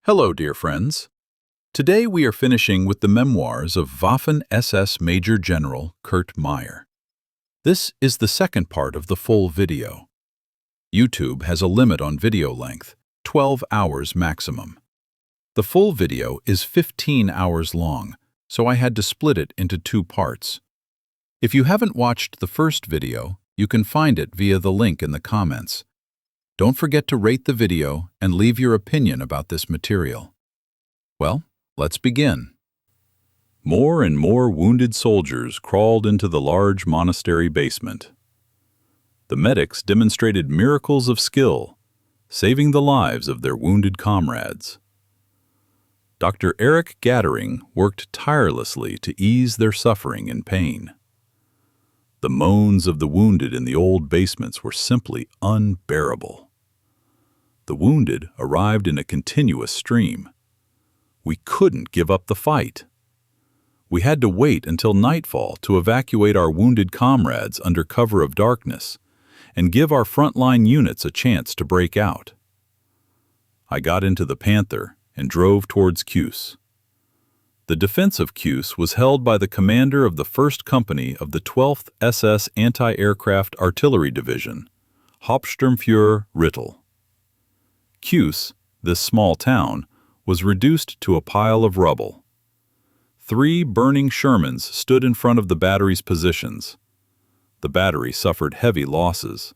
Hello, dear friends. Today we are finishing with the memoirs of Waffen SS Major General Kurt Meyer. This is the second part of the full video. YouTube has a limit on video length, 12 hours maximum. The full video is 15 hours long, so I had to split it into two parts. If you haven't watched the first video, you can find it via the link in the comments. Don't forget to rate the video and leave your opinion about this material. Well, let's begin. More and more wounded soldiers crawled into the large monastery basement. The medics demonstrated miracles of skill, saving the lives of their wounded comrades. Dr. Eric Gattering worked tirelessly to ease their suffering and pain. The moans of the wounded in the old basements were simply unbearable. The wounded arrived in a continuous stream. We couldn't give up the fight. We had to wait until nightfall to evacuate our wounded comrades under cover of darkness and give our frontline units a chance to break out. I got into the Panther and drove towards Kues. The defense of Kues was held by the commander of the 1st Company of the 12th SS Anti-Aircraft Artillery Division, Hauptsturmführer Rittel. Kues, this small town, was reduced to a pile of rubble. 3 burning Shermans stood in front of the battery's positions. The battery suffered heavy losses.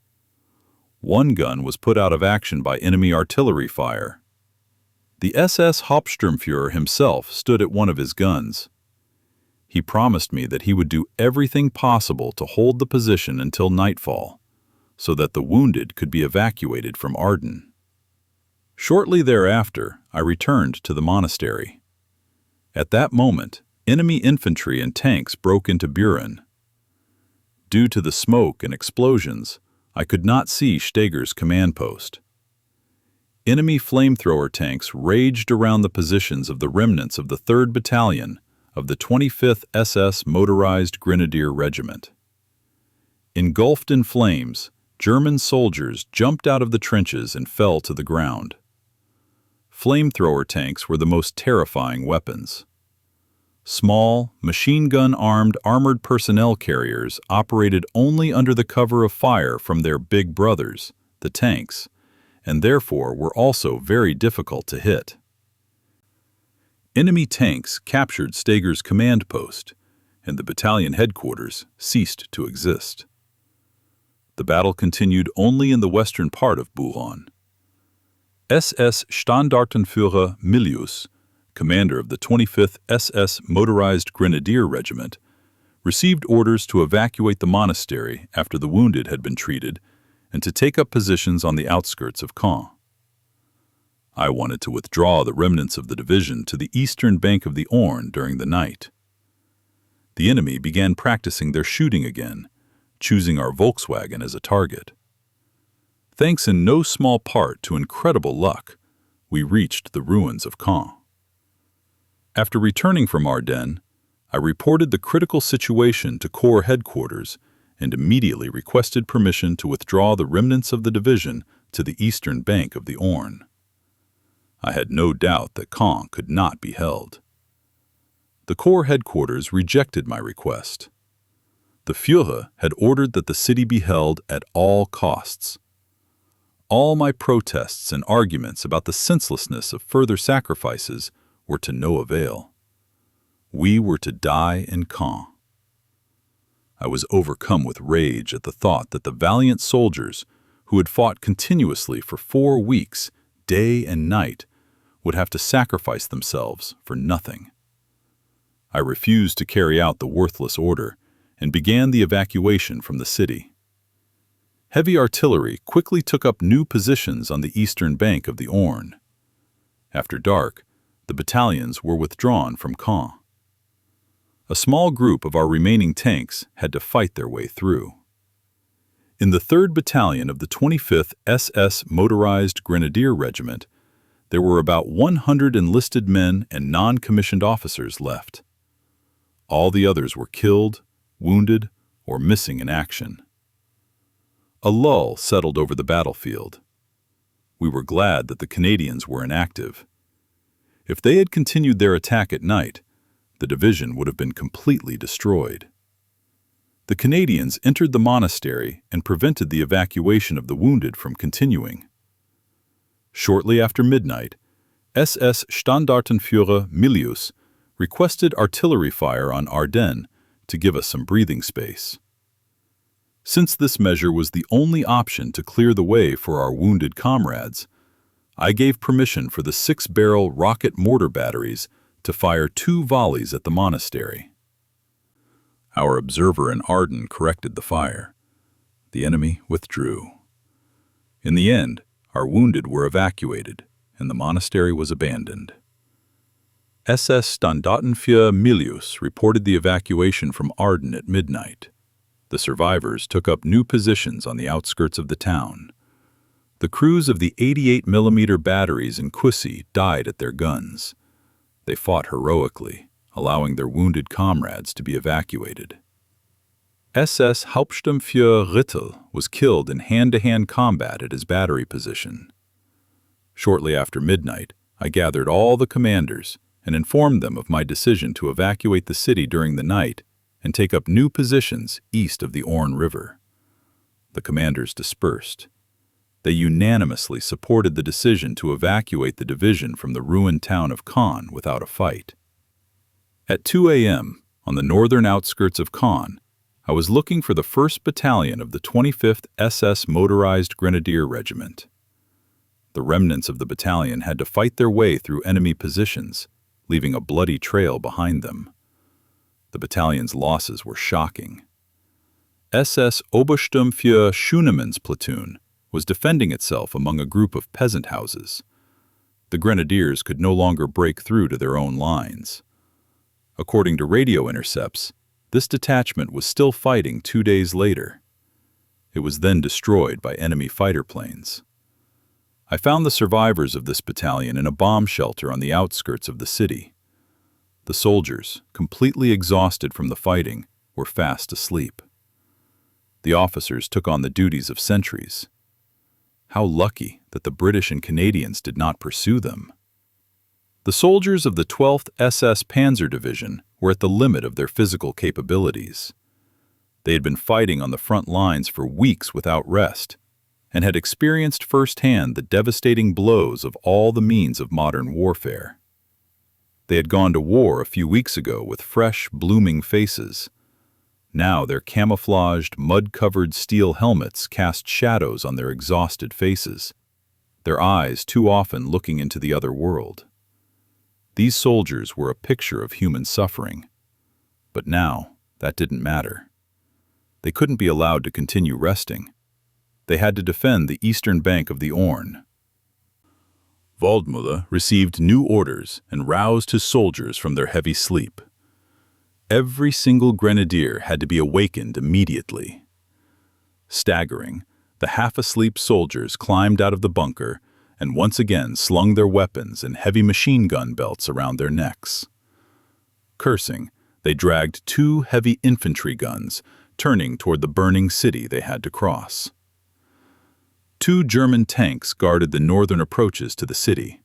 1 gun was put out of action by enemy artillery fire. The SS Hauptsturmführer himself stood at one of his guns. He promised me that he would do everything possible to hold the position until nightfall, so that the wounded could be evacuated from Arden. Shortly thereafter, I returned to the monastery. At that moment, enemy infantry and tanks broke into Buren. Due to the smoke and explosions, I could not see Steger's command post. Enemy flamethrower tanks raged around the positions of the remnants of the 3rd Battalion of the 25th SS Motorized Grenadier Regiment. Engulfed in flames, German soldiers jumped out of the trenches and fell to the ground. Flamethrower tanks were the most terrifying weapons. Small, machine-gun-armed armored personnel carriers operated only under the cover of fire from their big brothers, the tanks, and therefore were also very difficult to hit. Enemy tanks captured Steger's command post, and the battalion headquarters ceased to exist. The battle continued only in the western part of Buren. SS-Standartenführer Milius, commander of the 25th SS Motorized Grenadier Regiment, received orders to evacuate the monastery after the wounded had been treated and to take up positions on the outskirts of Caen. I wanted to withdraw the remnants of the division to the eastern bank of the Orne during the night. The enemy began practicing their shooting again, choosing our Volkswagen as a target. Thanks in no small part to incredible luck, we reached the ruins of Caen. After returning from Ardennes, I reported the critical situation to Corps headquarters and immediately requested permission to withdraw the remnants of the division to the eastern bank of the Orne. I had no doubt that Caen could not be held. The Corps headquarters rejected my request. The Führer had ordered that the city be held at all costs. All my protests and arguments about the senselessness of further sacrifices were to no avail. We were to die in Caen. I was overcome with rage at the thought that the valiant soldiers, who had fought continuously for 4 weeks, day and night, would have to sacrifice themselves for nothing. I refused to carry out the worthless order and began the evacuation from the city. Heavy artillery quickly took up new positions on the eastern bank of the Orne. After dark, the battalions were withdrawn from Caen. A small group of our remaining tanks had to fight their way through. In the 3rd Battalion of the 25th SS Motorized Grenadier Regiment, there were about 100 enlisted men and non-commissioned officers left. All the others were killed, wounded, or missing in action. A lull settled over the battlefield. We were glad that the Canadians were inactive. If they had continued their attack at night, the division would have been completely destroyed. The Canadians entered the monastery and prevented the evacuation of the wounded from continuing. Shortly after midnight, SS-Standartenführer Milius requested artillery fire on Ardennes to give us some breathing space. Since this measure was the only option to clear the way for our wounded comrades, I gave permission for the 6-barrel rocket mortar batteries to fire 2 volleys at the monastery. Our observer in Ardennes corrected the fire. The enemy withdrew. In the end, our wounded were evacuated, and the monastery was abandoned. SS-Standartenführer Milius reported the evacuation from Ardennes at midnight. The survivors took up new positions on the outskirts of the town. The crews of the 88mm batteries in Cuissy died at their guns. They fought heroically, allowing their wounded comrades to be evacuated. SS Hauptsturmführer Rittel was killed in hand-to-hand combat at his battery position. Shortly after midnight, I gathered all the commanders and informed them of my decision to evacuate the city during the night and take up new positions east of the Orne River. The commanders dispersed. They unanimously supported the decision to evacuate the division from the ruined town of Caen without a fight. At 2 a.m., on the northern outskirts of Caen, I was looking for the 1st Battalion of the 25th SS Motorized Grenadier Regiment. The remnants of the battalion had to fight their way through enemy positions, leaving a bloody trail behind them. The battalion's losses were shocking. SS Obersturmführer Schönemann's platoon was defending itself among a group of peasant houses. The grenadiers could no longer break through to their own lines. According to radio intercepts, this detachment was still fighting 2 days later. It was then destroyed by enemy fighter planes. I found the survivors of this battalion in a bomb shelter on the outskirts of the city. The soldiers, completely exhausted from the fighting, were fast asleep. The officers took on the duties of sentries. How lucky that the British and Canadians did not pursue them. The soldiers of the 12th SS-Panzer-Division were at the limit of their physical capabilities. They had been fighting on the front lines for weeks without rest, and had experienced firsthand the devastating blows of all the means of modern warfare. They had gone to war a few weeks ago with fresh, blooming faces. Now their camouflaged, mud-covered steel helmets cast shadows on their exhausted faces, their eyes too often looking into the other world. These soldiers were a picture of human suffering. But now, that didn't matter. They couldn't be allowed to continue resting. They had to defend the eastern bank of the Orne. Waldmüller received new orders and roused his soldiers from their heavy sleep. Every single grenadier had to be awakened immediately. Staggering, the half-asleep soldiers climbed out of the bunker and once again slung their weapons and heavy machine gun belts around their necks. Cursing, they dragged 2 heavy infantry guns, turning toward the burning city they had to cross. 2 German tanks guarded the northern approaches to the city.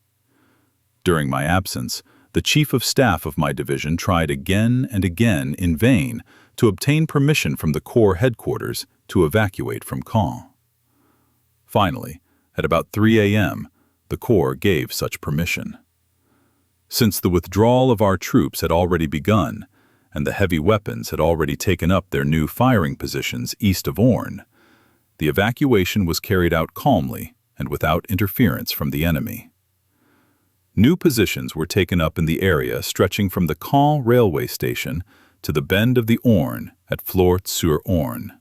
During my absence, the chief of staff of my division tried again and again in vain to obtain permission from the Corps headquarters to evacuate from Caen. Finally, at about 3 a.m., the Corps gave such permission. Since the withdrawal of our troops had already begun, and the heavy weapons had already taken up their new firing positions east of Orne, the evacuation was carried out calmly and without interference from the enemy. New positions were taken up in the area stretching from the Caen railway station to the bend of the Orne at Flort-sur-Orne.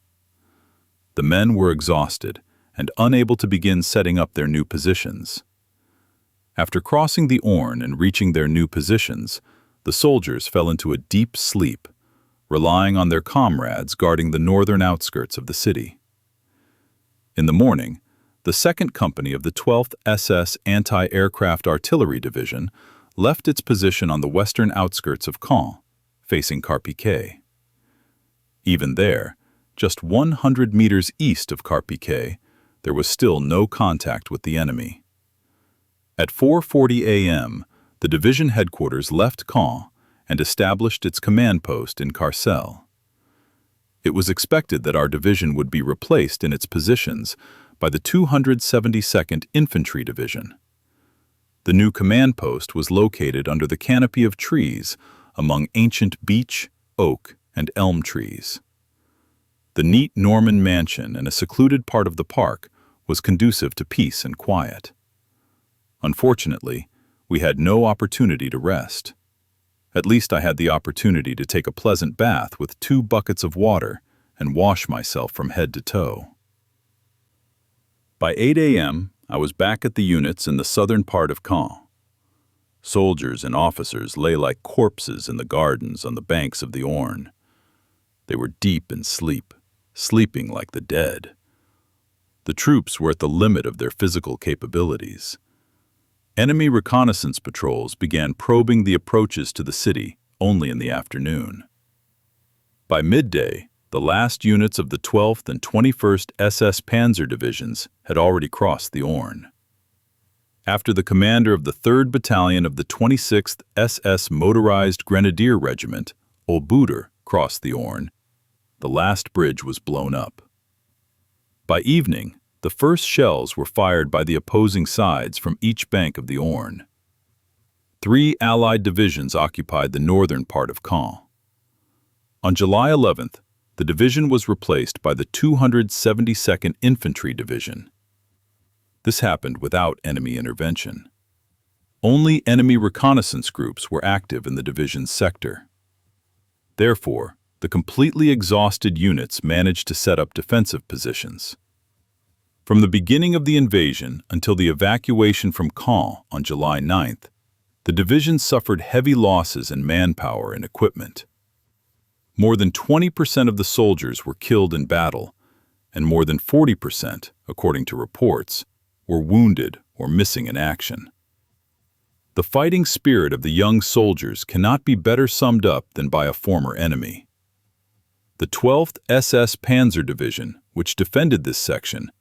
The men were exhausted and unable to begin setting up their new positions. After crossing the Orne and reaching their new positions, the soldiers fell into a deep sleep, relying on their comrades guarding the northern outskirts of the city. In the morning, the 2nd Company of the 12th SS Anti-Aircraft Artillery Division left its position on the western outskirts of Caen, facing Carpiquet. Even there, just 100 meters east of Carpiquet, there was still no contact with the enemy. At 4:40 a.m., the division headquarters left Caen and established its command post in Carcel. It was expected that our division would be replaced in its positions by the 272nd Infantry Division. The new command post was located under the canopy of trees among ancient beech, oak, and elm trees. The neat Norman mansion in a secluded part of the park was conducive to peace and quiet. Unfortunately, we had no opportunity to rest. At least I had the opportunity to take a pleasant bath with 2 buckets of water and wash myself from head to toe. By 8 a.m., I was back at the units in the southern part of Caen. Soldiers and officers lay like corpses in the gardens on the banks of the Orne. They were deep in sleep, sleeping like the dead. The troops were at the limit of their physical capabilities. Enemy reconnaissance patrols began probing the approaches to the city only in the afternoon. By midday, the last units of the 12th and 21st SS-Panzer-Divisions had already crossed the Orne. After the commander of the 3rd Battalion of the 26th SS Motorized Grenadier Regiment, Buren, crossed the Orne, the last bridge was blown up. By evening, the first shells were fired by the opposing sides from each bank of the Orne. 3 Allied divisions occupied the northern part of Caen. On July 11th, the division was replaced by the 272nd Infantry Division. This happened without enemy intervention. Only enemy reconnaissance groups were active in the division's sector. Therefore, the completely exhausted units managed to set up defensive positions. From the beginning of the invasion until the evacuation from Caen on July 9th, the division suffered heavy losses in manpower and equipment. More than 20% of the soldiers were killed in battle, and more than 40%, according to reports, were wounded or missing in action. The fighting spirit of the young soldiers cannot be better summed up than by a former enemy. The 12th SS Panzer Division, which defended this section,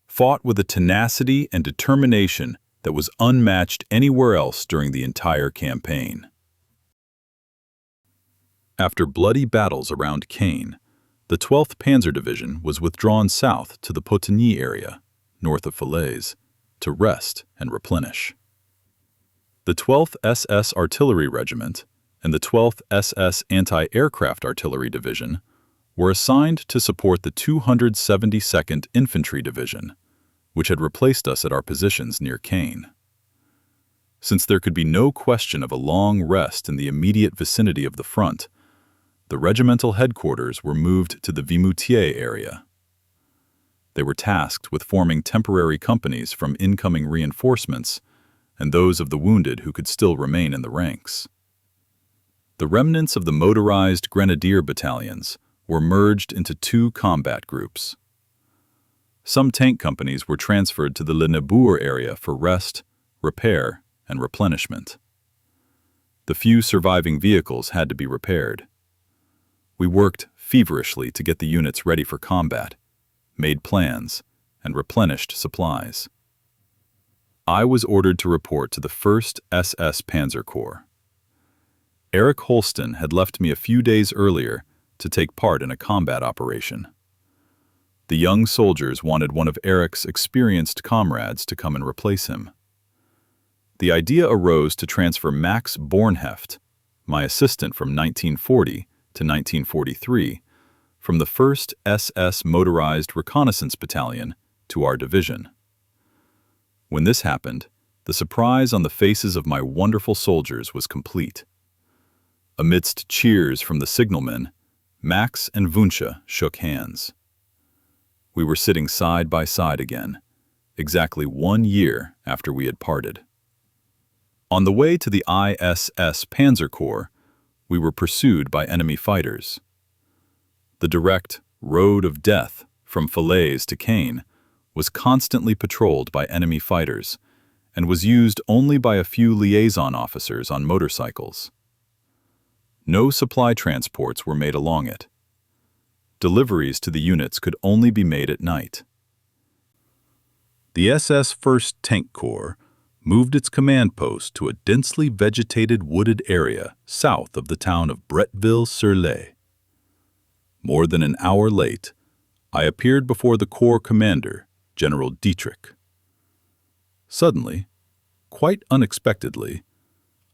fought with a tenacity and determination that was unmatched anywhere else during the entire campaign. After bloody battles around Caen, the 12th Panzer Division was withdrawn south to the Potigny area, north of Falaise, to rest and replenish. The 12th SS Artillery Regiment and the 12th SS Anti-Aircraft Artillery Division were assigned to support the 272nd Infantry Division, which had replaced us at our positions near Caen. Since there could be no question of a long rest in the immediate vicinity of the front, the regimental headquarters were moved to the Vimoutiers area. They were tasked with forming temporary companies from incoming reinforcements and those of the wounded who could still remain in the ranks. The remnants of the motorized Grenadier battalions were merged into 2 combat groups. Some tank companies were transferred to the Le Neubourg area for rest, repair, and replenishment. The few surviving vehicles had to be repaired. We worked feverishly to get the units ready for combat, made plans, and replenished supplies. I was ordered to report to the 1st SS Panzer Corps. Erich Holsten had left me a few days earlier to take part in a combat operation. The young soldiers wanted one of Erich's experienced comrades to come and replace him. The idea arose to transfer Max Bornheft, my assistant from 1940 to 1943, from the 1st SS Motorized Reconnaissance Battalion to our division. When this happened, the surprise on the faces of my wonderful soldiers was complete. Amidst cheers from the signalmen, Max and Wünsche shook hands. We were sitting side by side again, exactly 1 year after we had parted. On the way to the ISS Panzer Corps, we were pursued by enemy fighters. The direct road of death from Falaise to Caen was constantly patrolled by enemy fighters and was used only by a few liaison officers on motorcycles. No supply transports were made along it. Deliveries to the units could only be made at night. The SS 1st Tank Corps moved its command post to a densely vegetated wooded area south of the town of Bretteville-sur-Lay. More than an hour late, I appeared before the Corps commander, General Dietrich. Suddenly, quite unexpectedly,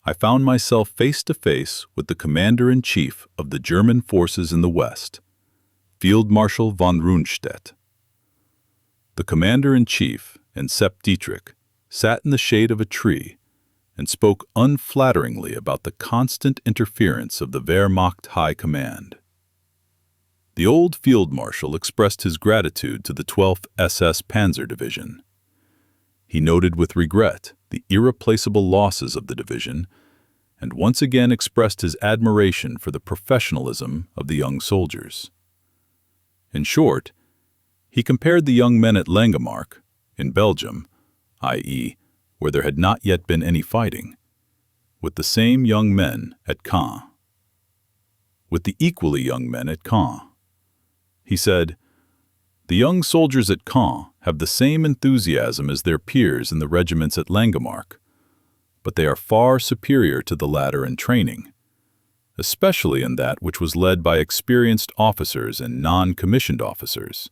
I found myself face to face with the Commander-in-Chief of the German forces in the West, Field Marshal von Rundstedt. The Commander-in-Chief and Sepp Dietrich sat in the shade of a tree and spoke unflatteringly about the constant interference of the Wehrmacht High Command. The old Field Marshal expressed his gratitude to the 12th SS-Panzer-Division. He noted with regret the irreplaceable losses of the division and once again expressed his admiration for the professionalism of the young soldiers. In short, he compared the young men at Langemarck, in Belgium, i.e., where there had not yet been any fighting, with the same young men at Caen. With the equally young men at Caen. He said, "The young soldiers at Caen have the same enthusiasm as their peers in the regiments at Langemarck, but they are far superior to the latter in training, especially in that which was led by experienced officers and non-commissioned officers.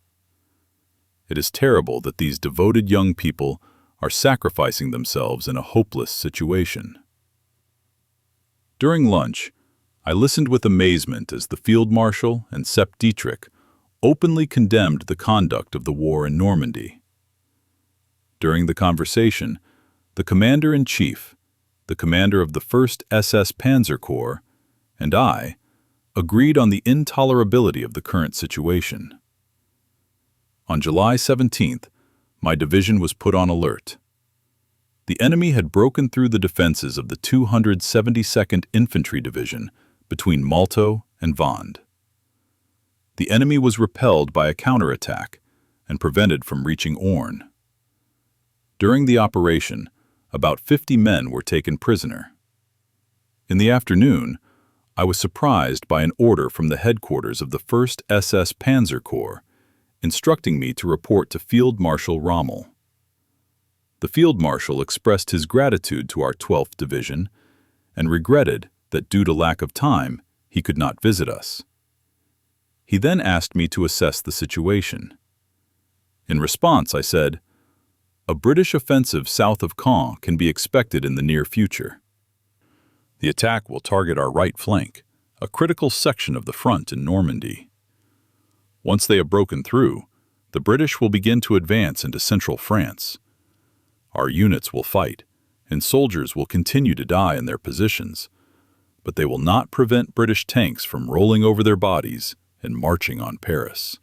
It is terrible that these devoted young people are sacrificing themselves in a hopeless situation." During lunch, I listened with amazement as the Field Marshal and Sepp Dietrich openly condemned the conduct of the war in Normandy. During the conversation, the Commander-in-Chief, the commander of the 1st SS Panzer Corps, and I agreed on the intolerability of the current situation. On July 17th, my division was put on alert. The enemy had broken through the defenses of the 272nd Infantry Division between Malto and Vande. The enemy was repelled by a counterattack and prevented from reaching Orne. During the operation, about 50 men were taken prisoner. In the afternoon, I was surprised by an order from the headquarters of the 1st SS Panzer Corps instructing me to report to Field Marshal Rommel. The Field Marshal expressed his gratitude to our 12th Division and regretted that due to lack of time, he could not visit us. He then asked me to assess the situation. In response, I said, "A British offensive south of Caen can be expected in the near future. The attack will target our right flank, a critical section of the front in Normandy. Once they have broken through, the British will begin to advance into central France. Our units will fight, and soldiers will continue to die in their positions, but they will not prevent British tanks from rolling over their bodies and marching on Paris.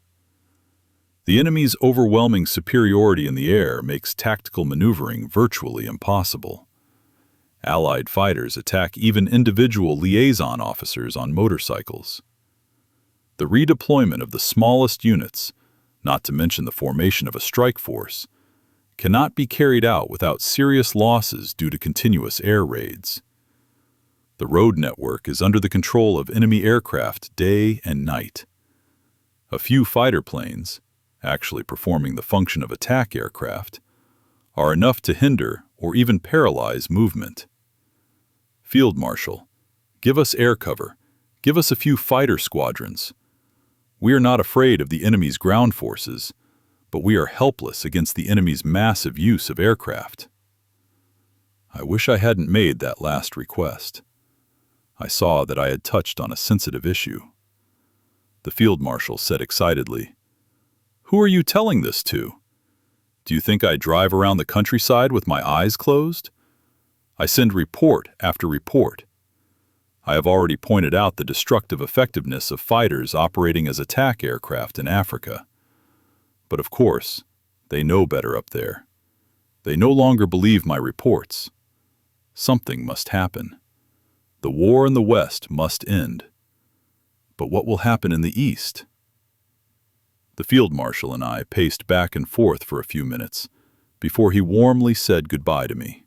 The enemy's overwhelming superiority in the air makes tactical maneuvering virtually impossible. Allied fighters attack even individual liaison officers on motorcycles. The redeployment of the smallest units, not to mention the formation of a strike force, cannot be carried out without serious losses due to continuous air raids. The road network is under the control of enemy aircraft day and night. A few fighter planes, actually performing the function of attack aircraft, are enough to hinder or even paralyze movement. Field Marshal, give us air cover, give us a few fighter squadrons. We are not afraid of the enemy's ground forces, but we are helpless against the enemy's massive use of aircraft." I wish I hadn't made that last request. I saw that I had touched on a sensitive issue. The Field Marshal said excitedly, "Who are you telling this to? Do you think I drive around the countryside with my eyes closed? I send report after report. I have already pointed out the destructive effectiveness of fighters operating as attack aircraft in Africa. But of course, they know better up there. They no longer believe my reports. Something must happen. The war in the West must end. But what will happen in the East?" The Field Marshal and I paced back and forth for a few minutes before he warmly said goodbye to me.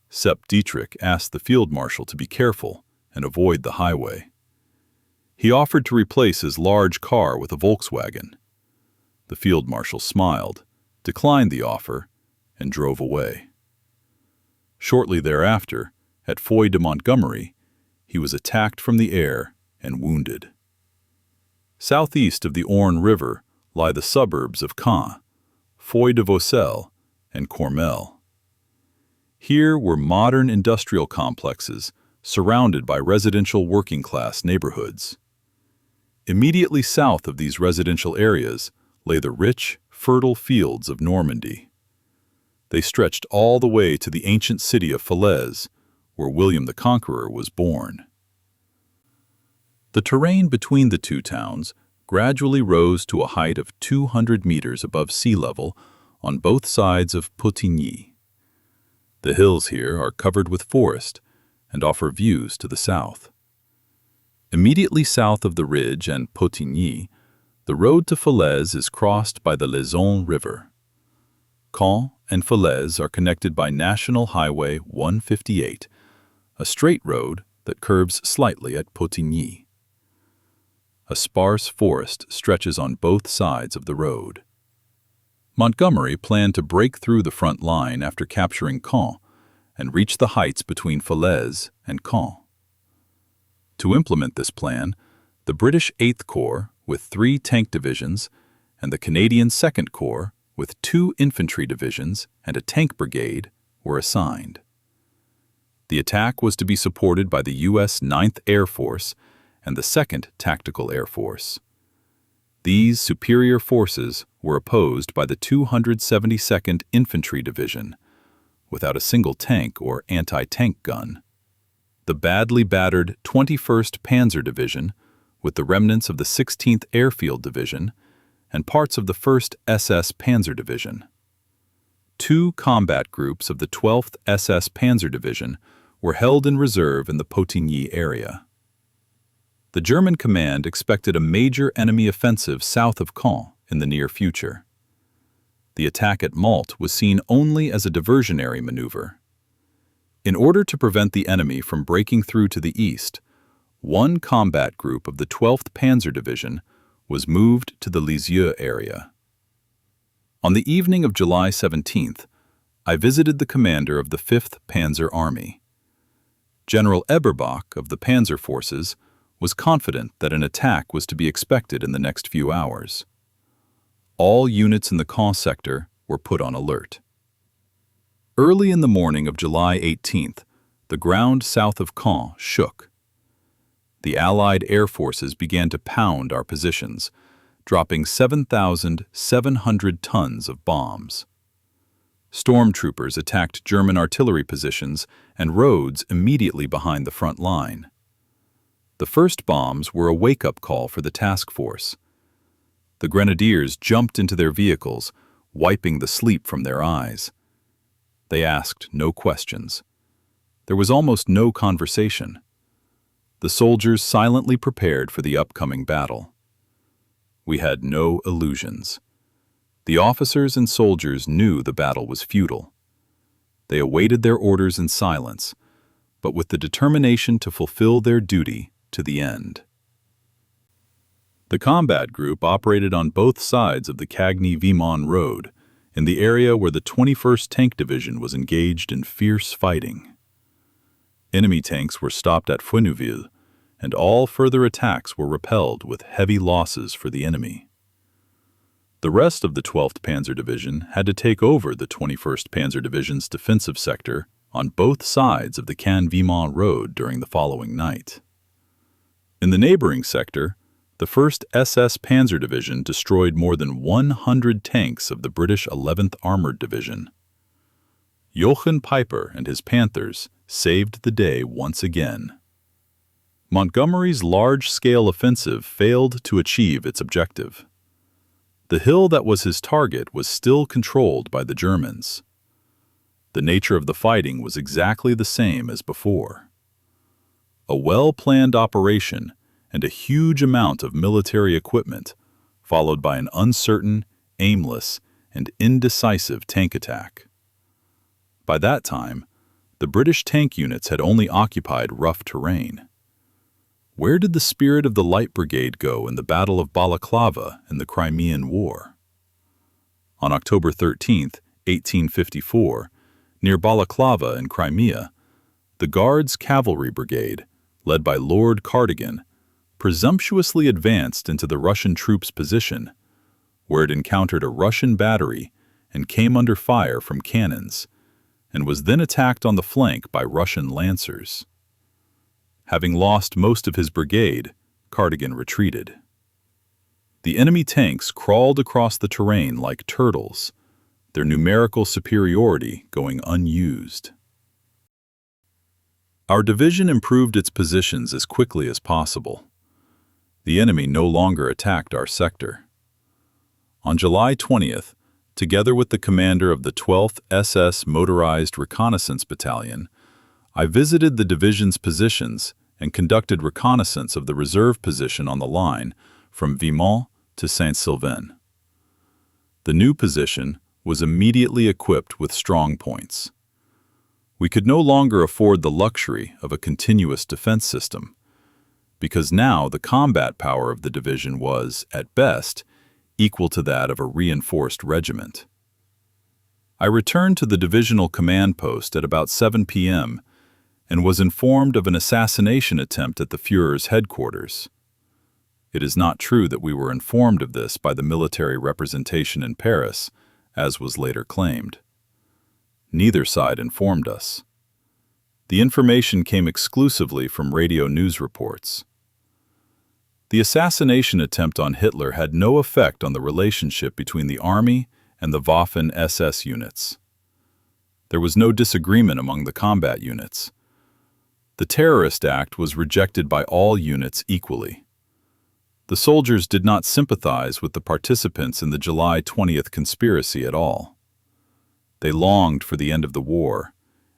Sepp Dietrich asked the Field Marshal to be careful and avoid the highway. He offered to replace his large car with a Volkswagen. The Field Marshal smiled, declined the offer, and drove away. Shortly thereafter, at Foy de Montgomery, he was attacked from the air and wounded. Southeast of the Orne River lie the suburbs of Caen, Foy de Vaucelles, and Cormel. Here were modern industrial complexes surrounded by residential working-class neighborhoods. Immediately south of these residential areas lay the rich, fertile fields of Normandy. They stretched all the way to the ancient city of Falaise, where William the Conqueror was born. The terrain between the two towns gradually rose to a height of 200 meters above sea level on both sides of Potigny. The hills here are covered with forest and offer views to the south. Immediately south of the ridge and Potigny, the road to Falaise is crossed by the Laison River. Caen and Falaise are connected by National Highway 158, a straight road that curves slightly at Potigny. A sparse forest stretches on both sides of the road. Montgomery planned to break through the front line after capturing Caen and reach the heights between Falaise and Caen. To implement this plan, the British 8th Corps, with 3 tank divisions, and the Canadian 2nd Corps, with 2 infantry divisions and a tank brigade, were assigned. The attack was to be supported by the U.S. 9th Air Force and the 2nd Tactical Air Force. These superior forces were opposed by the 272nd Infantry Division, without a single tank or anti-tank gun. The badly battered 21st Panzer Division, with the remnants of the 16th Airfield Division, and parts of the 1st SS-Panzer-Division. 2 combat groups of the 12th SS Panzer-Division were held in reserve in the Potigny area. The German command expected a major enemy offensive south of Caen in the near future. The attack at Malte was seen only as a diversionary maneuver. In order to prevent the enemy from breaking through to the east, 1 combat group of the 12th Panzer Division was moved to the Lisieux area. On the evening of July 17th, I visited the commander of the 5th Panzer Army. General Eberbach of the Panzer Forces was confident that an attack was to be expected in the next few hours. All units in the Caen sector were put on alert. Early in the morning of July 18th, the ground south of Caen shook. The Allied air forces began to pound our positions, dropping 7,700 tons of bombs. Stormtroopers attacked German artillery positions and roads immediately behind the front line. The first bombs were a wake-up call for the task force. The Grenadiers jumped into their vehicles, wiping the sleep from their eyes. They asked no questions. There was almost no conversation. The soldiers silently prepared for the upcoming battle. We had no illusions. The officers and soldiers knew the battle was futile. They awaited their orders in silence, but with the determination to fulfill their duty to the end. The combat group operated on both sides of the Cagny-Vimont Road, in the area where the 21st Tank Division was engaged in fierce fighting. Enemy tanks were stopped at Founeuville, and all further attacks were repelled with heavy losses for the enemy. The rest of the 12th Panzer Division had to take over the 21st Panzer Division's defensive sector on both sides of the Caen-Vimont Road during the following night. In the neighboring sector, the 1st SS Panzer Division destroyed more than 100 tanks of the British 11th Armoured Division. Jochen Peiper and his Panthers saved the day once again. Montgomery's large-scale offensive failed to achieve its objective. The hill that was his target was still controlled by the Germans. The nature of the fighting was exactly the same as before. A well-planned operation and a huge amount of military equipment, followed by an uncertain, aimless, and indecisive tank attack. By that time, the British tank units had only occupied rough terrain. Where did the spirit of the Light Brigade go in the Battle of Balaclava in the Crimean War? On October 13, 1854, Near Balaclava in Crimea, the Guards Cavalry Brigade, led by Lord Cardigan, presumptuously advanced into the Russian troops' position, where it encountered a Russian battery and came under fire from cannons, and was then attacked on the flank by Russian lancers. Having lost most of his brigade, Cardigan retreated. The enemy tanks crawled across the terrain like turtles, their numerical superiority going unused. Our division improved its positions as quickly as possible. The enemy no longer attacked our sector. On July 20th, together with the commander of the 12th SS Motorized Reconnaissance Battalion, I visited the division's positions and conducted reconnaissance of the reserve position on the line from Vimont to Saint-Sylvain. The new position was immediately equipped with strong points. We could no longer afford the luxury of a continuous defense system, because now the combat power of the division was, at best, equal to that of a reinforced regiment. I returned to the divisional command post at about 7 p.m. and was informed of an assassination attempt at the Führer's headquarters. It is not true that we were informed of this by the military representation in Paris, as was later claimed. Neither side informed us. The information came exclusively from radio news reports. The assassination attempt on Hitler had no effect on the relationship between the army and the Waffen SS units. There was no disagreement among the combat units. The terrorist act was rejected by all units equally. The soldiers did not sympathize with the participants in the July 20th conspiracy at all. They longed for the end of the war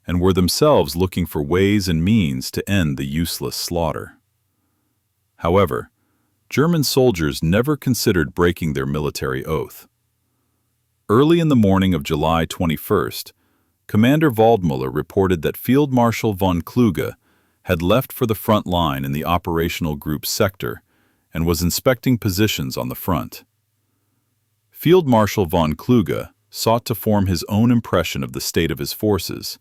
and were themselves looking for ways and means to end the useless slaughter. However, German soldiers never considered breaking their military oath. Early in the morning of July 21st, Commander Waldmüller reported that Field Marshal von Kluge had left for the front line in the operational group sector and was inspecting positions on the front. Field Marshal von Kluge sought to form his own impression of the state of his forces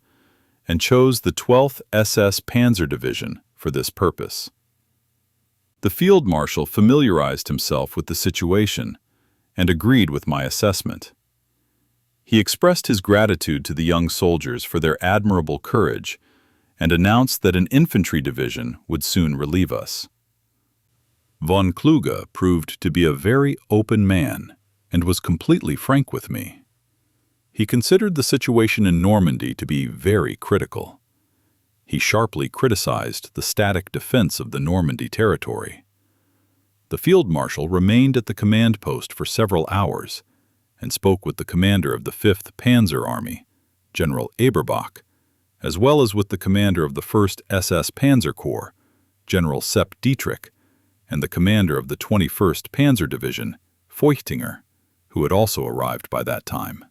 and chose the 12th SS-Panzer-Division for this purpose. The Field Marshal familiarized himself with the situation and agreed with my assessment. He expressed his gratitude to the young soldiers for their admirable courage and announced that an infantry division would soon relieve us. Von Kluge proved to be a very open man and was completely frank with me. He considered the situation in Normandy to be very critical. He sharply criticized the static defense of the Normandy territory. The field marshal remained at the command post for several hours and spoke with the commander of the 5th Panzer Army, General Eberbach, as well as with the commander of the 1st SS Panzer Corps, General Sepp Dietrich, and the commander of the 21st Panzer Division, Feuchtinger, who had also arrived by that time.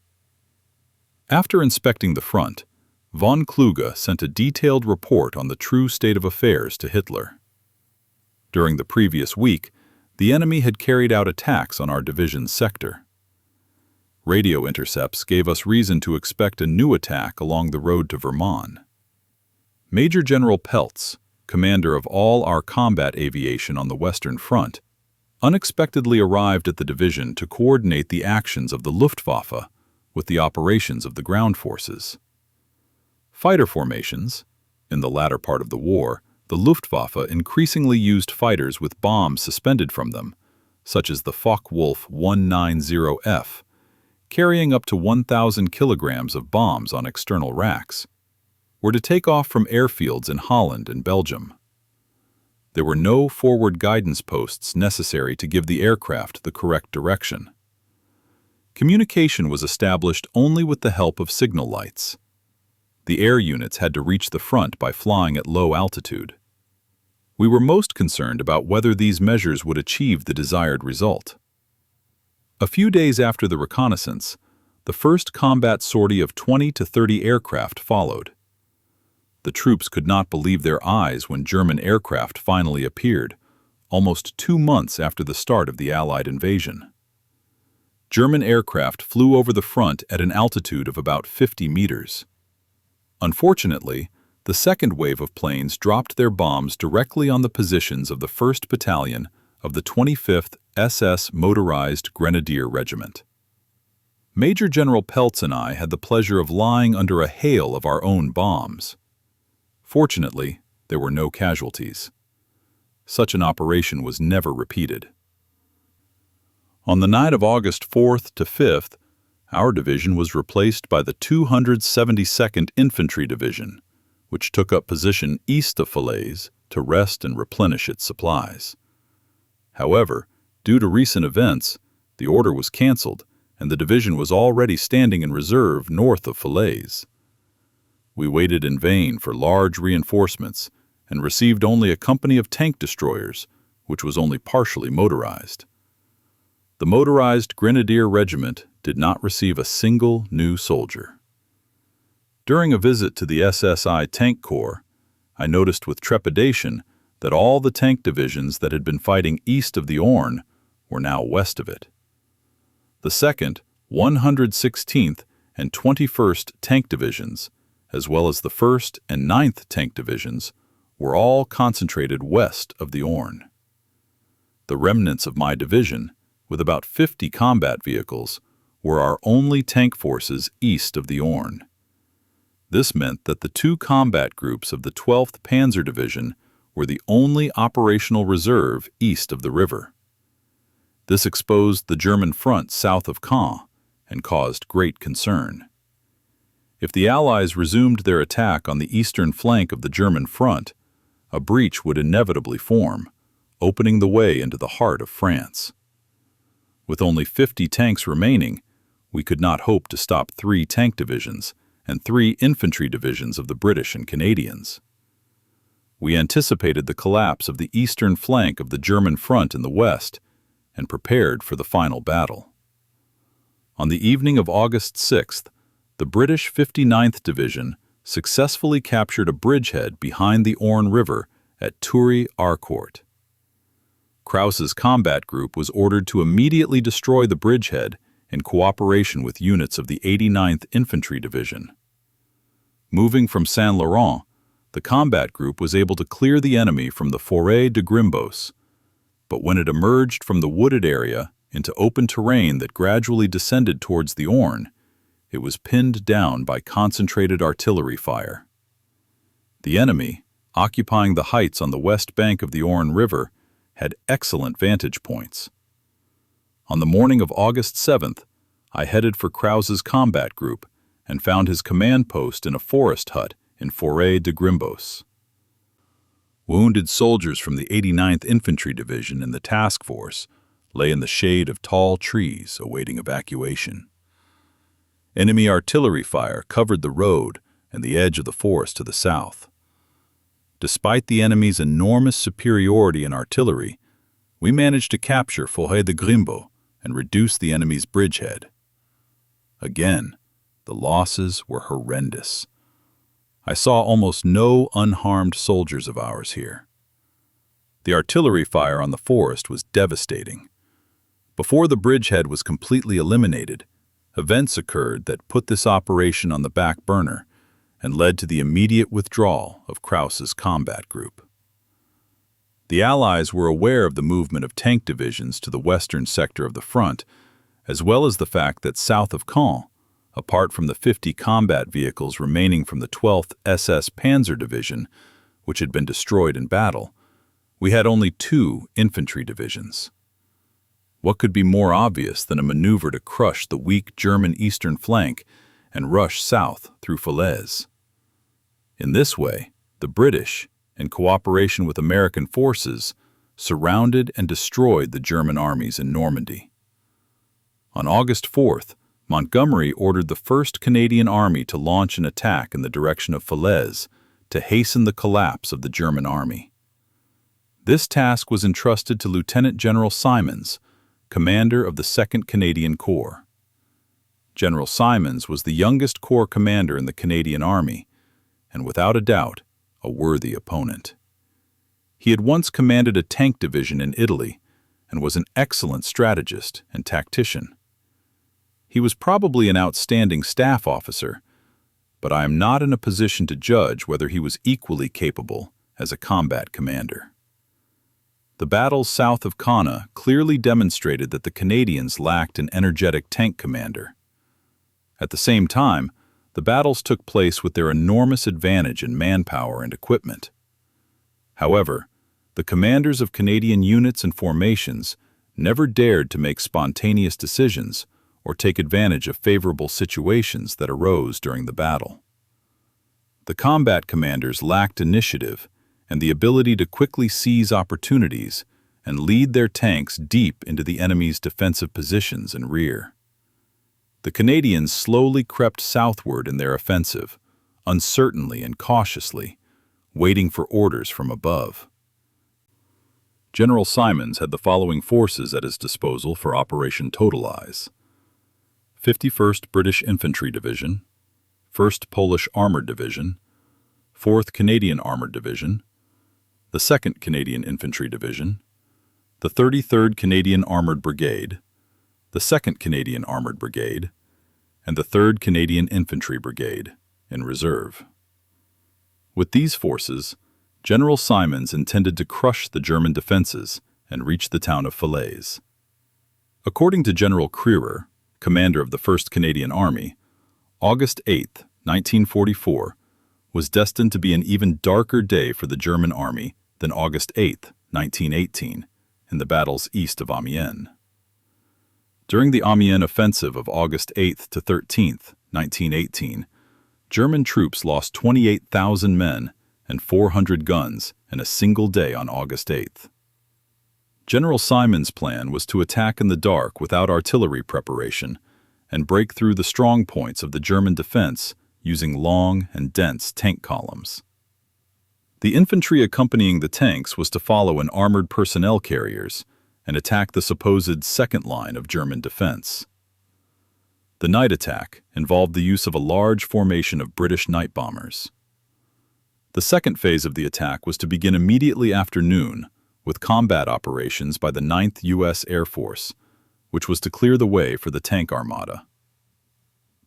After inspecting the front, von Kluge sent a detailed report on the true state of affairs to Hitler. During the previous week, the enemy had carried out attacks on our division's sector. Radio intercepts gave us reason to expect a new attack along the road to Vermont. Major General Peltz, commander of all our combat aviation on the Western Front, unexpectedly arrived at the division to coordinate the actions of the Luftwaffe with the operations of the ground forces. Fighter formations. In the latter part of the war, the Luftwaffe increasingly used fighters with bombs suspended from them, such as the Focke-Wulf 190F, carrying up to 1,000 kilograms of bombs on external racks, were to take off from airfields in Holland and Belgium. There were no forward guidance posts necessary to give the aircraft the correct direction. Communication was established only with the help of signal lights. The air units had to reach the front by flying at low altitude. We were most concerned about whether these measures would achieve the desired result. A few days after the reconnaissance, the first combat sortie of 20 to 30 aircraft followed. The troops could not believe their eyes when German aircraft finally appeared, almost 2 months after the start of the Allied invasion. German aircraft flew over the front at an altitude of about 50 meters. Unfortunately, the second wave of planes dropped their bombs directly on the positions of the 1st Battalion of the 25th SS Motorized Grenadier Regiment. Major General Peltz and I had the pleasure of lying under a hail of our own bombs. Fortunately, there were no casualties. Such an operation was never repeated. On the night of August 4th to 5th, our division was replaced by the 272nd Infantry Division, which took up position east of Falaise to rest and replenish its supplies. However, due to recent events, the order was cancelled and the division was already standing in reserve north of Falaise. We waited in vain for large reinforcements and received only a company of tank destroyers, which was only partially motorized. The motorized Grenadier Regiment did not receive a single new soldier. During a visit to the SSI Tank Corps, I noticed with trepidation that all the tank divisions that had been fighting east of the Orne were now west of it. The 2nd, 116th, and 21st Tank Divisions, as well as the 1st and 9th Tank Divisions, were all concentrated west of the Orne. The remnants of my division, with about 50 combat vehicles, were our only tank forces east of the Orne. This meant that the 2 combat groups of the 12th Panzer Division were the only operational reserve east of the river. This exposed the German front south of Caen and caused great concern. If the Allies resumed their attack on the eastern flank of the German front, a breach would inevitably form, opening the way into the heart of France. With only 50 tanks remaining, we could not hope to stop 3 tank divisions and 3 infantry divisions of the British and Canadians. We anticipated the collapse of the eastern flank of the German front in the west and prepared for the final battle. On the evening of August 6th, the British 59th Division successfully captured a bridgehead behind the Orne River at Tury, Arcourt. Krause's combat group was ordered to immediately destroy the bridgehead in cooperation with units of the 89th Infantry Division. Moving from Saint-Laurent, the combat group was able to clear the enemy from the Forêt de Grimbos, but when it emerged from the wooded area into open terrain that gradually descended towards the Orne, it was pinned down by concentrated artillery fire. The enemy, occupying the heights on the west bank of the Orne River, had excellent vantage points. On the morning of August 7th, I headed for Krause's combat group and found his command post in a forest hut in Forêt de Grimbos. Wounded soldiers from the 89th Infantry Division and the task force lay in the shade of tall trees awaiting evacuation. Enemy artillery fire covered the road and the edge of the forest to the south. Despite the enemy's enormous superiority in artillery, we managed to capture Forêt de Grimbos and reduce the enemy's bridgehead. Again, the losses were horrendous. I saw almost no unharmed soldiers of ours here. The artillery fire on the forest was devastating. Before the bridgehead was completely eliminated, events occurred that put this operation on the back burner and led to the immediate withdrawal of Krause's combat group. The Allies were aware of the movement of tank divisions to the western sector of the front, as well as the fact that south of Caen, apart from the 50 combat vehicles remaining from the 12th SS-Panzer-Division, which had been destroyed in battle, we had only 2 infantry divisions. What could be more obvious than a maneuver to crush the weak German eastern flank and rush south through Falaise? In this way, the British, in cooperation with American forces, surrounded and destroyed the German armies in Normandy. On August 4th, Montgomery ordered the 1st Canadian Army to launch an attack in the direction of Falaise to hasten the collapse of the German army. This task was entrusted to Lieutenant General Simons, commander of the 2nd Canadian Corps. General Simons was the youngest corps commander in the Canadian Army, and without a doubt, a worthy opponent. He had once commanded a tank division in Italy and was an excellent strategist and tactician. He was probably an outstanding staff officer, but I am not in a position to judge whether he was equally capable as a combat commander. The battles south of Caen clearly demonstrated that the Canadians lacked an energetic tank commander. At the same time, the battles took place with their enormous advantage in manpower and equipment. However, the commanders of Canadian units and formations never dared to make spontaneous decisions or take advantage of favorable situations that arose during the battle. The combat commanders lacked initiative and the ability to quickly seize opportunities and lead their tanks deep into the enemy's defensive positions and rear. The Canadians slowly crept southward in their offensive, uncertainly and cautiously, waiting for orders from above. General Simons had the following forces at his disposal for Operation Totalize: 51st British Infantry Division, 1st Polish Armored Division, 4th Canadian Armored Division, the 2nd Canadian Infantry Division, the 33rd Canadian Armored Brigade, the 2nd Canadian Armored Brigade, and the 3rd Canadian Infantry Brigade, in reserve. With these forces, General Simons intended to crush the German defenses and reach the town of Falaise. According to General Crerar, commander of the 1st Canadian Army, August 8, 1944, was destined to be an even darker day for the German army than August 8, 1918, in the battles east of Amiens. During the Amiens offensive of August 8 to 13, 1918, German troops lost 28,000 men and 400 guns in a single day on August 8. General Simons' plan was to attack in the dark without artillery preparation and break through the strong points of the German defense using long and dense tank columns. The infantry accompanying the tanks was to follow in armored personnel carriers and attack the supposed second line of German defense. The night attack involved the use of a large formation of British night bombers. The second phase of the attack was to begin immediately after noon with combat operations by the 9th U.S. Air Force, which was to clear the way for the tank armada.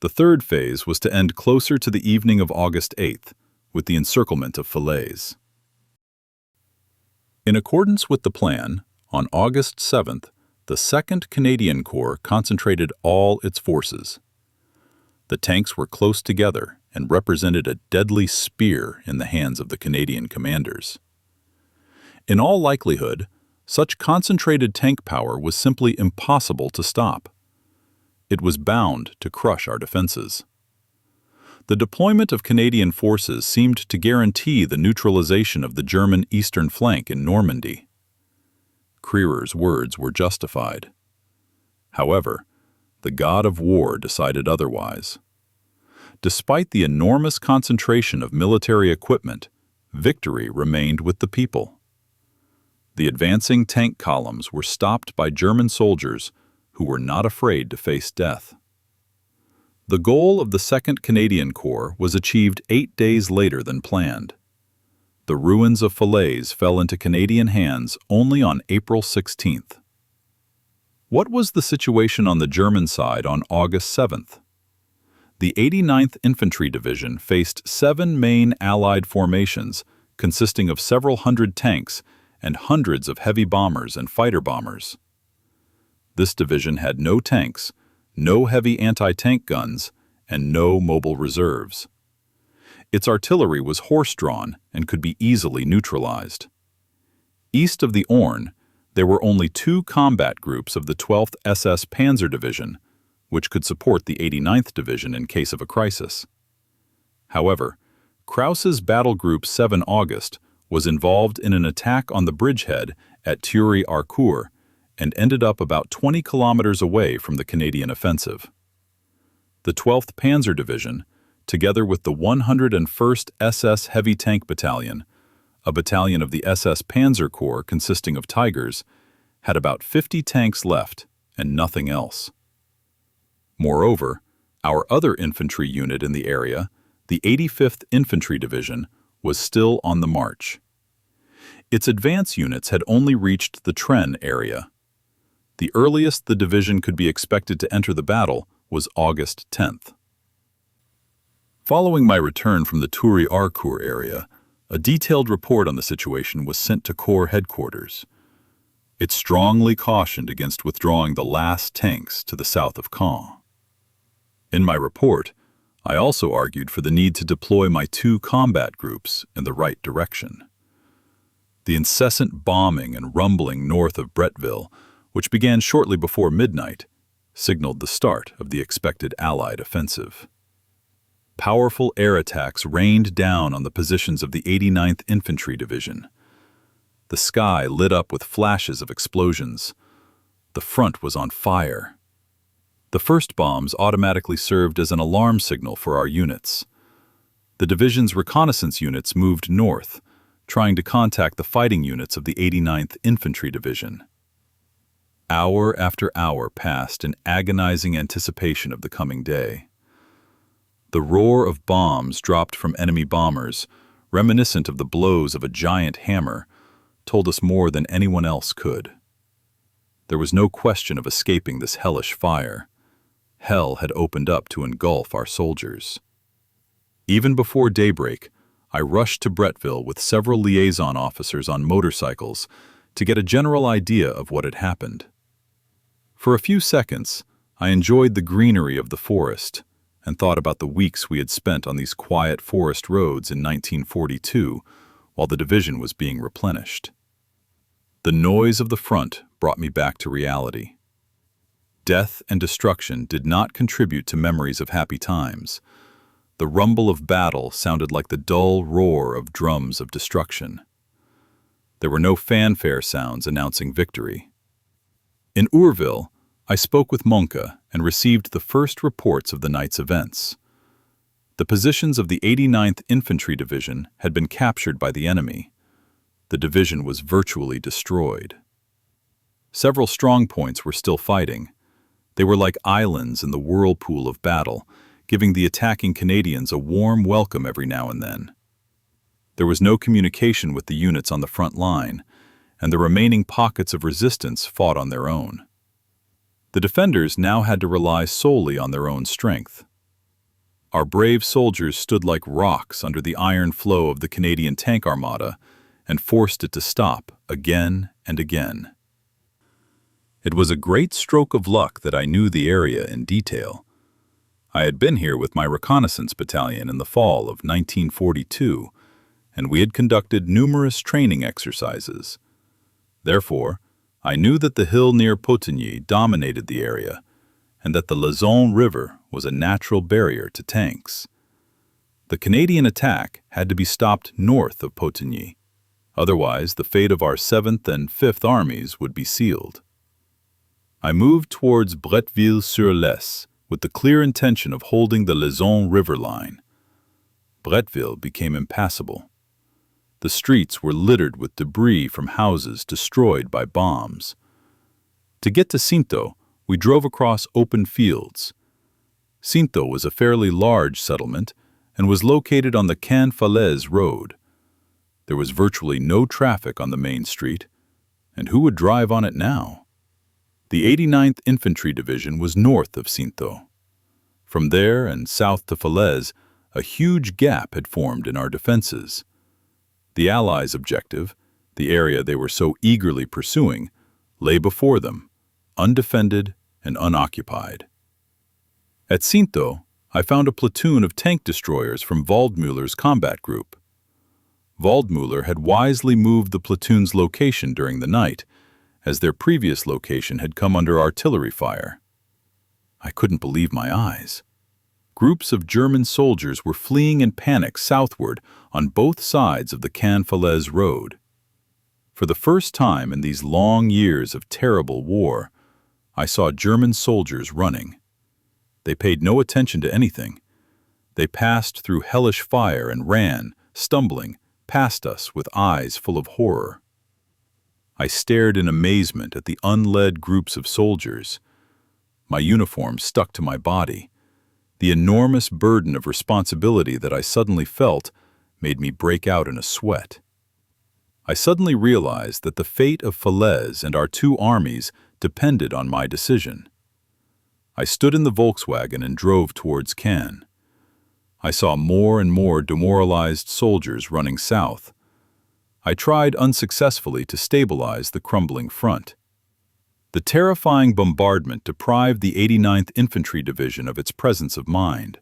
The third phase was to end closer to the evening of August 8th, with the encirclement of Falaise. In accordance with the plan, on August 7th, the 2nd Canadian Corps concentrated all its forces. The tanks were close together and represented a deadly spear in the hands of the Canadian commanders. In all likelihood, such concentrated tank power was simply impossible to stop. It was bound to crush our defenses. The deployment of Canadian forces seemed to guarantee the neutralization of the German eastern flank in Normandy. Crerar's words were justified. However, the god of war decided otherwise. Despite the enormous concentration of military equipment, victory remained with the people. The advancing tank columns were stopped by German soldiers who were not afraid to face death. The goal of the 2nd Canadian Corps was achieved 8 days later than planned. The ruins of Falaise fell into Canadian hands only on April 16th. What was the situation on the German side on August 7th? The 89th Infantry Division faced 7 main Allied formations consisting of several hundred tanks and hundreds of heavy bombers and fighter bombers. This division had no tanks, no heavy anti-tank guns, and no mobile reserves. Its artillery was horse-drawn and could be easily neutralized. East of the Orne, there were only 2 combat groups of the 12th SS Panzer-Division, which could support the 89th Division in case of a crisis. However, Krause's Battle Group 7 August was involved in an attack on the Bridgehead at Tury Arcourt and ended up about 20 kilometers away from the Canadian offensive. The 12th Panzer Division, together with the 101st SS Heavy Tank Battalion, a battalion of the SS Panzer Corps consisting of Tigers, had about 50 tanks left and nothing else. Moreover, our other infantry unit in the area, the 85th Infantry Division, was still on the march. Its advance units had only reached the Trenne area. The earliest the division could be expected to enter the battle was August 10th. Following my return from the Tury Arcourt area, a detailed report on the situation was sent to Corps headquarters. It strongly cautioned against withdrawing the last tanks to the south of Caen. In my report, I also argued for the need to deploy my 2 combat groups in the right direction. The incessant bombing and rumbling north of Bretteville, which began shortly before midnight, signaled the start of the expected Allied offensive. Powerful air attacks rained down on the positions of the 89th Infantry Division. The sky lit up with flashes of explosions. The front was on fire. The first bombs automatically served as an alarm signal for our units. The division's reconnaissance units moved north, trying to contact the fighting units of the 89th Infantry Division. Hour after hour passed in agonizing anticipation of the coming day. The roar of bombs dropped from enemy bombers, reminiscent of the blows of a giant hammer, told us more than anyone else could. There was no question of escaping this hellish fire. Hell had opened up to engulf our soldiers. Even before daybreak, I rushed to Bretteville with several liaison officers on motorcycles to get a general idea of what had happened. For a few seconds, I enjoyed the greenery of the forest and thought about the weeks we had spent on these quiet forest roads in 1942 while the division was being replenished. The noise of the front brought me back to reality. Death and destruction did not contribute to memories of happy times. The rumble of battle sounded like the dull roar of drums of destruction. There were no fanfare sounds announcing victory. In Urville, I spoke with Monka and received the first reports of the night's events. The positions of the 89th Infantry Division had been captured by the enemy. The division was virtually destroyed. Several strong points were still fighting. They were like islands in the whirlpool of battle, giving the attacking Canadians a warm welcome every now and then. There was no communication with the units on the front line, and the remaining pockets of resistance fought on their own. The defenders now had to rely solely on their own strength. Our brave soldiers stood like rocks under the iron flow of the Canadian tank armada and forced it to stop again and again. It was a great stroke of luck that I knew the area in detail. I had been here with my reconnaissance battalion in the fall of 1942, and we had conducted numerous training exercises. Therefore, I knew that the hill near Potigny dominated the area, and that the Lauzon River was a natural barrier to tanks. The Canadian attack had to be stopped north of Potigny. Otherwise, the fate of our 7th and 5th armies would be sealed. I moved towards Bretteville-sur-Lesse with the clear intention of holding the Lauzon River line. Bretteville became impassable. The streets were littered with debris from houses destroyed by bombs. To get to Sinto, we drove across open fields. Sinto was a fairly large settlement and was located on the Caen-Falaise road. There was virtually no traffic on the main street, and who would drive on it now? The 89th Infantry Division was north of Sinto. From there and south to Falaise, a huge gap had formed in our defenses. The Allies' objective, the area they were so eagerly pursuing, lay before them, undefended and unoccupied. At Sinto, I found a platoon of tank destroyers from Waldmüller's combat group. Waldmüller had wisely moved the platoon's location during the night, as their previous location had come under artillery fire. I couldn't believe my eyes. Groups of German soldiers were fleeing in panic southward on both sides of the Caen-Falaise road. For the first time in these long years of terrible war, I saw German soldiers running. They paid no attention to anything. They passed through hellish fire and ran, stumbling, past us with eyes full of horror. I stared in amazement at the unled groups of soldiers. My uniform stuck to my body. The enormous burden of responsibility that I suddenly felt made me break out in a sweat. I suddenly realized that the fate of Falaise and our 2 armies depended on my decision. I stood in the Volkswagen and drove towards Caen. I saw more and more demoralized soldiers running south. I tried unsuccessfully to stabilize the crumbling front. The terrifying bombardment deprived the 89th Infantry Division of its presence of mind.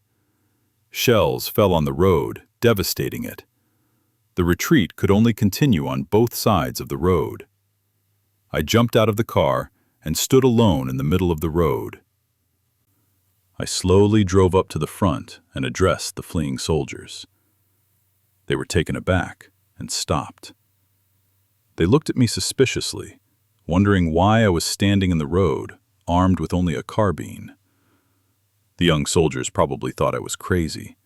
Shells fell on the road, devastating it. The retreat could only continue on both sides of the road. I jumped out of the car and stood alone in the middle of the road. I slowly drove up to the front and addressed the fleeing soldiers. They were taken aback and stopped. They looked at me suspiciously, wondering why I was standing in the road, armed with only a carbine. The young soldiers probably thought I was crazy.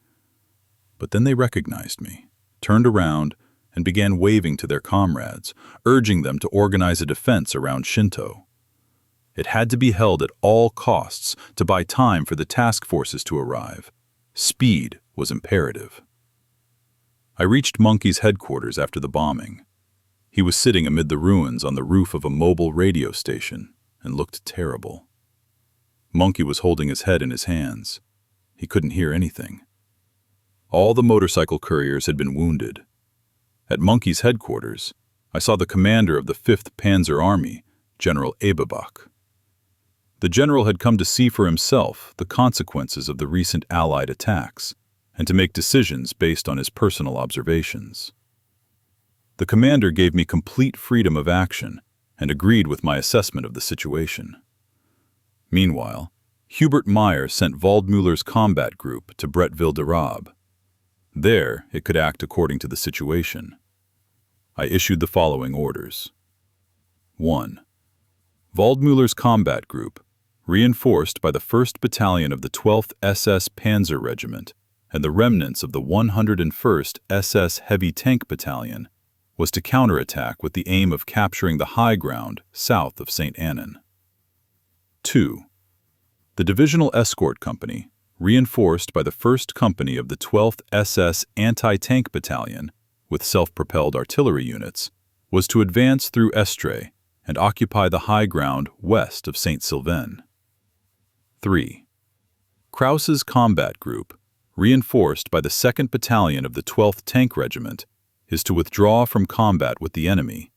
But then they recognized me, turned around, and began waving to their comrades, urging them to organize a defense around Sinto. It had to be held at all costs to buy time for the task forces to arrive. Speed was imperative. I reached Monkey's headquarters after the bombing. He was sitting amid the ruins on the roof of a mobile radio station and looked terrible. Monkey was holding his head in his hands. He couldn't hear anything. All the motorcycle couriers had been wounded. At Monkey's headquarters, I saw the commander of the 5th Panzer Army, General Eberbach. The general had come to see for himself the consequences of the recent Allied attacks and to make decisions based on his personal observations. The commander gave me complete freedom of action and agreed with my assessment of the situation. Meanwhile, Hubert Meyer sent Waldmüller's combat group to Brettville-de-Raab. There, it could act according to the situation. I issued the following orders. 1. Waldmüller's combat group, reinforced by the 1st Battalion of the 12th SS Panzer Regiment and the remnants of the 101st SS Heavy Tank Battalion, was to counterattack with the aim of capturing the high ground south of St. Annan. 2. The Divisional Escort Company, reinforced by the 1st Company of the 12th SS Anti-Tank Battalion with self-propelled artillery units, was to advance through Estrée and occupy the high ground west of St. Sylvain. 3. Krauss's combat group, reinforced by the 2nd Battalion of the 12th Tank Regiment, is to withdraw from combat with the enemy,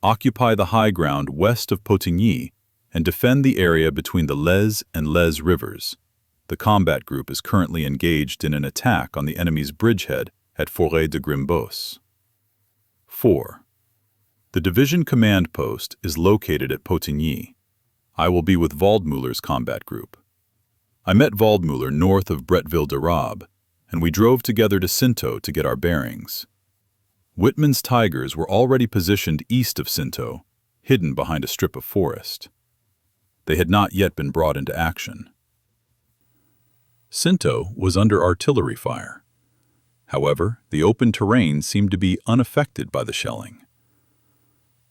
occupy the high ground west of Potigny, and defend the area between the Lez and Lez rivers. The combat group is currently engaged in an attack on the enemy's bridgehead at Forêt de Grimbos. 4. The division command post is located at Potigny. I will be with Waldmüller's combat group. I met Waldmüller north of Brettville-de-Raab, and we drove together to Sinto to get our bearings. Whitman's Tigers were already positioned east of Sinto, hidden behind a strip of forest. They had not yet been brought into action. Sinto was under artillery fire. However, the open terrain seemed to be unaffected by the shelling.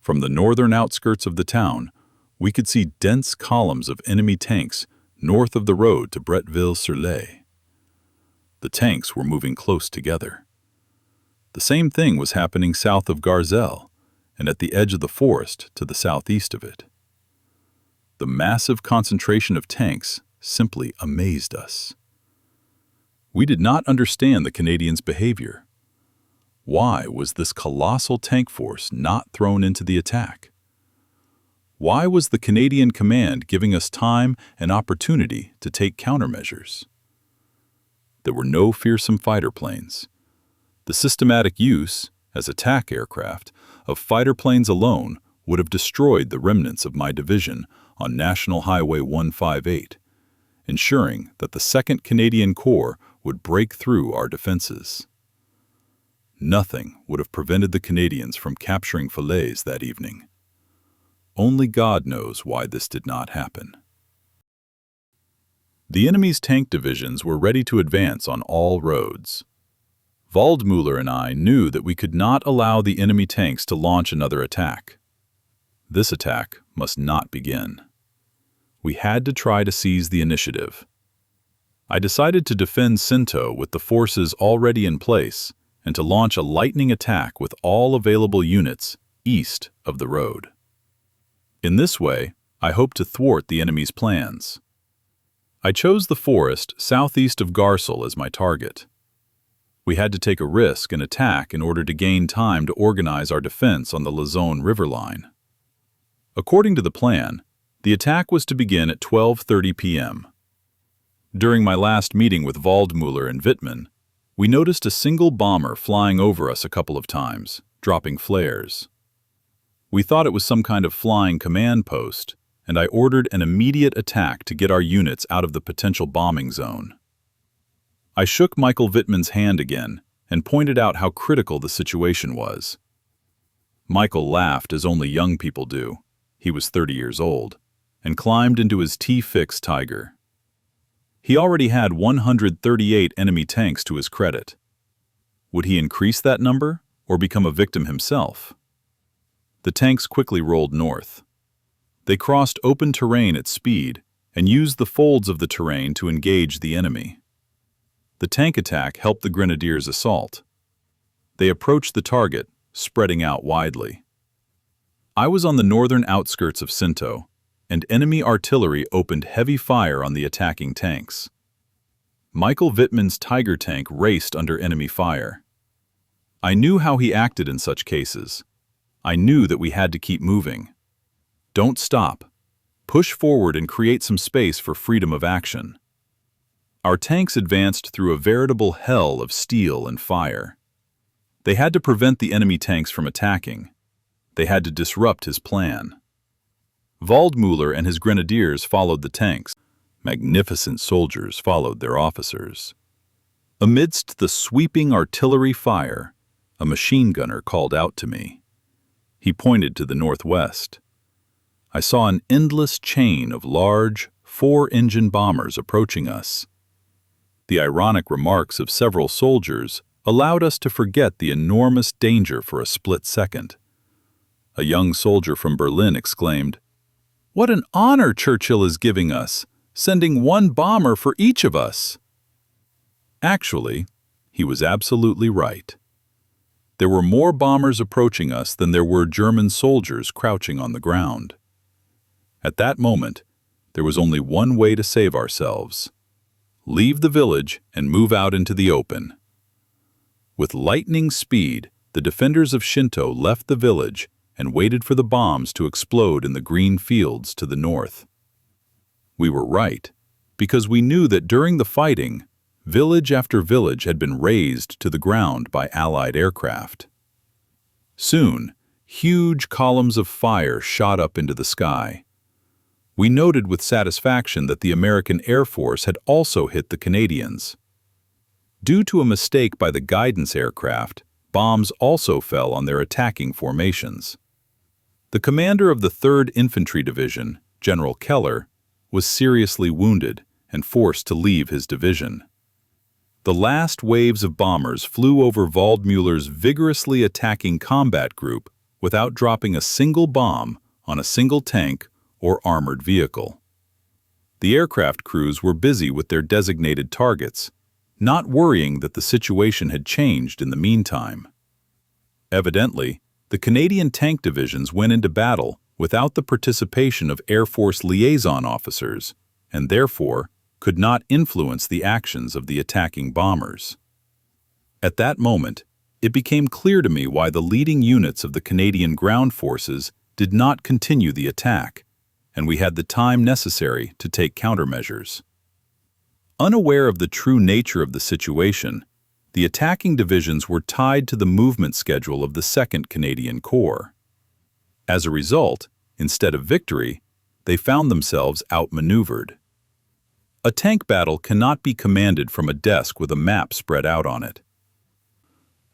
From the northern outskirts of the town, we could see dense columns of enemy tanks north of the road to Bretteville-sur-Lay. The tanks were moving close together. The same thing was happening south of Garzel and at the edge of the forest to the southeast of it. The massive concentration of tanks simply amazed us. We did not understand the Canadians' behavior. Why was this colossal tank force not thrown into the attack? Why was the Canadian command giving us time and opportunity to take countermeasures? There were no fearsome fighter planes. The systematic use, as attack aircraft, of fighter planes alone would have destroyed the remnants of my division on National Highway 158, ensuring that the 2nd Canadian Corps would break through our defenses. Nothing would have prevented the Canadians from capturing Falaise that evening. Only God knows why this did not happen. The enemy's tank divisions were ready to advance on all roads. Waldmüller and I knew that we could not allow the enemy tanks to launch another attack. This attack must not begin. We had to try to seize the initiative. I decided to defend Sinto with the forces already in place and to launch a lightning attack with all available units east of the road. In this way, I hoped to thwart the enemy's plans. I chose the forest southeast of Garcel as my target. We had to take a risk and attack in order to gain time to organize our defense on the Luzon River line. According to the plan, the attack was to begin at 12:30 p.m. During my last meeting with Waldmüller and Wittmann, we noticed a single bomber flying over us a couple of times, dropping flares. We thought it was some kind of flying command post, and I ordered an immediate attack to get our units out of the potential bombing zone. I shook Michael Wittmann's hand again and pointed out how critical the situation was. Michael laughed as only young people do. He was 30 years old, and climbed into his T-6 Tiger. He already had 138 enemy tanks to his credit. Would he increase that number or become a victim himself? The tanks quickly rolled north. They crossed open terrain at speed and used the folds of the terrain to engage the enemy. The tank attack helped the Grenadiers' assault. They approached the target, spreading out widely. I was on the northern outskirts of Sinto, and enemy artillery opened heavy fire on the attacking tanks. Michael Wittmann's Tiger tank raced under enemy fire. I knew how he acted in such cases. I knew that we had to keep moving. Don't stop. Push forward and create some space for freedom of action. Our tanks advanced through a veritable hell of steel and fire. They had to prevent the enemy tanks from attacking. They had to disrupt his plan. Waldmüller and his grenadiers followed the tanks. Magnificent soldiers followed their officers. Amidst the sweeping artillery fire, a machine gunner called out to me. He pointed to the northwest. I saw an endless chain of large, four-engine bombers approaching us. The ironic remarks of several soldiers allowed us to forget the enormous danger for a split second. A young soldier from Berlin exclaimed, "What an honor Churchill is giving us, sending one bomber for each of us." Actually, he was absolutely right. There were more bombers approaching us than there were German soldiers crouching on the ground. At that moment, there was only one way to save ourselves: leave the village and move out into the open. With lightning speed, the defenders of Sinto left the village and waited for the bombs to explode in the green fields to the north. We were right, because we knew that during the fighting, village after village had been razed to the ground by Allied aircraft. Soon, huge columns of fire shot up into the sky. We noted with satisfaction that the American Air Force had also hit the Canadians. Due to a mistake by the guidance aircraft, bombs also fell on their attacking formations. The commander of the 3rd Infantry Division, General Keller, was seriously wounded and forced to leave his division. The last waves of bombers flew over Waldmüller's vigorously attacking combat group without dropping a single bomb on a single tank or armored vehicle. The aircraft crews were busy with their designated targets, not worrying that the situation had changed in the meantime. Evidently, the Canadian tank divisions went into battle without the participation of Air Force liaison officers, and therefore could not influence the actions of the attacking bombers. At that moment, it became clear to me why the leading units of the Canadian ground forces did not continue the attack, and we had the time necessary to take countermeasures. Unaware of the true nature of the situation, the attacking divisions were tied to the movement schedule of the 2nd Canadian Corps. As a result, instead of victory, they found themselves outmaneuvered. A tank battle cannot be commanded from a desk with a map spread out on it.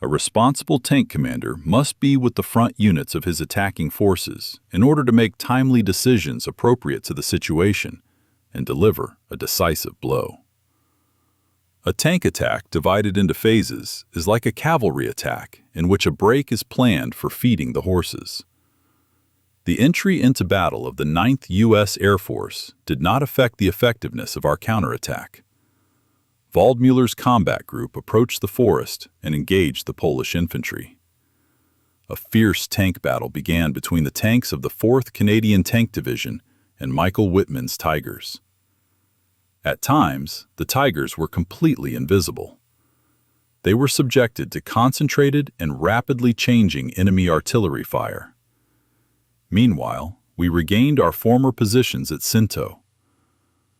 A responsible tank commander must be with the front units of his attacking forces in order to make timely decisions appropriate to the situation and deliver a decisive blow. A tank attack divided into phases is like a cavalry attack in which a break is planned for feeding the horses. The entry into battle of the 9th U.S. Air Force did not affect the effectiveness of our counterattack. Waldmüller's combat group approached the forest and engaged the Polish infantry. A fierce tank battle began between the tanks of the 4th Canadian Tank Division and Michael Wittmann's Tigers. At times, the Tigers were completely invisible. They were subjected to concentrated and rapidly changing enemy artillery fire. Meanwhile, we regained our former positions at Sinto.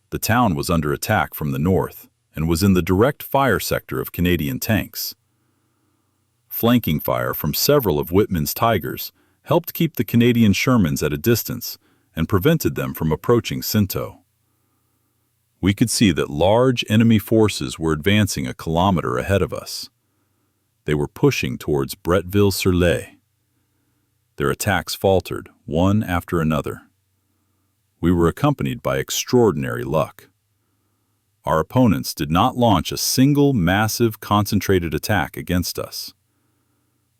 The town was under attack from the north and was in the direct fire sector of Canadian tanks. Flanking fire from several of Whitman's Tigers helped keep the Canadian Shermans at a distance and prevented them from approaching Sinto. We could see that large enemy forces were advancing a kilometer ahead of us. They were pushing towards Bretteville-sur-Lay. Their attacks faltered, one after another. We were accompanied by extraordinary luck. Our opponents did not launch a single massive concentrated attack against us.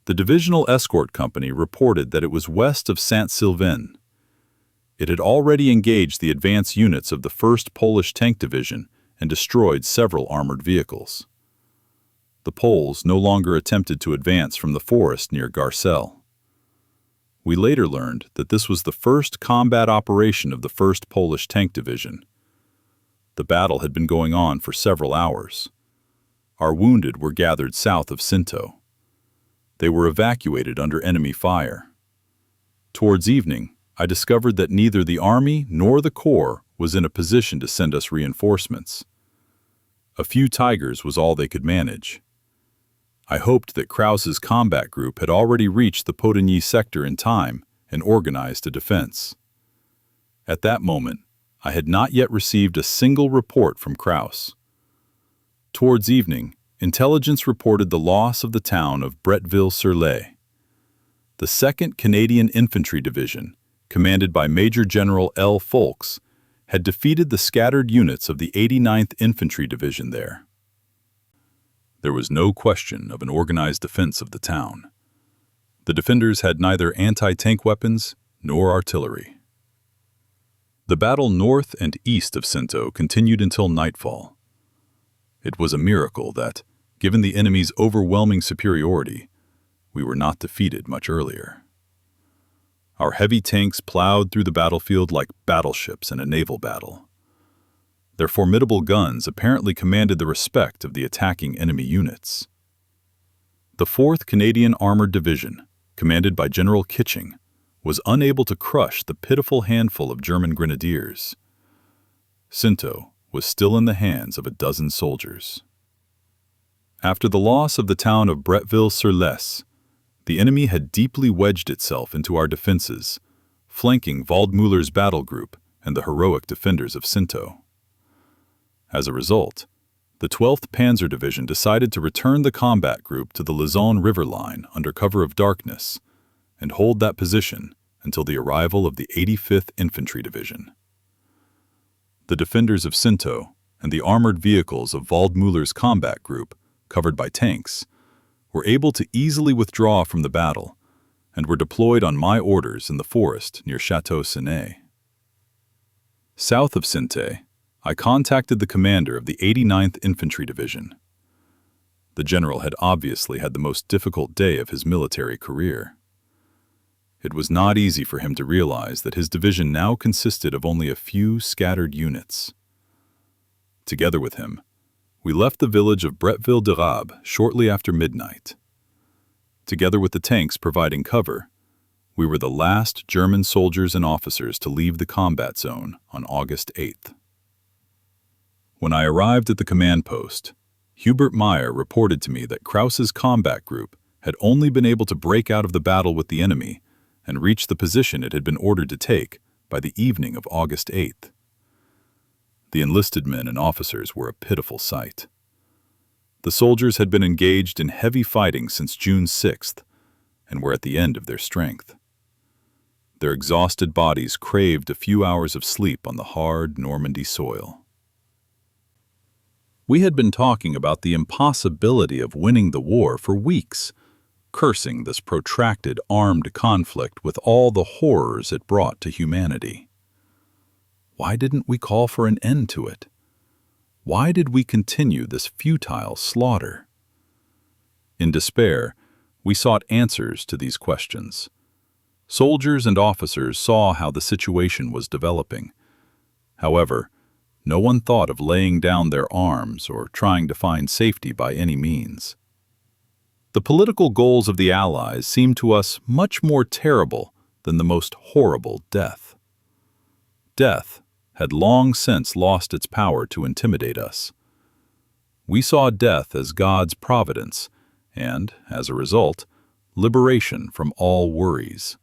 The divisional escort company reported that it was west of Saint-Sylvain. It had already engaged the advance units of the 1st Polish Tank Division and destroyed several armored vehicles. The Poles no longer attempted to advance from the forest near Garcelles. We later learned that this was the first combat operation of the 1st Polish Tank Division. The battle had been going on for several hours. Our wounded were gathered south of Sinto. They were evacuated under enemy fire. Towards evening, I discovered that neither the Army nor the Corps was in a position to send us reinforcements. A few Tigers was all they could manage. I hoped that Krause's combat group had already reached the Potigny sector in time and organized a defense. At that moment, I had not yet received a single report from Krause. Towards evening, intelligence reported the loss of the town of Bretteville-sur-Lay. The 2nd Canadian Infantry Division, commanded by Major General L. Folks, had defeated the scattered units of the 89th Infantry Division there. There was no question of an organized defense of the town. The defenders had neither anti-tank weapons nor artillery. The battle north and east of Sinto continued until nightfall. It was a miracle that, given the enemy's overwhelming superiority, we were not defeated much earlier. Our heavy tanks plowed through the battlefield like battleships in a naval battle. Their formidable guns apparently commanded the respect of the attacking enemy units. The 4th Canadian Armored Division, commanded by General Kitching, was unable to crush the pitiful handful of German grenadiers. Sinto was still in the hands of a dozen soldiers. After the loss of the town of Bretteville-sur-Lay, the enemy had deeply wedged itself into our defenses, flanking Waldmüller's battle group and the heroic defenders of Sinto. As a result, the 12th Panzer Division decided to return the combat group to the Lizon River line under cover of darkness and hold that position until the arrival of the 85th Infantry Division. The defenders of Sinto and the armored vehicles of Waldmüller's combat group, covered by tanks, were able to easily withdraw from the battle and were deployed on my orders in the forest near Chateau Sené. South of Sinté, I contacted the commander of the 89th Infantry Division. The general had obviously had the most difficult day of his military career. It was not easy for him to realize that his division now consisted of only a few scattered units. Together with him, we left the village of Bretteville-d'Arabe shortly after midnight. Together with the tanks providing cover, we were the last German soldiers and officers to leave the combat zone on August 8th. When I arrived at the command post, Hubert Meyer reported to me that Krause's combat group had only been able to break out of the battle with the enemy and reach the position it had been ordered to take by the evening of August 8th. The enlisted men and officers were a pitiful sight. The soldiers had been engaged in heavy fighting since June 6th and were at the end of their strength. Their exhausted bodies craved a few hours of sleep on the hard Normandy soil. We had been talking about the impossibility of winning the war for weeks, cursing this protracted armed conflict with all the horrors it brought to humanity. Why didn't we call for an end to it? Why did we continue this futile slaughter? In despair, we sought answers to these questions. Soldiers and officers saw how the situation was developing. However, no one thought of laying down their arms or trying to find safety by any means. The political goals of the Allies seemed to us much more terrible than the most horrible death. Death had long since lost its power to intimidate us. We saw death as God's providence and, as a result, liberation from all worries.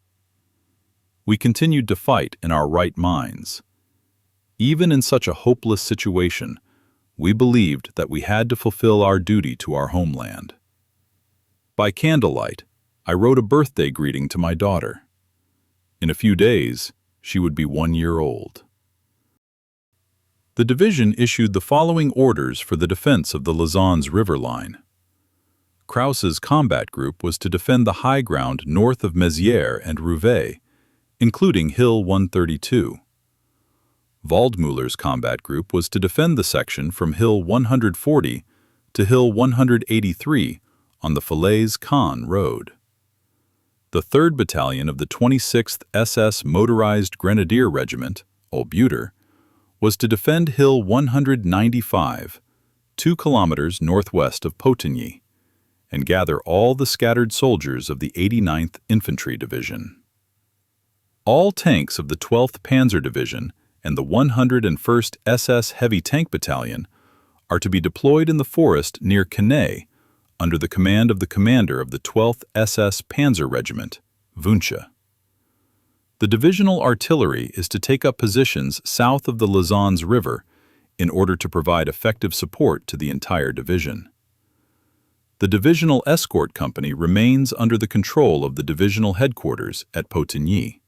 We continued to fight in our right minds. Even in such a hopeless situation, we believed that we had to fulfill our duty to our homeland. By candlelight, I wrote a birthday greeting to my daughter. In a few days, she would be 1 year old. The division issued the following orders for the defense of the Lausanne's river line. Krauss's combat group was to defend the high ground north of Mézières and Rouvet, including Hill 132. Waldmüller's combat group was to defend the section from Hill 140 to Hill 183 on the Falaise-Caen road. The 3rd Battalion of the 26th SS Motorized Grenadier Regiment, Olbuter, was to defend Hill 195, 2 kilometers northwest of Potigny, and gather all the scattered soldiers of the 89th Infantry Division. All tanks of the 12th Panzer Division and the 101st SS Heavy Tank Battalion are to be deployed in the forest near Caen under the command of the commander of the 12th SS Panzer Regiment, Wünsche. The divisional artillery is to take up positions south of the Lausanne's river in order to provide effective support to the entire division. The divisional escort company remains under the control of the divisional headquarters at Potigny.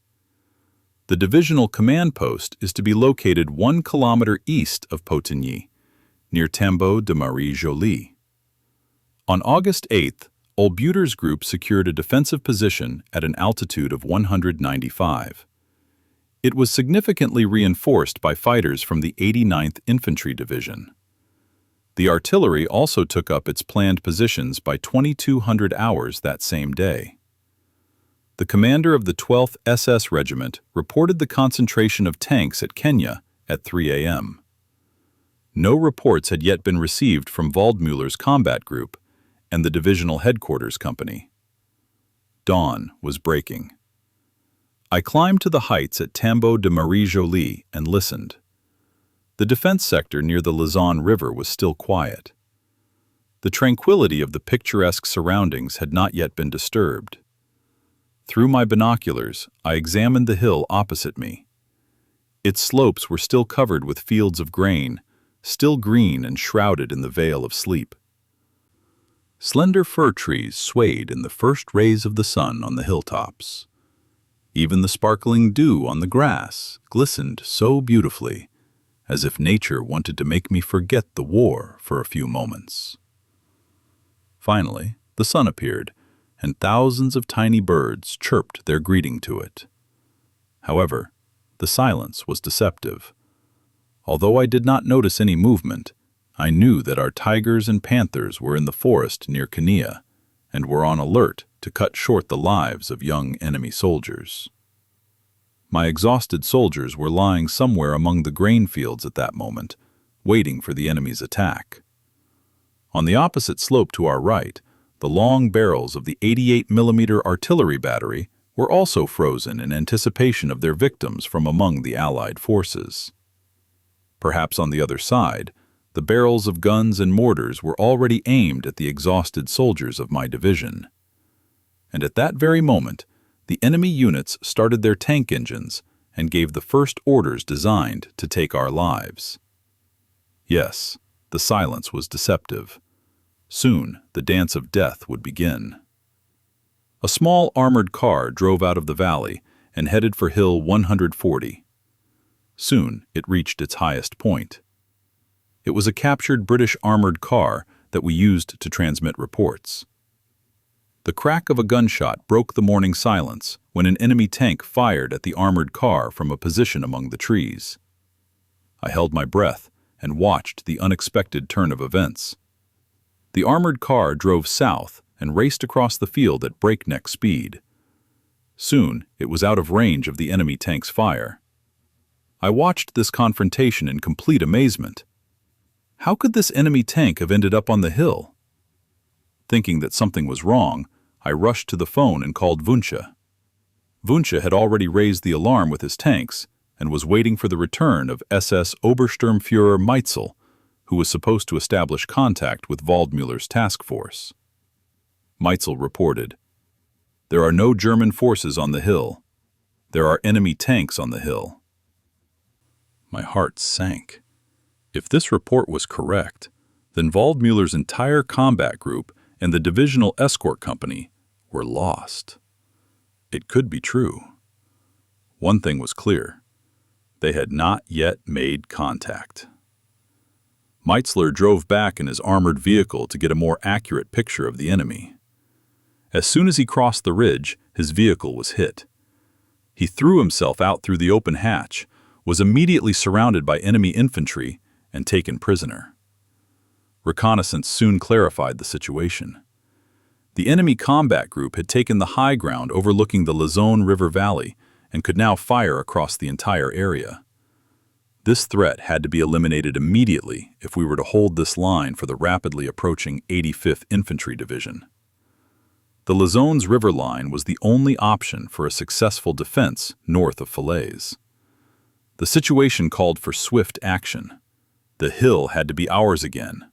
The divisional command post is to be located 1 kilometer east of Potigny, near Tambeau de Marie-Jolie. On August 8th, Olbuter's group secured a defensive position at an altitude of 195. It was significantly reinforced by fighters from the 89th Infantry Division. The artillery also took up its planned positions by 2200 hours that same day. The commander of the 12th SS Regiment reported the concentration of tanks at Kenya at 3 a.m. No reports had yet been received from Waldmüller's combat group and the divisional headquarters company. Dawn was breaking. I climbed to the heights at Tambeau de Marie-Jolie and listened. The defense sector near the Lausanne River was still quiet. The tranquility of the picturesque surroundings had not yet been disturbed. Through my binoculars, I examined the hill opposite me. Its slopes were still covered with fields of grain, still green and shrouded in the veil of sleep. Slender fir trees swayed in the first rays of the sun on the hilltops. Even the sparkling dew on the grass glistened so beautifully, as if nature wanted to make me forget the war for a few moments. Finally, the sun appeared, and thousands of tiny birds chirped their greeting to it. However, the silence was deceptive. Although I did not notice any movement, I knew that our tigers and panthers were in the forest near Caen and were on alert to cut short the lives of young enemy soldiers. My exhausted soldiers were lying somewhere among the grain fields at that moment, waiting for the enemy's attack. On the opposite slope to our right, the long barrels of the 88mm artillery battery were also frozen in anticipation of their victims from among the Allied forces. Perhaps on the other side, the barrels of guns and mortars were already aimed at the exhausted soldiers of my division. And at that very moment, the enemy units started their tank engines and gave the first orders designed to take our lives. Yes, the silence was deceptive. Soon, the dance of death would begin. A small armored car drove out of the valley and headed for Hill 140. Soon, it reached its highest point. It was a captured British armored car that we used to transmit reports. The crack of a gunshot broke the morning silence when an enemy tank fired at the armored car from a position among the trees. I held my breath and watched the unexpected turn of events. The armored car drove south and raced across the field at breakneck speed. Soon, it was out of range of the enemy tank's fire. I watched this confrontation in complete amazement. How could this enemy tank have ended up on the hill? Thinking that something was wrong, I rushed to the phone and called Wünsche. Wünsche had already raised the alarm with his tanks and was waiting for the return of SS Obersturmführer Meitzel, who was supposed to establish contact with Waldmüller's task force. Meitzel reported, "There are no German forces on the hill. There are enemy tanks on the hill." My heart sank. If this report was correct, then Waldmüller's entire combat group and the divisional escort company were lost. It could be true. One thing was clear. They had not yet made contact. Meitzel drove back in his armored vehicle to get a more accurate picture of the enemy. As soon as he crossed the ridge, his vehicle was hit. He threw himself out through the open hatch, was immediately surrounded by enemy infantry, and taken prisoner. Reconnaissance soon clarified the situation. The enemy combat group had taken the high ground overlooking the Luzon River Valley and could now fire across the entire area. This threat had to be eliminated immediately if we were to hold this line for the rapidly approaching 85th Infantry Division. The Luzon's river line was the only option for a successful defense north of Falaise. The situation called for swift action. The hill had to be ours again.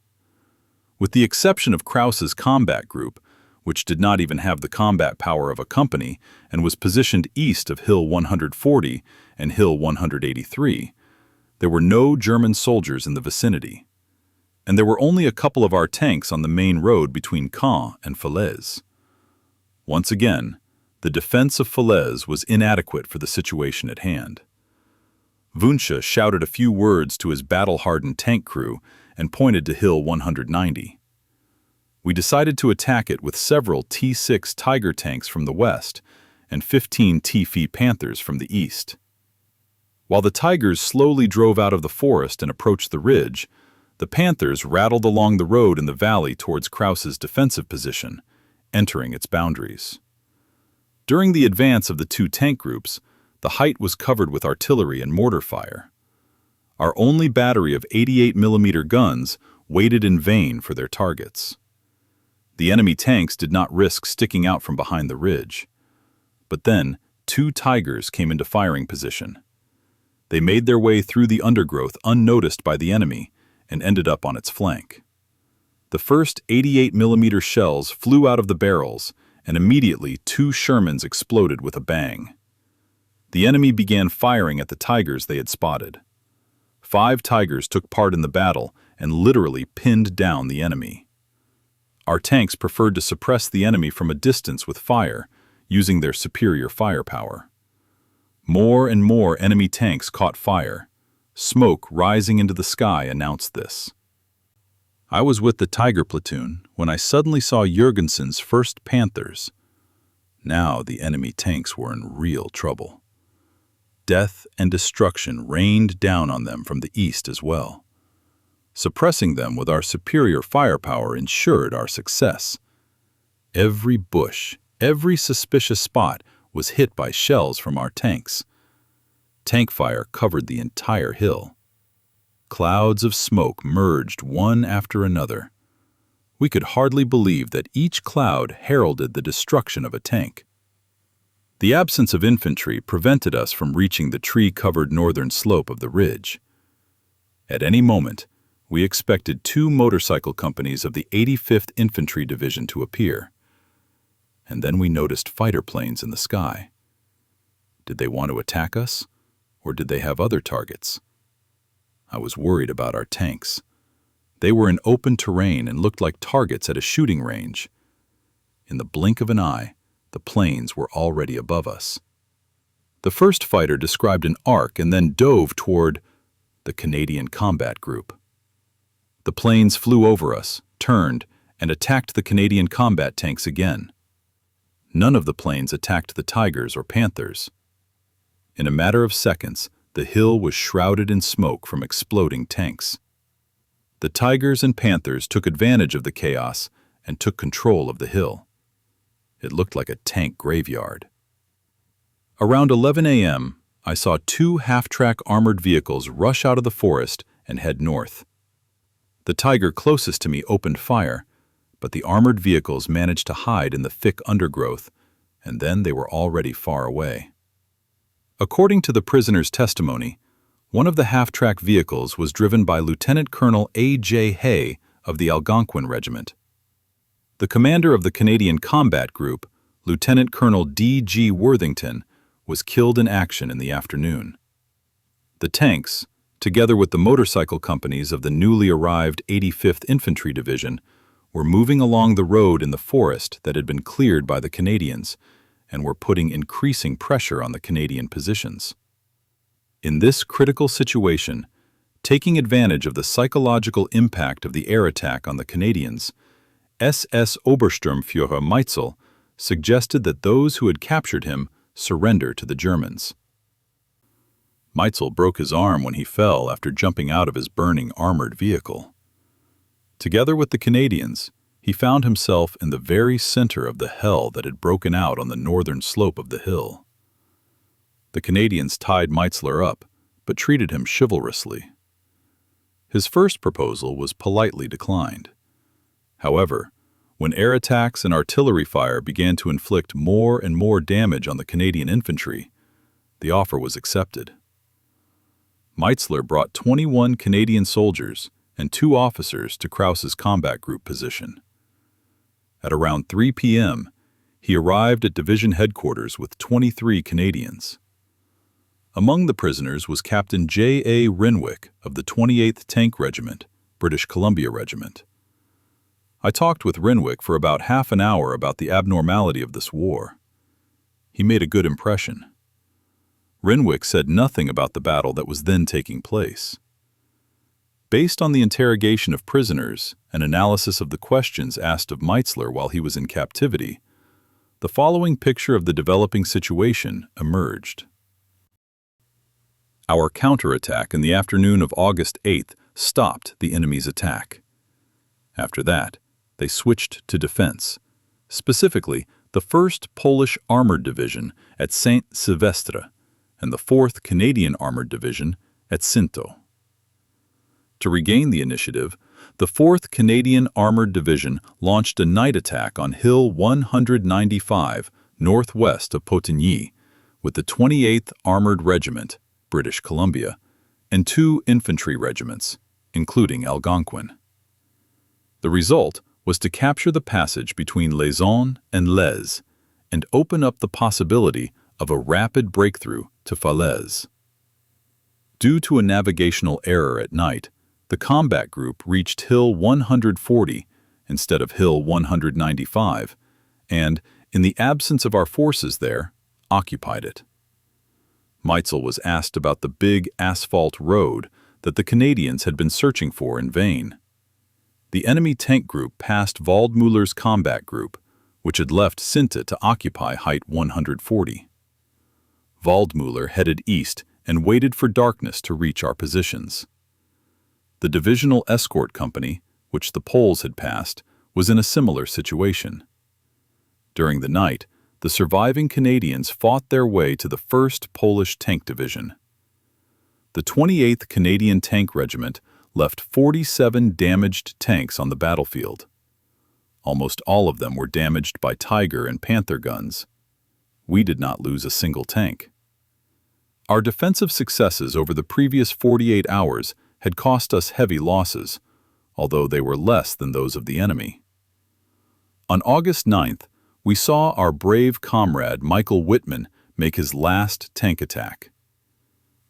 With the exception of Krauss's combat group, which did not even have the combat power of a company and was positioned east of Hill 140 and Hill 183, there were no German soldiers in the vicinity. And there were only a couple of our tanks on the main road between Caen and Falaise. Once again, the defense of Falaise was inadequate for the situation at hand. Wünsche shouted a few words to his battle-hardened tank crew and pointed to Hill 190. We decided to attack it with several T-6 Tiger tanks from the west and 15 T-F Panthers from the east. While the Tigers slowly drove out of the forest and approached the ridge, the Panthers rattled along the road in the valley towards Krauss's defensive position, entering its boundaries. During the advance of the two tank groups, the height was covered with artillery and mortar fire. Our only battery of 88mm guns waited in vain for their targets. The enemy tanks did not risk sticking out from behind the ridge. But then, two Tigers came into firing position. They made their way through the undergrowth unnoticed by the enemy and ended up on its flank. The first 88mm shells flew out of the barrels, and immediately two Shermans exploded with a bang. The enemy began firing at the Tigers they had spotted. 5 Tigers took part in the battle and literally pinned down the enemy. Our tanks preferred to suppress the enemy from a distance with fire, using their superior firepower. More and more enemy tanks caught fire. Smoke rising into the sky announced this. I was with the Tiger platoon when I suddenly saw Jurgensen's 1st Panthers. Now the enemy tanks were in real trouble. Death and destruction rained down on them from the east as well. Suppressing them with our superior firepower ensured our success. Every bush, every suspicious spot was hit by shells from our tanks. Tank fire covered the entire hill. Clouds of smoke merged one after another. We could hardly believe that each cloud heralded the destruction of a tank. The absence of infantry prevented us from reaching the tree-covered northern slope of the ridge. At any moment, we expected 2 motorcycle companies of the 85th Infantry Division to appear. And then we noticed fighter planes in the sky. Did they want to attack us, or did they have other targets? I was worried about our tanks. They were in open terrain and looked like targets at a shooting range. In the blink of an eye, the planes were already above us. The first fighter described an arc and then dove toward the Canadian combat group. The planes flew over us, turned, and attacked the Canadian combat tanks again. None of the planes attacked the Tigers or Panthers. In a matter of seconds, the hill was shrouded in smoke from exploding tanks. The Tigers and Panthers took advantage of the chaos and took control of the hill. It looked like a tank graveyard. Around 11 a.m., I saw 2 half-track armored vehicles rush out of the forest and head north. The Tiger closest to me opened fire, but the armored vehicles managed to hide in the thick undergrowth, and then they were already far away. According to the prisoner's testimony, one of the half-track vehicles was driven by Lieutenant Colonel A.J. Hay of the Algonquin Regiment. The commander of the Canadian Combat Group, Lieutenant Colonel D.G. Worthington, was killed in action in the afternoon. The tanks, together with the motorcycle companies of the newly arrived 85th Infantry Division, were moving along the road in the forest that had been cleared by the Canadians and were putting increasing pressure on the Canadian positions. In this critical situation, taking advantage of the psychological impact of the air attack on the Canadians, SS Obersturmführer Meitzel suggested that those who had captured him surrender to the Germans. Meitzel broke his arm when he fell after jumping out of his burning armored vehicle. Together with the Canadians, he found himself in the very center of the hell that had broken out on the northern slope of the hill. The Canadians tied Meitzler up, but treated him chivalrously. His first proposal was politely declined. However, when air attacks and artillery fire began to inflict more and more damage on the Canadian infantry, the offer was accepted. Meitzler brought 21 Canadian soldiers and 2 officers to Krause's combat group position. At around 3 p.m., he arrived at division headquarters with 23 Canadians. Among the prisoners was Captain J.A. Renwick of the 28th Tank Regiment, British Columbia Regiment. I talked with Renwick for about half an hour about the abnormality of this war. He made a good impression. Renwick said nothing about the battle that was then taking place. Based on the interrogation of prisoners and analysis of the questions asked of Meitzler while he was in captivity, the following picture of the developing situation emerged. Our counterattack in the afternoon of August 8th stopped the enemy's attack. After that, they switched to defense, specifically the 1st Polish Armored Division at Saint-Sylvestre and the 4th Canadian Armored Division at Sinto. To regain the initiative, the 4th Canadian Armored Division launched a night attack on Hill 195 northwest of Potigny with the 28th Armored Regiment, British Columbia, and 2 infantry regiments, including Algonquin. The result was to capture the passage between Lauzon and Les and open up the possibility of a rapid breakthrough to Falaise. Due to a navigational error at night, the combat group reached Hill 140 instead of Hill 195 and, in the absence of our forces there, occupied it. Meitzel was asked about the big asphalt road that the Canadians had been searching for in vain. The enemy tank group passed Waldmüller's combat group, which had left Sinto to occupy Height 140. Waldmüller headed east and waited for darkness to reach our positions. The divisional escort company, which the Poles had passed, was in a similar situation. During the night, the surviving Canadians fought their way to the 1st Polish Tank Division. The 28th Canadian Tank Regiment left 47 damaged tanks on the battlefield. Almost all of them were damaged by Tiger and Panther guns. We did not lose a single tank. Our defensive successes over the previous 48 hours had cost us heavy losses, although they were less than those of the enemy. On August 9th, we saw our brave comrade Michael Whitman make his last tank attack.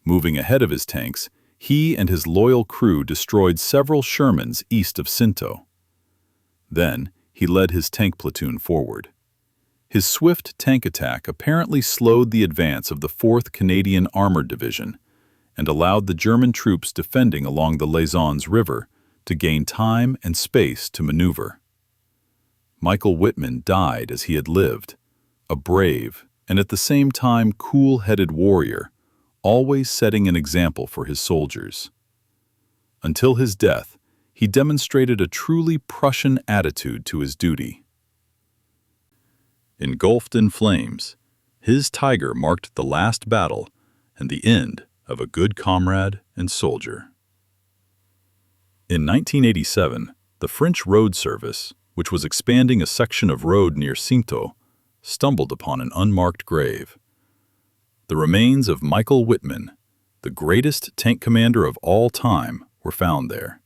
Moving ahead of his tanks, he and his loyal crew destroyed several Shermans east of Sinto. Then, he led his tank platoon forward. His swift tank attack apparently slowed the advance of the 4th Canadian Armored Division and allowed the German troops defending along the Lauzons River to gain time and space to maneuver. Michael Whitman died as he had lived, a brave and at the same time cool-headed warrior, always setting an example for his soldiers. Until his death, he demonstrated a truly Prussian attitude to his duty. Engulfed in flames, his Tiger marked the last battle and the end of a good comrade and soldier. In 1987, the French Road Service, which was expanding a section of road near Sinto, stumbled upon an unmarked grave. The remains of Michael Wittmann, the greatest tank commander of all time, were found there.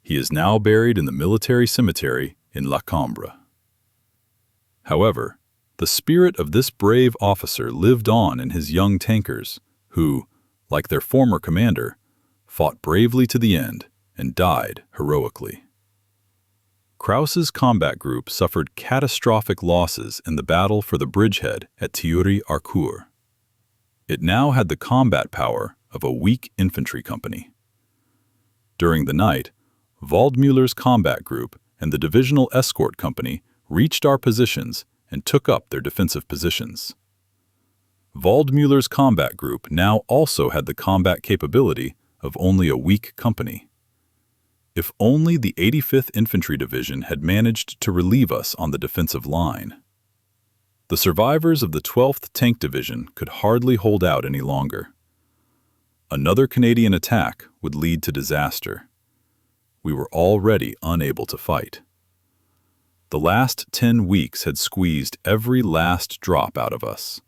He is now buried in the military cemetery in La Cambre. However, the spirit of this brave officer lived on in his young tankers, who, like their former commander, fought bravely to the end and died heroically. Krause's combat group suffered catastrophic losses in the battle for the bridgehead at Tury, Arcourt. It now had the combat power of a weak infantry company. During the night, Waldmüller's combat group and the divisional escort company reached our positions and took up their defensive positions. Waldmüller's combat group now also had the combat capability of only a weak company. If only the 85th Infantry Division had managed to relieve us on the defensive line. The survivors of the 12th Tank Division could hardly hold out any longer. Another Canadian attack would lead to disaster. We were already unable to fight. The last 10 weeks had squeezed every last drop out of us.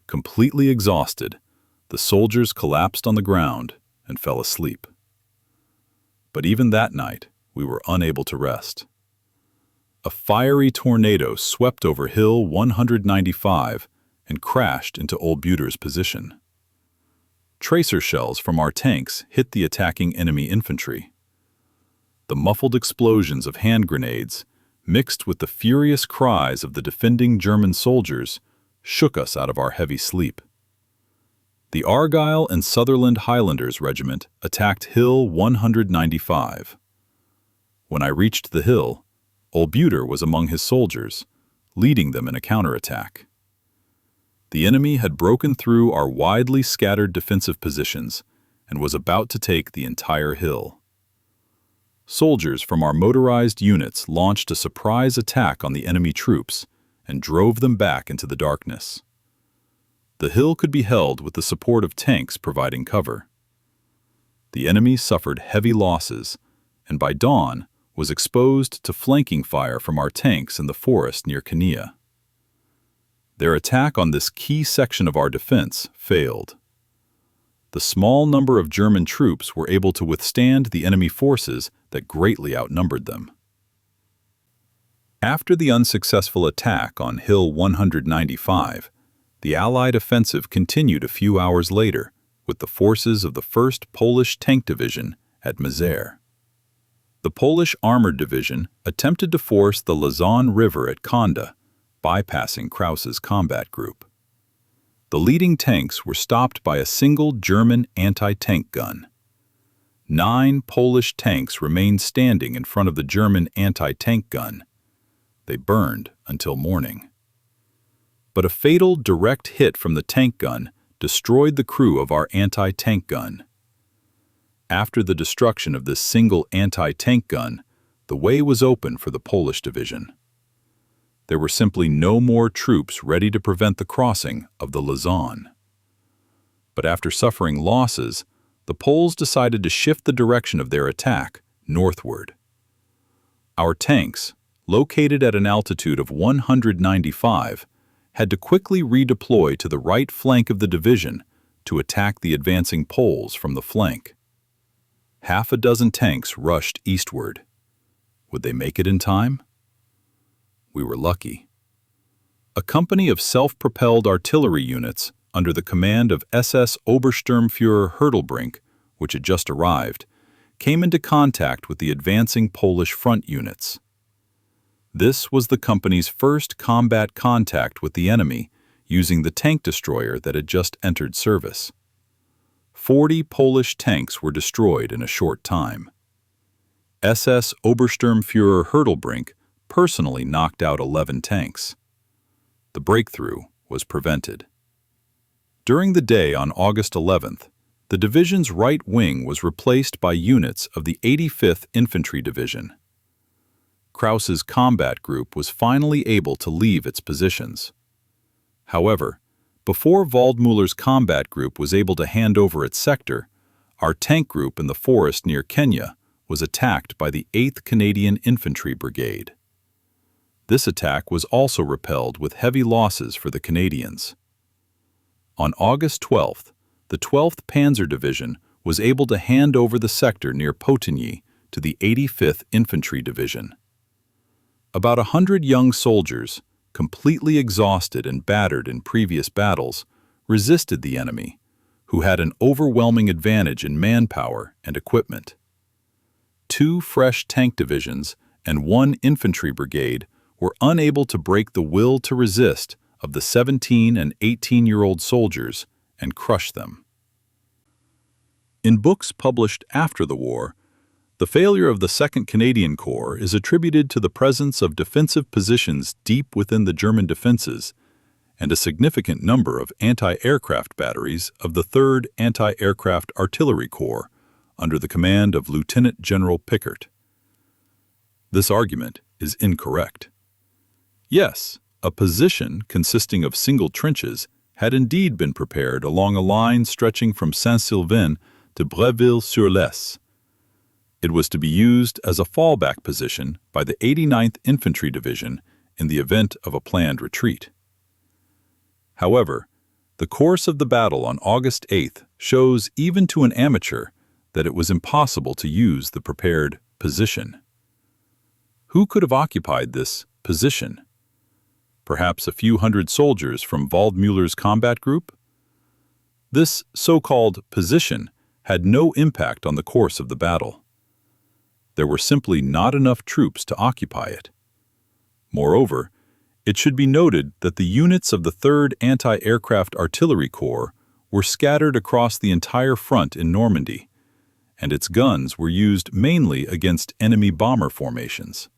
Completely exhausted, the soldiers collapsed on the ground and fell asleep. But even that night, we were unable to rest. A fiery tornado swept over Hill 195 and crashed into Old Buter's position. Tracer shells from our tanks hit the attacking enemy infantry. The muffled explosions of hand grenades, mixed with the furious cries of the defending German soldiers, shook us out of our heavy sleep. The Argyll and Sutherland Highlanders Regiment attacked Hill 195. When I reached the hill, Old Buter was among his soldiers, leading them in a counterattack. The enemy had broken through our widely scattered defensive positions and was about to take the entire hill. Soldiers from our motorized units launched a surprise attack on the enemy troops and drove them back into the darkness. The hill could be held with the support of tanks providing cover. The enemy suffered heavy losses and by dawn was exposed to flanking fire from our tanks in the forest near Caen. Their attack on this key section of our defense failed. The small number of German troops were able to withstand the enemy forces that greatly outnumbered them. After the unsuccessful attack on Hill 195, the Allied offensive continued a few hours later with the forces of the 1st Polish Tank Division at Mézières. The Polish Armored Division attempted to force the Lausanne River at Conde, bypassing Krause's combat group. The leading tanks were stopped by a single German anti-tank gun. 9 Polish tanks remained standing in front of the German anti-tank gun. They burned until morning. But a fatal direct hit from the tank gun destroyed the crew of our anti-tank gun. After the destruction of this single anti-tank gun, the way was open for the Polish division. There were simply no more troops ready to prevent the crossing of the Lausanne. But after suffering losses, the Poles decided to shift the direction of their attack northward. Our tanks, located at an altitude of 195, had to quickly redeploy to the right flank of the division to attack the advancing Poles from the flank. Half a dozen tanks rushed eastward. Would they make it in time? We were lucky. A company of self-propelled artillery units under the command of SS Obersturmführer Hürtelbrink, which had just arrived, came into contact with the advancing Polish front units. This was the company's first combat contact with the enemy using the tank destroyer that had just entered service. 40 Polish tanks were destroyed in a short time. SS Obersturmführer Hürtelbrink personally knocked out 11 tanks. The breakthrough was prevented. During the day on August 11th, the division's right wing was replaced by units of the 85th Infantry Division. Krause's combat group was finally able to leave its positions. However, before Waldmüller's combat group was able to hand over its sector, our tank group in the forest near Kenya was attacked by the 8th Canadian Infantry Brigade. This attack was also repelled with heavy losses for the Canadians. On August 12th, the 12th Panzer Division was able to hand over the sector near Potigny to the 85th Infantry Division. About 100 young soldiers, completely exhausted and battered in previous battles, resisted the enemy, who had an overwhelming advantage in manpower and equipment. 2 fresh tank divisions and 1 infantry brigade were unable to break the will to resist of the 17 and 18-year-old soldiers and crush them. In books published after the war, the failure of the 2nd Canadian Corps is attributed to the presence of defensive positions deep within the German defenses and a significant number of anti-aircraft batteries of the 3rd Anti-Aircraft Artillery Corps under the command of Lieutenant General Pickert. This argument is incorrect. Yes, a position consisting of single trenches had indeed been prepared along a line stretching from Saint-Sylvain to Bréville-sur-Lesse. It was to be used as a fallback position by the 89th Infantry Division in the event of a planned retreat. However, the course of the battle on August 8th shows even to an amateur that it was impossible to use the prepared position. Who could have occupied this position? Perhaps a few hundred soldiers from Waldmüller's combat group? This so-called position had no impact on the course of the battle. There were simply not enough troops to occupy it. Moreover, it should be noted that the units of the 3rd Anti-Aircraft Artillery Corps were scattered across the entire front in Normandy, and its guns were used mainly against enemy bomber formations.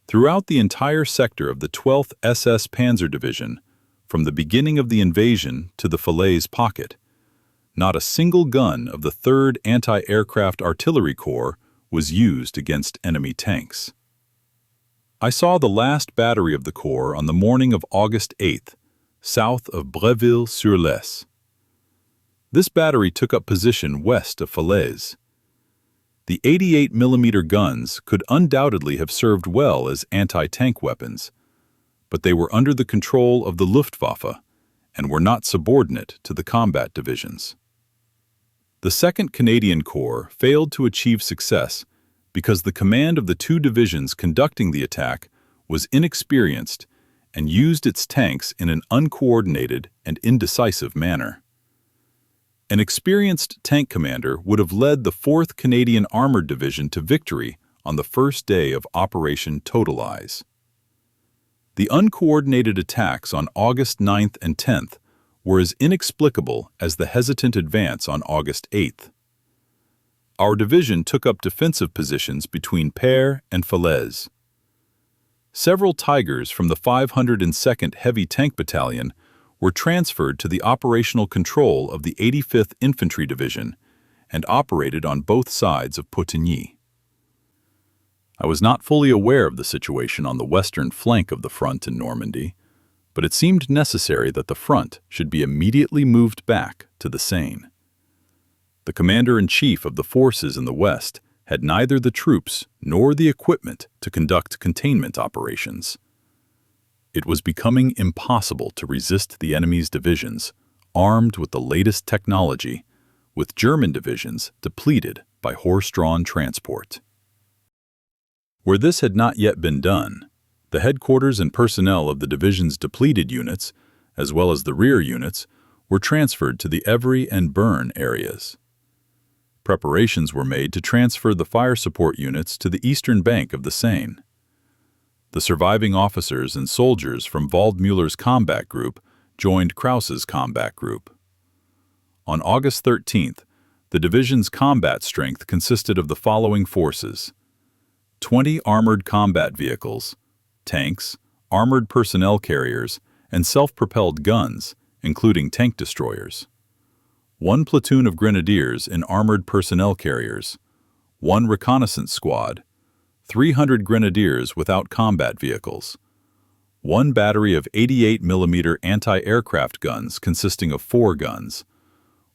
Throughout the entire sector of the 12th SS Panzer-Division, from the beginning of the invasion to the Falaise Pocket, not a single gun of the 3rd Anti-Aircraft Artillery Corps was used against enemy tanks. I saw the last battery of the Corps on the morning of August 8th, south of Bréville-sur-Lesse. This battery took up position west of Falaise. The 88mm guns could undoubtedly have served well as anti-tank weapons, but they were under the control of the Luftwaffe and were not subordinate to the combat divisions. The 2nd Canadian Corps failed to achieve success because the command of the 2 divisions conducting the attack was inexperienced and used its tanks in an uncoordinated and indecisive manner. An experienced tank commander would have led the 4th Canadian Armored Division to victory on the first day of Operation Totalize. The uncoordinated attacks on August 9th and 10th were as inexplicable as the hesitant advance on August 8th. Our division took up defensive positions between Père and Falaise. Several Tigers from the 502nd Heavy Tank Battalion were transferred to the operational control of the 85th Infantry Division and operated on both sides of Potigny. I was not fully aware of the situation on the western flank of the front in Normandy, but it seemed necessary that the front should be immediately moved back to the Seine. The commander-in-chief of the forces in the west had neither the troops nor the equipment to conduct containment operations. It was becoming impossible to resist the enemy's divisions, armed with the latest technology, with German divisions depleted by horse-drawn transport. Where this had not yet been done, the headquarters and personnel of the division's depleted units, as well as the rear units, were transferred to the Evry and Bern areas. Preparations were made to transfer the fire support units to the eastern bank of the Seine. The surviving officers and soldiers from Waldmüller's combat group joined Krauss's combat group. On August 13th, the division's combat strength consisted of the following forces: 20 armored combat vehicles, tanks, armored personnel carriers, and self-propelled guns, including tank destroyers; 1 platoon of grenadiers in armored personnel carriers; 1 reconnaissance squad; 300 grenadiers without combat vehicles; 1 battery of 88mm anti-aircraft guns consisting of 4 guns;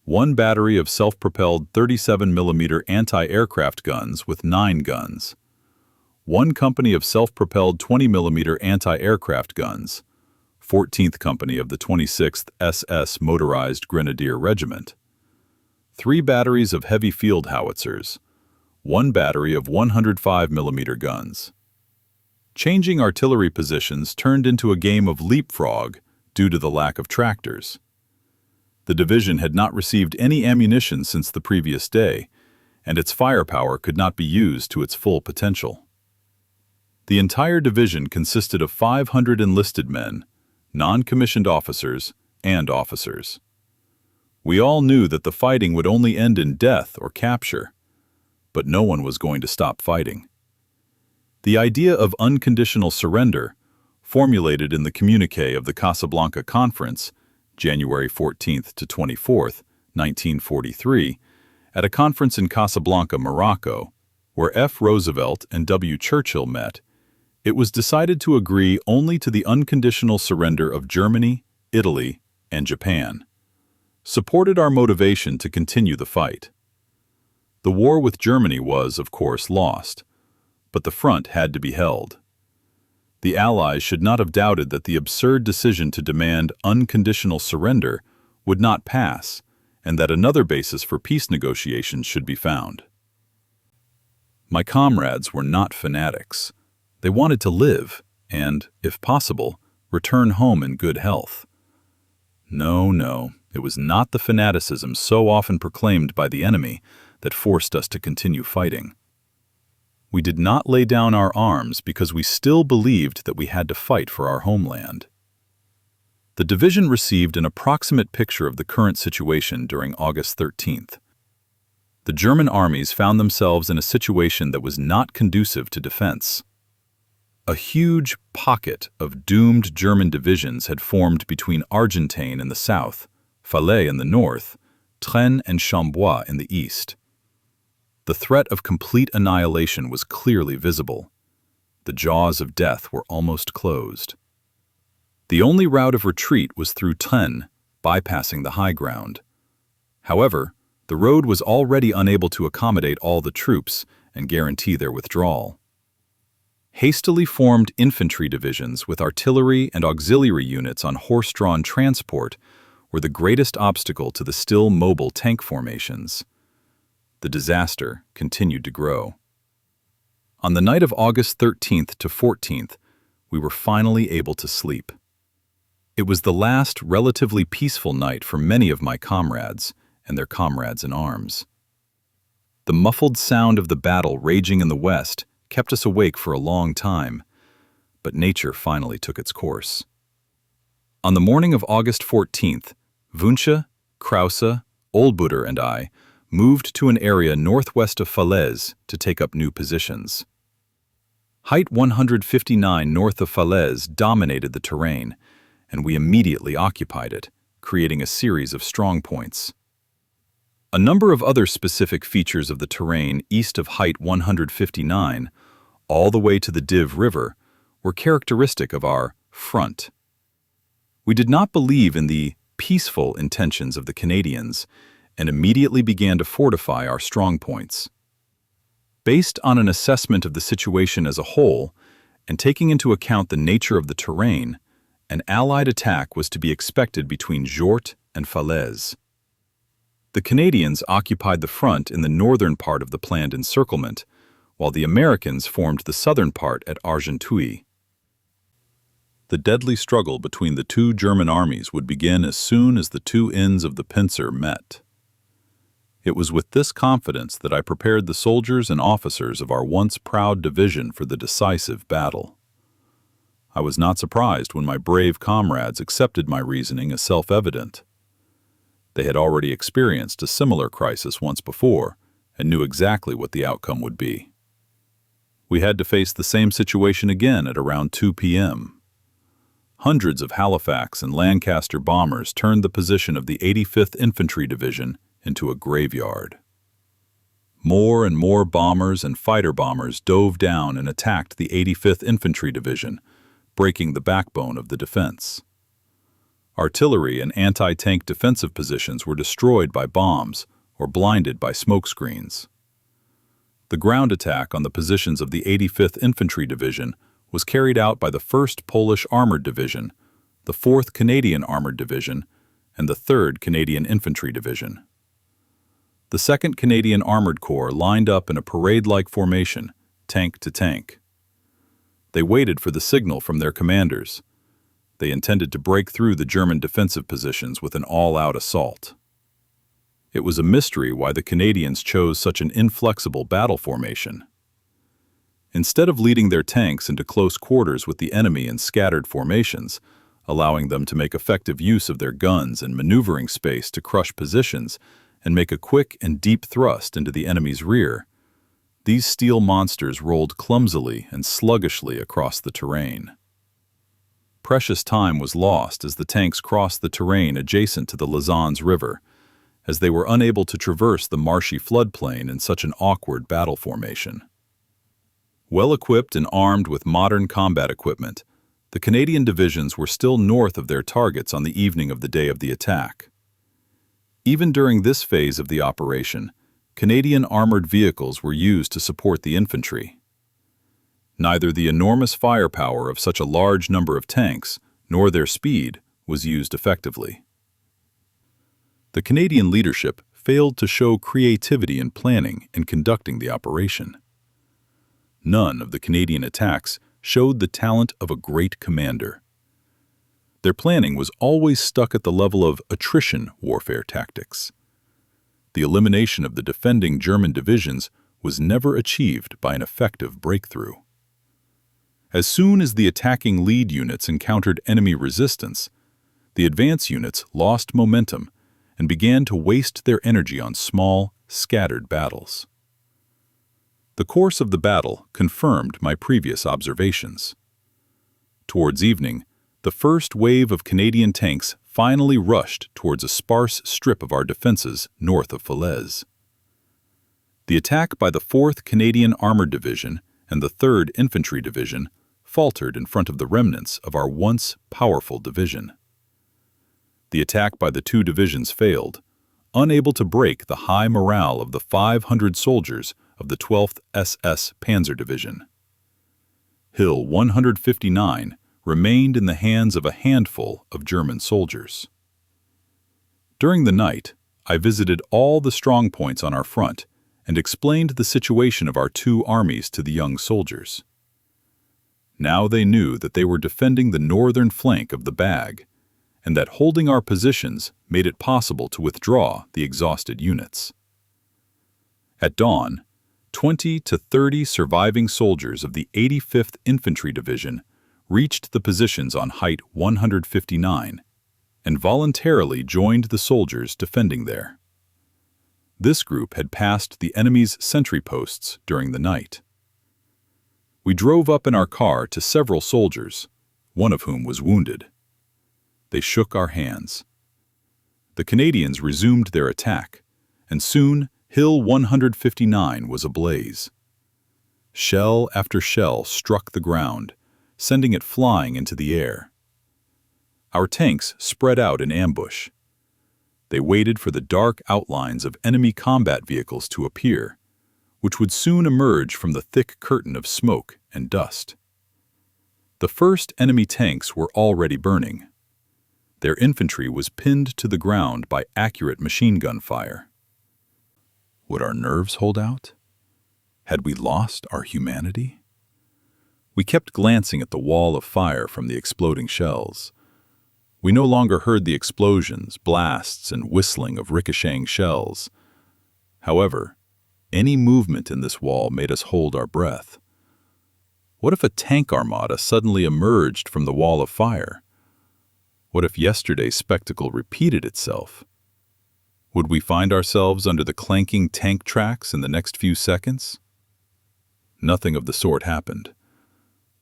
1 battery of self-propelled 37mm anti-aircraft guns with 9 guns, 1 company of self-propelled 20mm anti-aircraft guns, 14th Company of the 26th SS Motorized Grenadier Regiment, 3 batteries of heavy field howitzers, 1 battery of 105mm guns. Changing artillery positions turned into a game of leapfrog due to the lack of tractors. The division had not received any ammunition since the previous day, and its firepower could not be used to its full potential. The entire division consisted of 500 enlisted men, non-commissioned officers, and officers. We all knew that the fighting would only end in death or capture, but no one was going to stop fighting. The idea of unconditional surrender, formulated in the communiqué of the Casablanca Conference, January 14th to 24th, 1943, at a conference in Casablanca, Morocco, where F. Roosevelt and W. Churchill met, it was decided to agree only to the unconditional surrender of Germany, Italy, and Japan. Supported our motivation to continue the fight. The war with Germany was, of course, lost, but the front had to be held. The Allies should not have doubted that the absurd decision to demand unconditional surrender would not pass, and that another basis for peace negotiations should be found. My comrades were not fanatics. They wanted to live and, if possible, return home in good health. No, it was not the fanaticism so often proclaimed by the enemy that forced us to continue fighting. We did not lay down our arms because we still believed that we had to fight for our homeland. The division received an approximate picture of the current situation during August 13th. The German armies found themselves in a situation that was not conducive to defense. A huge pocket of doomed German divisions had formed between Argentine in the south, Falais in the north, Trènes and Chambois in the east. The threat of complete annihilation was clearly visible. The jaws of death were almost closed. The only route of retreat was through Trènes, bypassing the high ground. However, the road was already unable to accommodate all the troops and guarantee their withdrawal. Hastily formed infantry divisions with artillery and auxiliary units on horse-drawn transport were the greatest obstacle to the still mobile tank formations. The disaster continued to grow. On the night of August 13th to 14th, we were finally able to sleep. It was the last relatively peaceful night for many of my comrades and their comrades in arms. The muffled sound of the battle raging in the west kept us awake for a long time, but nature finally took its course. On the morning of August 14th, Wünsche, Krause, Olbuder, and I moved to an area northwest of Falaise to take up new positions. Height 159 north of Falaise dominated the terrain, and we immediately occupied it, creating a series of strong points. A number of other specific features of the terrain east of Height 159, all the way to the Div River, were characteristic of our front. We did not believe in the peaceful intentions of the Canadians and immediately began to fortify our strong points. Based on an assessment of the situation as a whole, and taking into account the nature of the terrain, an Allied attack was to be expected between Jorte and Falaise. The Canadians occupied the front in the northern part of the planned encirclement, while the Americans formed the southern part at Argenteuil. The deadly struggle between the two German armies would begin as soon as the two ends of the pincer met. It was with this confidence that I prepared the soldiers and officers of our once proud division for the decisive battle. I was not surprised when my brave comrades accepted my reasoning as self-evident. They had already experienced a similar crisis once before and knew exactly what the outcome would be. We had to face the same situation again at around 2 p.m. Hundreds of Halifax and Lancaster bombers turned the position of the 85th Infantry Division into a graveyard. More and more bombers and fighter bombers dove down and attacked the 85th Infantry Division, breaking the backbone of the defense. Artillery and anti-tank defensive positions were destroyed by bombs or blinded by smoke screens. The ground attack on the positions of the 85th Infantry Division was carried out by the 1st Polish Armored Division, the 4th Canadian Armored Division, and the 3rd Canadian Infantry Division. The 2nd Canadian Armored Corps lined up in a parade-like formation, tank to tank. They waited for the signal from their commanders. They intended to break through the German defensive positions with an all-out assault. It was a mystery why the Canadians chose such an inflexible battle formation. Instead of leading their tanks into close quarters with the enemy in scattered formations, allowing them to make effective use of their guns and maneuvering space to crush positions and make a quick and deep thrust into the enemy's rear, these steel monsters rolled clumsily and sluggishly across the terrain. Precious time was lost as the tanks crossed the terrain adjacent to the Lazans River, as they were unable to traverse the marshy floodplain in such an awkward battle formation. Well-equipped and armed with modern combat equipment, the Canadian divisions were still north of their targets on the evening of the day of the attack. Even during this phase of the operation, Canadian armored vehicles were used to support the infantry. Neither the enormous firepower of such a large number of tanks nor their speed was used effectively. The Canadian leadership failed to show creativity in planning and conducting the operation. None of the Canadian attacks showed the talent of a great commander. Their planning was always stuck at the level of attrition warfare tactics. The elimination of the defending German divisions was never achieved by an effective breakthrough. As soon as the attacking lead units encountered enemy resistance, the advance units lost momentum and began to waste their energy on small, scattered battles. The course of the battle confirmed my previous observations. Towards evening, the first wave of Canadian tanks finally rushed towards a sparse strip of our defenses north of Falaise. The attack by the 4th Canadian Armored Division and the 3rd Infantry Division faltered in front of the remnants of our once powerful division. The attack by the two divisions failed, unable to break the high morale of the 500 soldiers of the 12th SS-Panzer-Division. Hill 159 remained in the hands of a handful of German soldiers. During the night, I visited all the strong points on our front and explained the situation of our two armies to the young soldiers. Now they knew that they were defending the northern flank of the Bag, and that holding our positions made it possible to withdraw the exhausted units. At dawn, 20 to 30 surviving soldiers of the 85th Infantry Division reached the positions on height 159 and voluntarily joined the soldiers defending there. This group had passed the enemy's sentry posts during the night. We drove up in our car to several soldiers, one of whom was wounded. They shook our hands. The Canadians resumed their attack, and soon Hill 159 was ablaze. Shell after shell struck the ground, sending it flying into the air. Our tanks spread out in ambush. They waited for the dark outlines of enemy combat vehicles to appear, which would soon emerge from the thick curtain of smoke and dust. The first enemy tanks were already burning. Their infantry was pinned to the ground by accurate machine gun fire. Would our nerves hold out? Had we lost our humanity? We kept glancing at the wall of fire from the exploding shells. We no longer heard the explosions, blasts, and whistling of ricocheting shells. However, any movement in this wall made us hold our breath. What if a tank armada suddenly emerged from the wall of fire? What if yesterday's spectacle repeated itself? Would we find ourselves under the clanking tank tracks in the next few seconds? Nothing of the sort happened.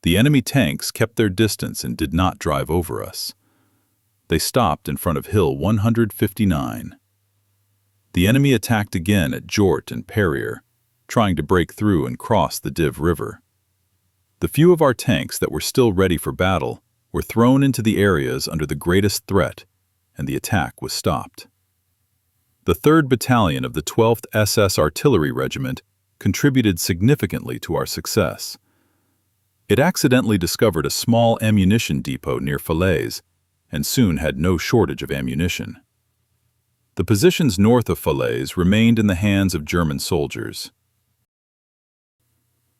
The enemy tanks kept their distance and did not drive over us. They stopped in front of Hill 159. The enemy attacked again at Jort and Perrier, trying to break through and cross the Div River. The few of our tanks that were still ready for battle were thrown into the areas under the greatest threat, and the attack was stopped. The 3rd Battalion of the 12th SS Artillery Regiment contributed significantly to our success. It accidentally discovered a small ammunition depot near Falaise and soon had no shortage of ammunition. The positions north of Falaise remained in the hands of German soldiers.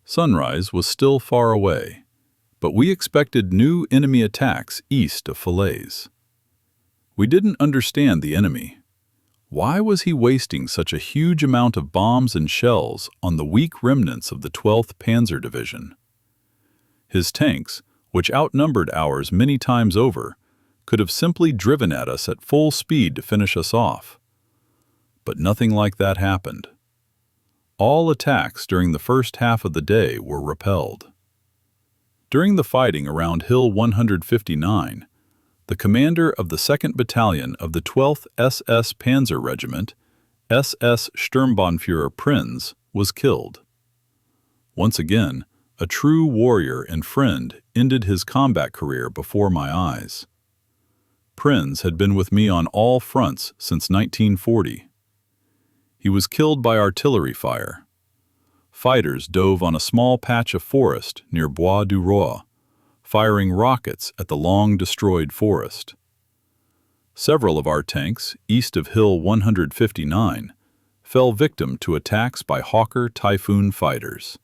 Sunrise was still far away, but we expected new enemy attacks east of Falaise. We didn't understand the enemy. Why was he wasting such a huge amount of bombs and shells on the weak remnants of the 12th Panzer Division? His tanks, which outnumbered ours many times over, could have simply driven at us at full speed to finish us off. But nothing like that happened. All attacks during the first half of the day were repelled. During the fighting around Hill 159, the commander of the 2nd Battalion of the 12th SS Panzer Regiment, SS Sturmbannführer Prinz, was killed. Once again, a true warrior and friend ended his combat career before my eyes. Prinz had been with me on all fronts since 1940. He was killed by artillery fire. Fighters dove on a small patch of forest near Bois du Roi, firing rockets at the long-destroyed forest. Several of our tanks, east of Hill 159, fell victim to attacks by Hawker Typhoon fighters.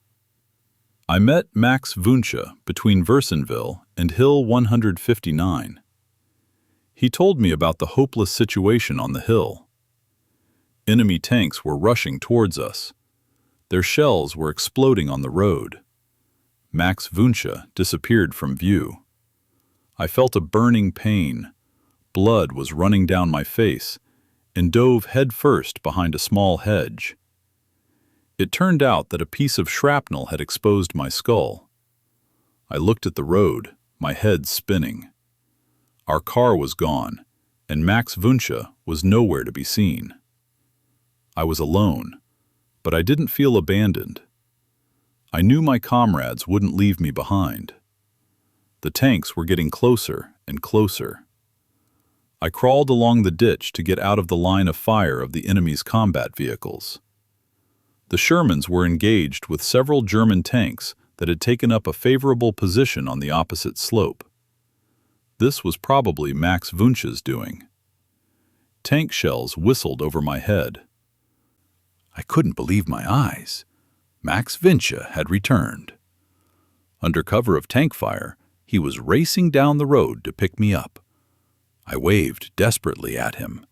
I met Max Wünsche between Versenville and Hill 159. He told me about the hopeless situation on the hill. Enemy tanks were rushing towards us. Their shells were exploding on the road. Max Wünsche disappeared from view. I felt a burning pain. Blood was running down my face and dove headfirst behind a small hedge. It turned out that a piece of shrapnel had exposed my skull. I looked at the road, my head spinning. Our car was gone, and Max Wünsche was nowhere to be seen. I was alone, but I didn't feel abandoned. I knew my comrades wouldn't leave me behind. The tanks were getting closer and closer. I crawled along the ditch to get out of the line of fire of the enemy's combat vehicles. The Shermans were engaged with several German tanks that had taken up a favorable position on the opposite slope. This was probably Max Wünsche's doing. Tank shells whistled over my head. I couldn't believe my eyes. Max Wünsche had returned. Under cover of tank fire, he was racing down the road to pick me up. I waved desperately at him.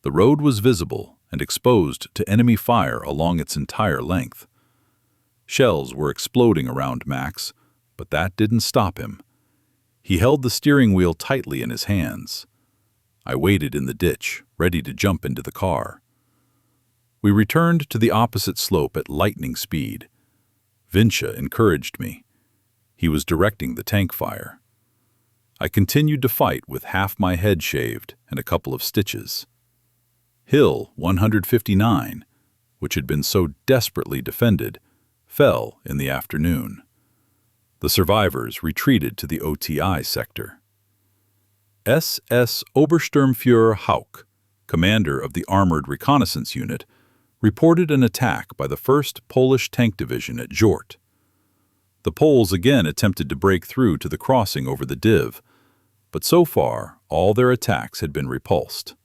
The road was visible and exposed to enemy fire along its entire length. Shells were exploding around Max, but that didn't stop him. He held the steering wheel tightly in his hands. I waited in the ditch, ready to jump into the car. We returned to the opposite slope at lightning speed. Wünsche encouraged me. He was directing the tank fire. I continued to fight with half my head shaved and a couple of stitches. Hill 159, which had been so desperately defended, fell in the afternoon. The survivors retreated to the OTI sector. SS Obersturmführer Hauck, commander of the Armored Reconnaissance Unit, reported an attack by the 1st Polish Tank Division at Jort. The Poles again attempted to break through to the crossing over the Div, but so far all their attacks had been repulsed.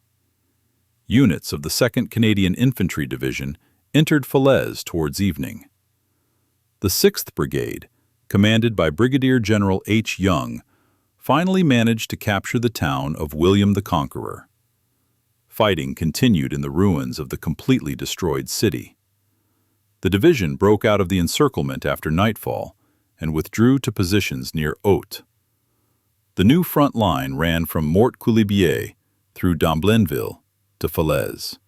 Units of the 2nd Canadian Infantry Division entered Falaise towards evening. The 6th Brigade, commanded by Brigadier General H. Young, finally managed to capture the town of William the Conqueror. Fighting continued in the ruins of the completely destroyed city. The division broke out of the encirclement after nightfall and withdrew to positions near Haute. The new front line ran from Mort-Coulibier through Domblainville to Falaise.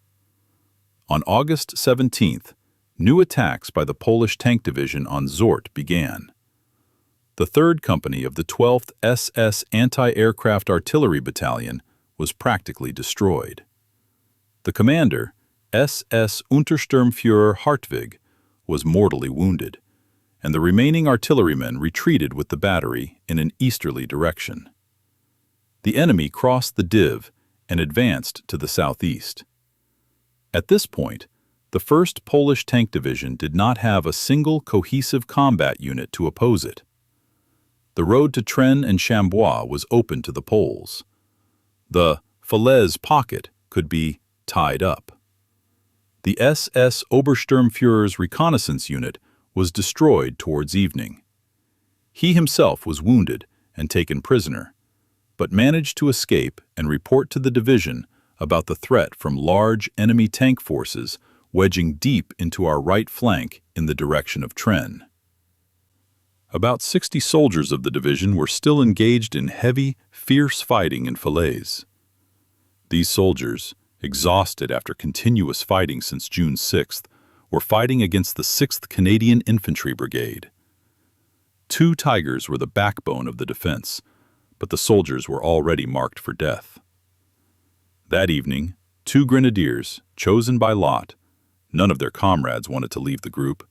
On August 17th, new attacks by the Polish Tank Division on Zort began. The 3rd Company of the 12th SS Anti-Aircraft Artillery Battalion was practically destroyed. The commander, SS Untersturmführer Hartwig, was mortally wounded, and the remaining artillerymen retreated with the battery in an easterly direction. The enemy crossed the Div and advanced to the southeast. At this point, the 1st Polish Tank Division did not have a single cohesive combat unit to oppose it. The road to Trennes and Chambois was open to the Poles. The Falaise pocket could be tied up. The SS Obersturmführer's reconnaissance unit was destroyed towards evening. He himself was wounded and taken prisoner, but managed to escape and report to the division about the threat from large enemy tank forces wedging deep into our right flank in the direction of Trennes. About 60 soldiers of the division were still engaged in heavy, fierce fighting in Falaise. These soldiers, exhausted after continuous fighting since June 6th, were fighting against the 6th Canadian Infantry Brigade. 2 Tigers were the backbone of the defense, but the soldiers were already marked for death. That evening, 2 Grenadiers, chosen by lot, none of their comrades wanted to leave the group,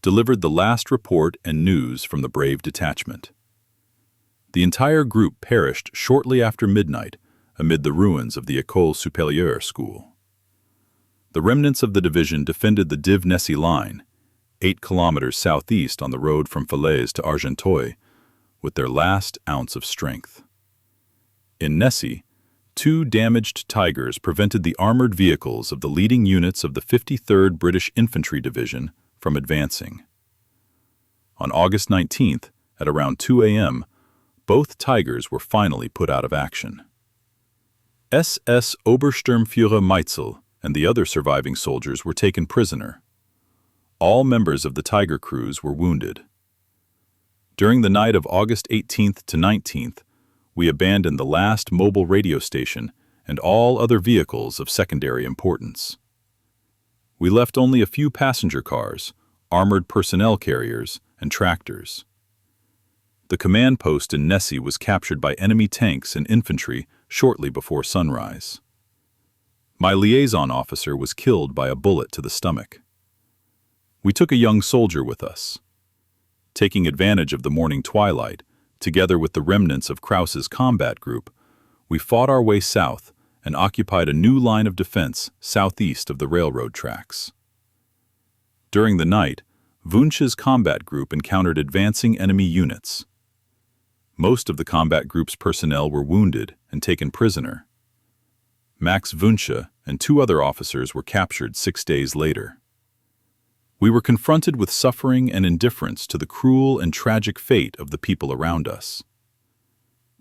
delivered the last report and news from the brave detachment. The entire group perished shortly after midnight amid the ruins of the École Supérieure school. The remnants of the division defended the Div-Nessy line, 8 kilometers southeast on the road from Falaise to Argenteuil, with their last ounce of strength. In Nessy, 2 damaged Tigers prevented the armored vehicles of the leading units of the 53rd British Infantry Division from advancing. On August 19th, at around 2 a.m., both Tigers were finally put out of action. SS Obersturmführer Meitzel and the other surviving soldiers were taken prisoner. All members of the Tiger crews were wounded. During the night of August 18th to 19th, we abandoned the last mobile radio station and all other vehicles of secondary importance. We left only a few passenger cars, armored personnel carriers, and tractors. The command post in Nessy was captured by enemy tanks and infantry shortly before sunrise. My liaison officer was killed by a bullet to the stomach. We took a young soldier with us. Taking advantage of the morning twilight, together with the remnants of Krauss's combat group, we fought our way south and occupied a new line of defense southeast of the railroad tracks. During the night, Wunsch's combat group encountered advancing enemy units. Most of the combat group's personnel were wounded and taken prisoner. Max Wünsche and 2 other officers were captured 6 days later. We were confronted with suffering and indifference to the cruel and tragic fate of the people around us.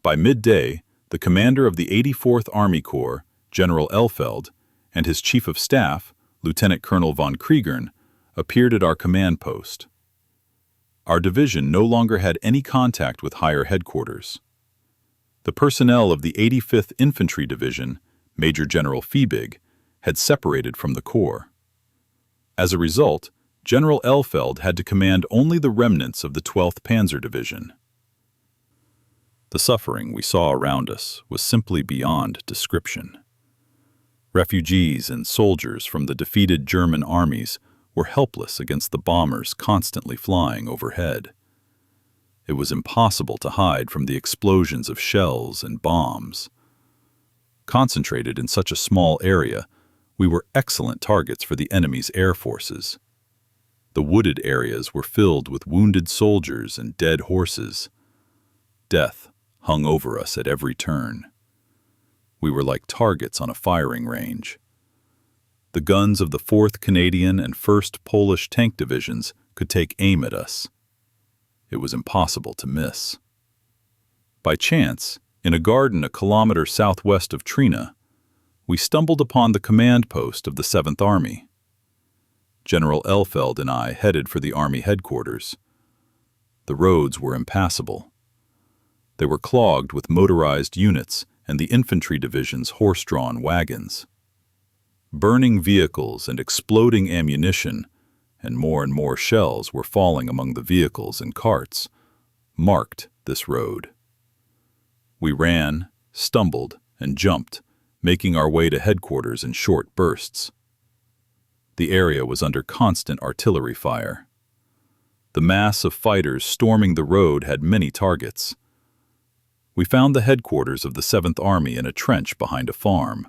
By midday, the commander of the 84th Army Corps, General Elfeld, and his chief of staff, Lieutenant Colonel von Kriegern, appeared at our command post. Our division no longer had any contact with higher headquarters. The personnel of the 85th Infantry Division, Major General Fiebig, had separated from the Corps. As a result, General Elfeld had to command only the remnants of the 12th Panzer Division. The suffering we saw around us was simply beyond description. Refugees and soldiers from the defeated German armies were helpless against the bombers constantly flying overhead. It was impossible to hide from the explosions of shells and bombs. Concentrated in such a small area, we were excellent targets for the enemy's air forces. The wooded areas were filled with wounded soldiers and dead horses. Death hung over us at every turn. We were like targets on a firing range. The guns of the 4th Canadian and 1st Polish Tank Divisions could take aim at us. It was impossible to miss. By chance, in a garden a kilometer southwest of Trina, we stumbled upon the command post of the 7th Army. General Elfeld and I headed for the Army headquarters. The roads were impassable. They were clogged with motorized units and the infantry division's horse-drawn wagons. Burning vehicles and exploding ammunition, and more shells were falling among the vehicles and carts, marked this road. We ran, stumbled, and jumped, making our way to headquarters in short bursts. The area was under constant artillery fire. The mass of fighters storming the road had many targets. We found the headquarters of the 7th Army in a trench behind a farm.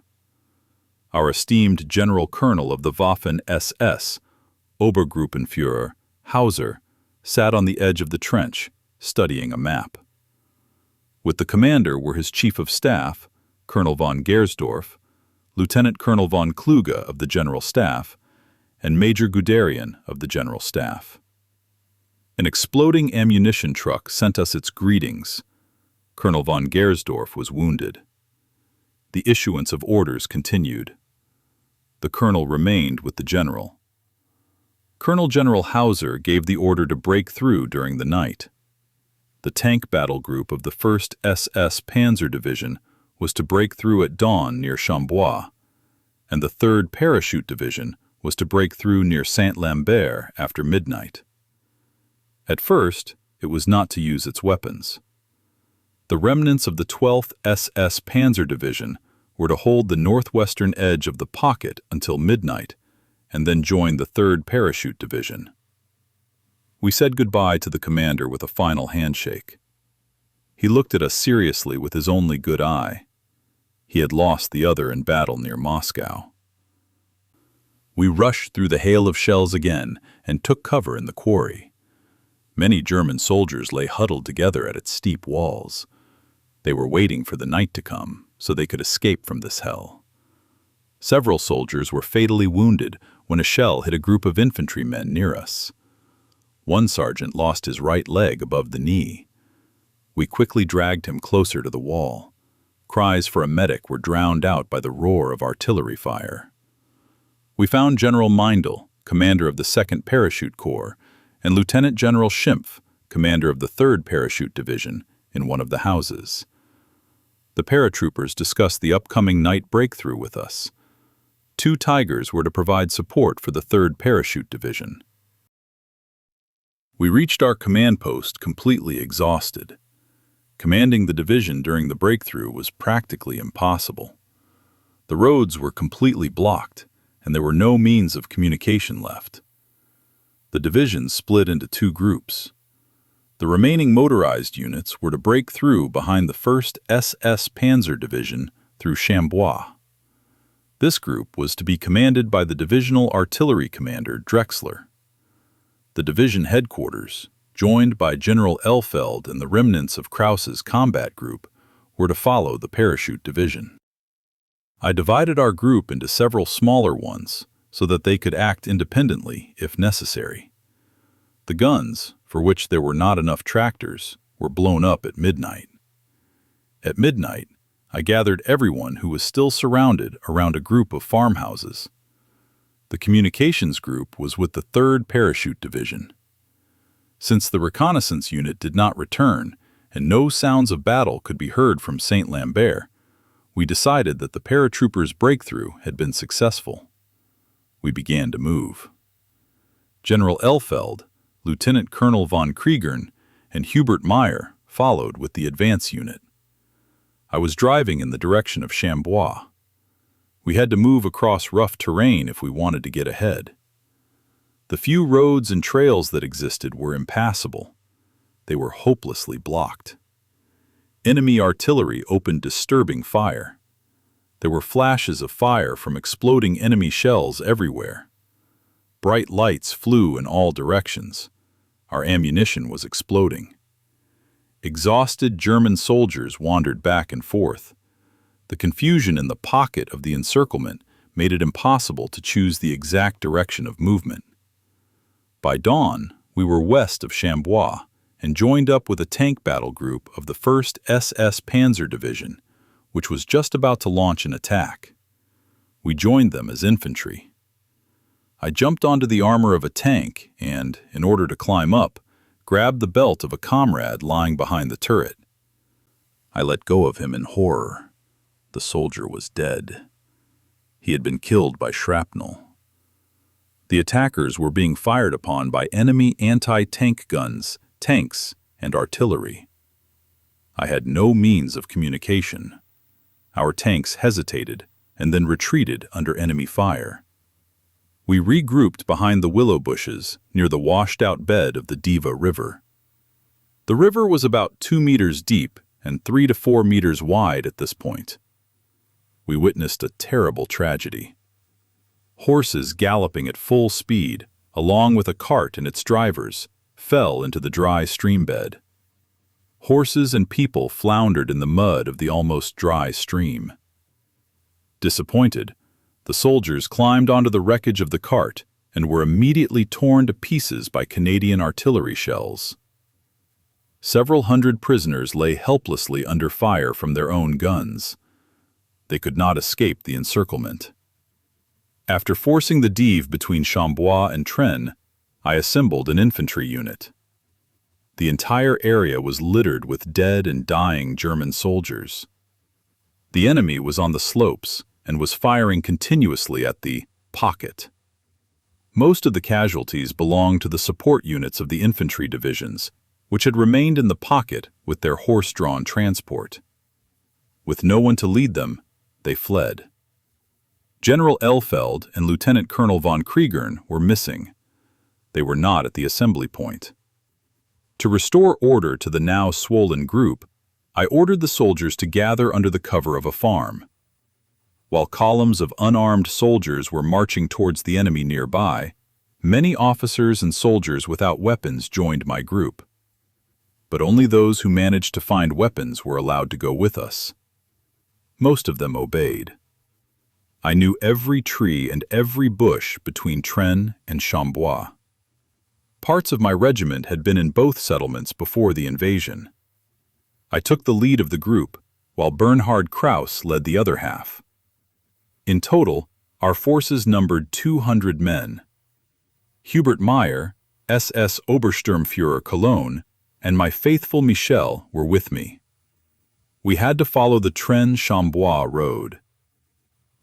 Our esteemed General Colonel of the Waffen SS, Obergruppenführer Hauser, sat on the edge of the trench, studying a map. With the commander were his Chief of Staff, Colonel von Gersdorf, Lieutenant Colonel von Kluge of the General Staff, and Major Guderian of the General Staff. An exploding ammunition truck sent us its greetings. Colonel von Gersdorf was wounded. The issuance of orders continued. The colonel remained with the general. Colonel General Hauser gave the order to break through during the night. The tank battle group of the 1st SS-Panzer-Division was to break through at dawn near Chambois, and the 3rd Parachute Division was to break through near Saint-Lambert after midnight. At first, it was not to use its weapons. The remnants of the 12th SS Panzer Division were to hold the northwestern edge of the pocket until midnight, and then join the 3rd Parachute Division. We said goodbye to the commander with a final handshake. He looked at us seriously with his only good eye. He had lost the other in battle near Moscow. We rushed through the hail of shells again and took cover in the quarry. Many German soldiers lay huddled together at its steep walls. They were waiting for the night to come so they could escape from this hell. Several soldiers were fatally wounded when a shell hit a group of infantrymen near us. One sergeant lost his right leg above the knee. We quickly dragged him closer to the wall. Cries for a medic were drowned out by the roar of artillery fire. We found General Meindl, commander of the 2nd Parachute Corps, and Lieutenant General Schimpf, commander of the 3rd Parachute Division, in one of the houses. The paratroopers discussed the upcoming night breakthrough with us. 2 Tigers were to provide support for the 3rd Parachute Division. We reached our command post completely exhausted. Commanding the division during the breakthrough was practically impossible. The roads were completely blocked, and there were no means of communication left. The division split into 2 groups. The remaining motorized units were to break through behind the 1st SS Panzer Division through Chambois. This group was to be commanded by the divisional artillery commander Drexler. The division headquarters, joined by General Elfeld and the remnants of Krauss's combat group, were to follow the parachute division. I divided our group into several smaller ones so that they could act independently if necessary. The guns, for which there were not enough tractors, were blown up at midnight. At midnight, I gathered everyone who was still surrounded around a group of farmhouses. The communications group was with the 3rd Parachute Division. Since the reconnaissance unit did not return and no sounds of battle could be heard from Saint-Lambert, we decided that the paratroopers' breakthrough had been successful. We began to move. General Elfeld, Lieutenant Colonel von Kriegern, and Hubert Meyer followed with the advance unit. I was driving in the direction of Chambois. We had to move across rough terrain if we wanted to get ahead. The few roads and trails that existed were impassable. They were hopelessly blocked. Enemy artillery opened disturbing fire. There were flashes of fire from exploding enemy shells everywhere. Bright lights flew in all directions. Our ammunition was exploding. Exhausted German soldiers wandered back and forth. The confusion in the pocket of the encirclement made it impossible to choose the exact direction of movement. By dawn, we were west of Chambois and joined up with a tank battle group of the 1st SS Panzer Division, which was just about to launch an attack. We joined them as infantry. I jumped onto the armor of a tank and, in order to climb up, grabbed the belt of a comrade lying behind the turret. I let go of him in horror. The soldier was dead. He had been killed by shrapnel. The attackers were being fired upon by enemy anti-tank guns, tanks, and artillery. I had no means of communication. Our tanks hesitated and then retreated under enemy fire. We regrouped behind the willow bushes near the washed-out bed of the Diva River. The river was about 2 meters deep and 3 to 4 meters wide at this point. We witnessed a terrible tragedy. Horses galloping at full speed, along with a cart and its drivers, fell into the dry streambed. Horses and people floundered in the mud of the almost dry stream. Disappointed, the soldiers climbed onto the wreckage of the cart and were immediately torn to pieces by Canadian artillery shells. Several hundred prisoners lay helplessly under fire from their own guns. They could not escape the encirclement. After forcing the Dive between Chambois and Trenne, I assembled an infantry unit. The entire area was littered with dead and dying German soldiers. The enemy was on the slopes and was firing continuously at the pocket. Most of the casualties belonged to the support units of the infantry divisions, which had remained in the pocket with their horse-drawn transport. With no one to lead them, they fled. General Elfeld and Lieutenant Colonel von Kriegern were missing. They were not at the assembly point. To restore order to the now swollen group, I ordered the soldiers to gather under the cover of a farm. While columns of unarmed soldiers were marching towards the enemy nearby, many officers and soldiers without weapons joined my group. But only those who managed to find weapons were allowed to go with us. Most of them obeyed. I knew every tree and every bush between Trenne and Chambois. Parts of my regiment had been in both settlements before the invasion. I took the lead of the group, while Bernhard Krauss led the other half. In total, our forces numbered 200 men. Hubert Meyer, SS Obersturmführer Cologne, and my faithful Michel were with me. We had to follow the Trenne-Chambois road.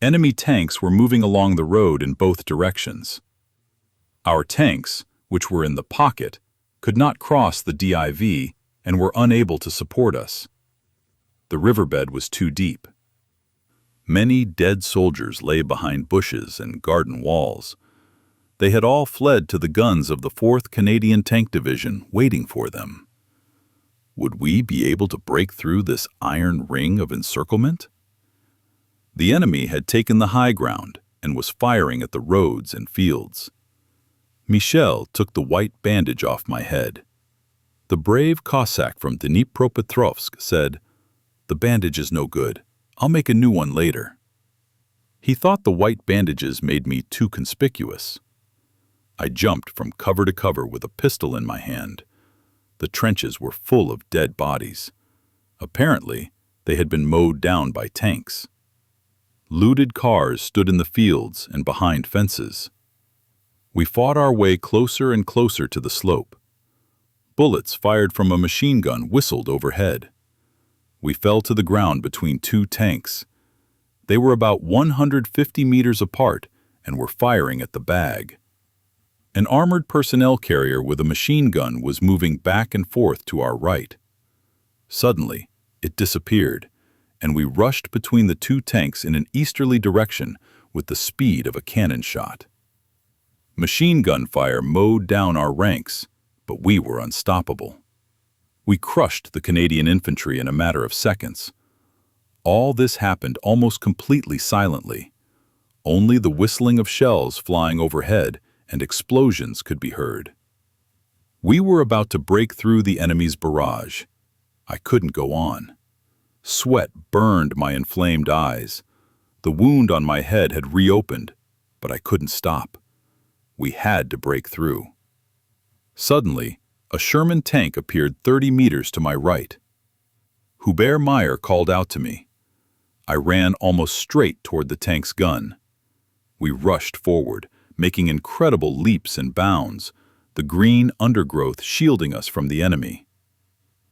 Enemy tanks were moving along the road in both directions. Our tanks, which were in the pocket, could not cross the DIV and were unable to support us. The riverbed was too deep. Many dead soldiers lay behind bushes and garden walls. They had all fled to the guns of the 4th Canadian Tank Division waiting for them. Would we be able to break through this iron ring of encirclement? The enemy had taken the high ground and was firing at the roads and fields. Michel took the white bandage off my head. The brave Cossack from Dnipropetrovsk said, "The bandage is no good. I'll make a new one later." He thought the white bandages made me too conspicuous. I jumped from cover to cover with a pistol in my hand. The trenches were full of dead bodies. Apparently, they had been mowed down by tanks. Looted cars stood in the fields and behind fences. We fought our way closer and closer to the slope. Bullets fired from a machine gun whistled overhead. We fell to the ground between two tanks. They were about 150 meters apart and were firing at the bag. An armored personnel carrier with a machine gun was moving back and forth to our right. Suddenly, it disappeared, and we rushed between the two tanks in an easterly direction with the speed of a cannon shot. Machine gun fire mowed down our ranks, but we were unstoppable. We crushed the Canadian infantry in a matter of seconds. All this happened almost completely silently. Only the whistling of shells flying overhead and explosions could be heard. We were about to break through the enemy's barrage. I couldn't go on. Sweat burned my inflamed eyes. The wound on my head had reopened, but I couldn't stop. We had to break through. Suddenly, a Sherman tank appeared 30 meters to my right. Hubert Meyer called out to me. I ran almost straight toward the tank's gun. We rushed forward, making incredible leaps and bounds, the green undergrowth shielding us from the enemy.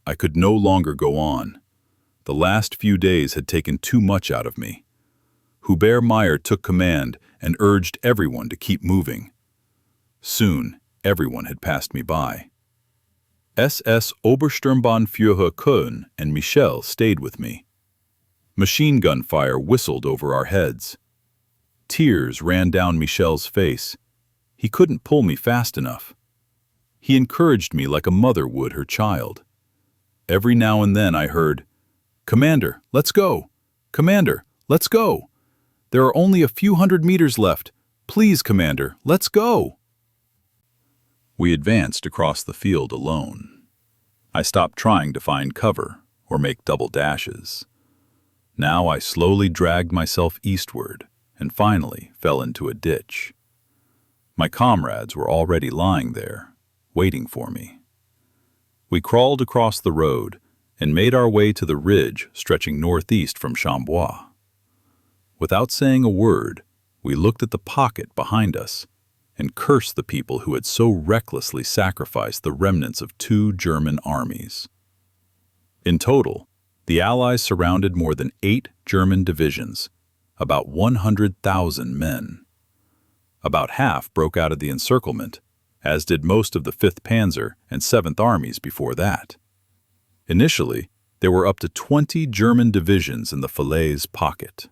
I could no longer go on. The last few days had taken too much out of me. Hubert Meyer took command and urged everyone to keep moving. Soon, everyone had passed me by. SS Obersturmbannführer Köln and Michel stayed with me. Machine gun fire whistled over our heads. Tears ran down Michel's face, He couldn't pull me fast enough. He encouraged me like a mother would her child. Every now and then I heard, "Commander, let's go! Commander, let's go! There are only a few hundred meters left. Please, Commander, let's go!" We advanced across the field alone. I stopped trying to find cover or make double dashes. Now I slowly dragged myself eastward and finally fell into a ditch. My comrades were already lying there, waiting for me. We crawled across the road and made our way to the ridge stretching northeast from Chambois. Without saying a word, we looked at the pocket behind us and cursed the people who had so recklessly sacrificed the remnants of 2 German armies. In total, the Allies surrounded more than 8 German divisions, about 100,000 men. About half broke out of the encirclement, as did most of the 5th Panzer and 7th Armies before that. Initially, there were up to 20 German divisions in the Falaise pocket.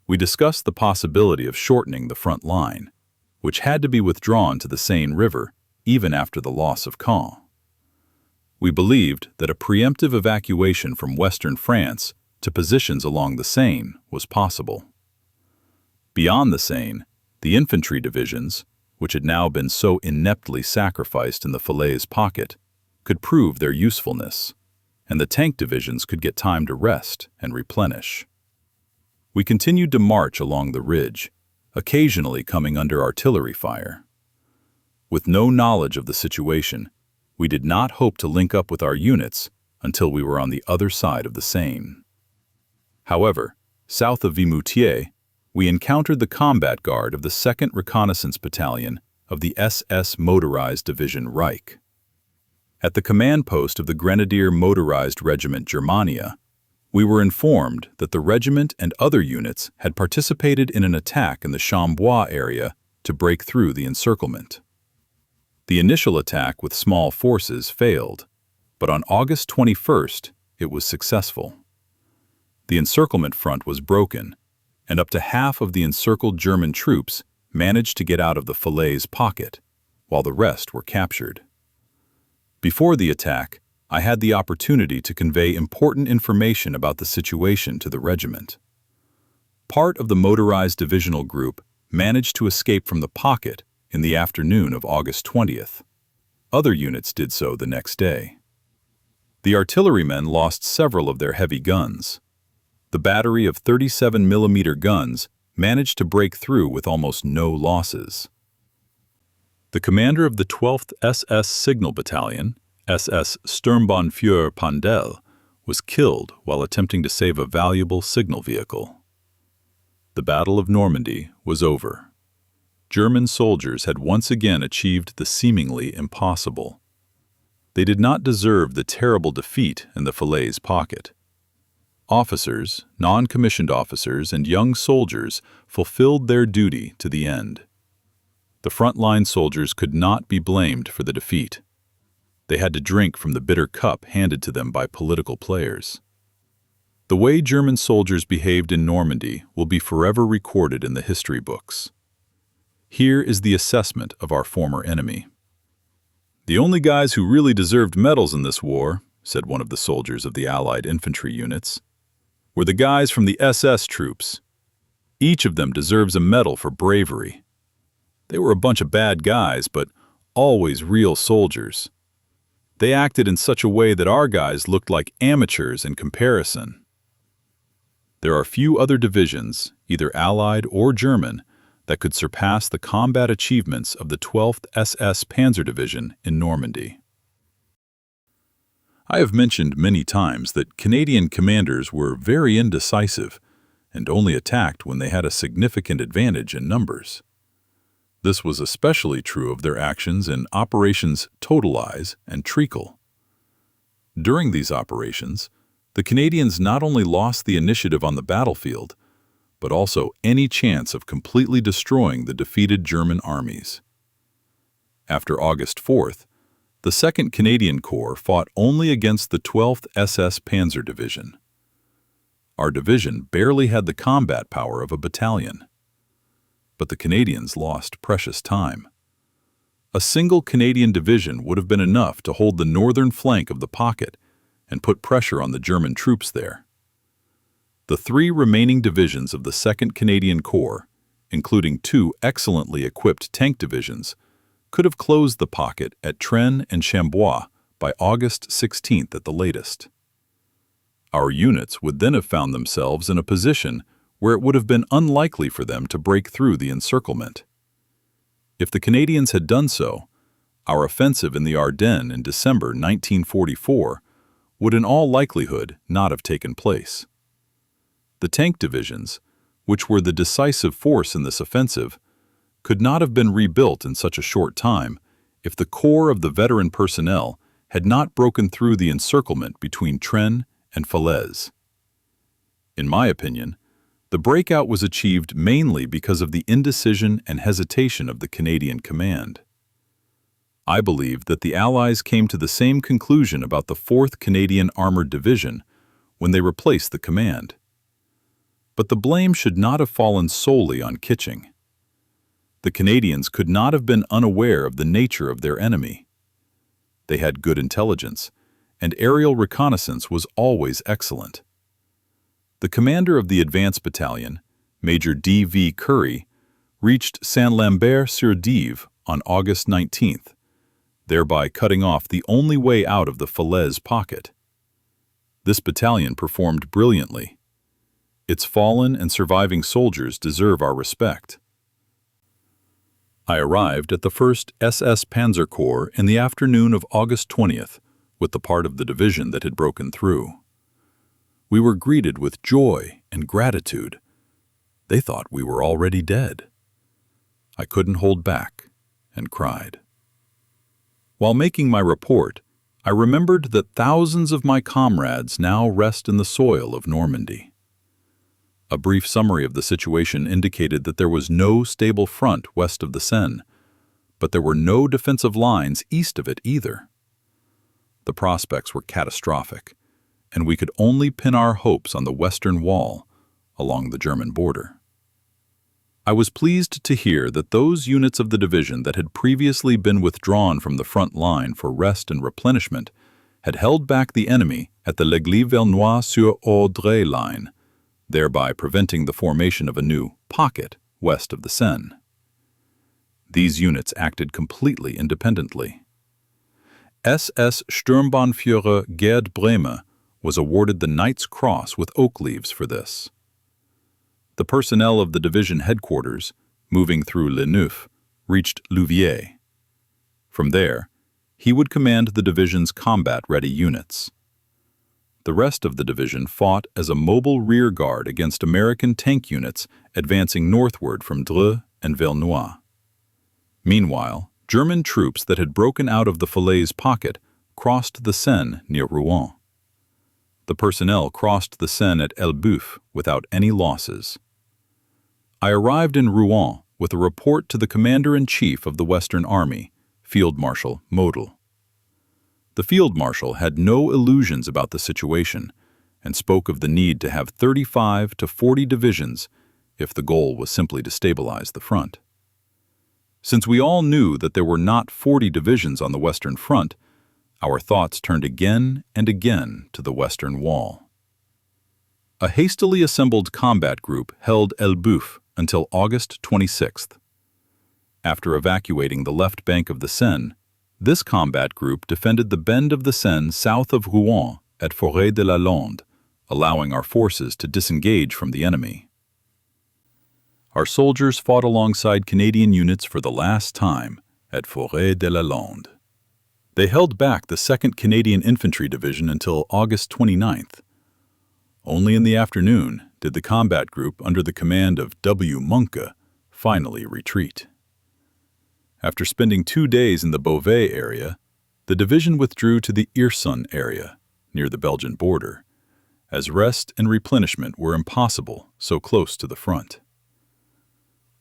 We discussed the possibility of shortening the front line, which had to be withdrawn to the Seine River even after the loss of Caen. We believed that a preemptive evacuation from western France to positions along the Seine was possible. Beyond the Seine, the infantry divisions, which had now been so ineptly sacrificed in the Falaise pocket, could prove their usefulness, and the tank divisions could get time to rest and replenish. We continued to march along the ridge, occasionally coming under artillery fire. With no knowledge of the situation, we did not hope to link up with our units until we were on the other side of the Seine. However, south of Vimoutiers, we encountered the combat guard of the 2nd Reconnaissance Battalion of the SS Motorized Division Reich. At the command post of the Grenadier Motorized Regiment Germania, we were informed that the regiment and other units had participated in an attack in the Chambois area to break through the encirclement. The initial attack with small forces failed, but on August 21st, it was successful. The encirclement front was broken, and up to half of the encircled German troops managed to get out of the Falaise pocket, while the rest were captured. Before the attack, I had the opportunity to convey important information about the situation to the regiment. Part of the motorized divisional group managed to escape from the pocket in the afternoon of August 20th. Other units did so the next day. The artillerymen lost several of their heavy guns. The battery of 37mm guns managed to break through with almost no losses. The commander of the 12th SS Signal Battalion, SS Sturmbannführer Pandel, was killed while attempting to save a valuable signal vehicle. The Battle of Normandy was over. German soldiers had once again achieved the seemingly impossible. They did not deserve the terrible defeat in the Falaise pocket. Officers, non-commissioned officers, and young soldiers fulfilled their duty to the end. The frontline soldiers could not be blamed for the defeat. They had to drink from the bitter cup handed to them by political players. The way German soldiers behaved in Normandy will be forever recorded in the history books. Here is the assessment of our former enemy. "The only guys who really deserved medals in this war," said one of the soldiers of the Allied infantry units, "were the guys from the SS troops. Each of them deserves a medal for bravery. They were a bunch of bad guys, but always real soldiers. They acted in such a way that our guys looked like amateurs in comparison." There are few other divisions, either Allied or German, that could surpass the combat achievements of the 12th SS Panzer-Division in Normandy. I have mentioned many times that Canadian commanders were very indecisive and only attacked when they had a significant advantage in numbers. This was especially true of their actions in Operations Totalize and Treacle. During these operations, the Canadians not only lost the initiative on the battlefield, but also any chance of completely destroying the defeated German armies. After August 4th, the 2nd Canadian Corps fought only against the 12th SS Panzer-Division. Our division barely had the combat power of a battalion. but the Canadians lost precious time. A single Canadian division would have been enough to hold the northern flank of the pocket and put pressure on the German troops there. The 3 remaining divisions of the 2nd Canadian Corps, including 2 excellently equipped tank divisions, could have closed the pocket at Trèves and Chambois by August 16th at the latest. Our units would then have found themselves in a position where it would have been unlikely for them to break through the encirclement. If the Canadians had done so, our offensive in the Ardennes in December 1944 would in all likelihood not have taken place. The tank divisions, which were the decisive force in this offensive, could not have been rebuilt in such a short time if the core of the veteran personnel had not broken through the encirclement between Trèves and Falaise. In my opinion, the breakout was achieved mainly because of the indecision and hesitation of the Canadian command. I believe that the Allies came to the same conclusion about the 4th Canadian Armored Division when they replaced the command. But the blame should not have fallen solely on Kitching. The Canadians could not have been unaware of the nature of their enemy. They had good intelligence, and aerial reconnaissance was always excellent. The commander of the advance battalion, Major D.V. Curry, reached Saint-Lambert-sur-Dive on August 19th, thereby cutting off the only way out of the Falaise pocket. This battalion performed brilliantly. Its fallen and surviving soldiers deserve our respect. I arrived at the 1st SS Panzer Corps in the afternoon of August 20th with the part of the division that had broken through. We were greeted with joy and gratitude. They thought we were already dead. I couldn't hold back and cried. While making my report, I remembered that thousands of my comrades now rest in the soil of Normandy. A brief summary of the situation indicated that there was no stable front west of the Seine, but there were no defensive lines east of it either. The prospects were catastrophic, and we could only pin our hopes on the western wall along the German border. I was pleased to hear that those units of the division that had previously been withdrawn from the front line for rest and replenishment had held back the enemy at the L'Aigle-Villenois-sur-Audre line, thereby preventing the formation of a new pocket west of the Seine. These units acted completely independently. SS Sturmbannführer Gerd Brehme was awarded the Knight's Cross with oak leaves for this. The personnel of the division headquarters, moving through Le Neuf, reached Louviers. From there, he would command the division's combat-ready units. The rest of the division fought as a mobile rear guard against American tank units advancing northward from Dreux and Villenois. Meanwhile, German troops that had broken out of the Falaise pocket crossed the Seine near Rouen. The personnel crossed the Seine at Elbeuf without any losses. I arrived in Rouen with a report to the Commander-in-Chief of the Western Army, Field Marshal Model. The Field Marshal had no illusions about the situation and spoke of the need to have 35 to 40 divisions if the goal was simply to stabilize the front. Since we all knew that there were not 40 divisions on the Western Front, our thoughts turned again and again to the Western Wall. A hastily assembled combat group held Elbeuf until August 26th. After evacuating the left bank of the Seine, this combat group defended the bend of the Seine south of Rouen at Forêt-de-la-Lande, allowing our forces to disengage from the enemy. Our soldiers fought alongside Canadian units for the last time at Forêt-de-la-Lande. They held back the 2nd Canadian Infantry Division until August 29th. Only in the afternoon did the combat group under the command of W. Munke finally retreat. After spending 2 days in the Beauvais area, the division withdrew to the Hirson area, near the Belgian border, as rest and replenishment were impossible so close to the front.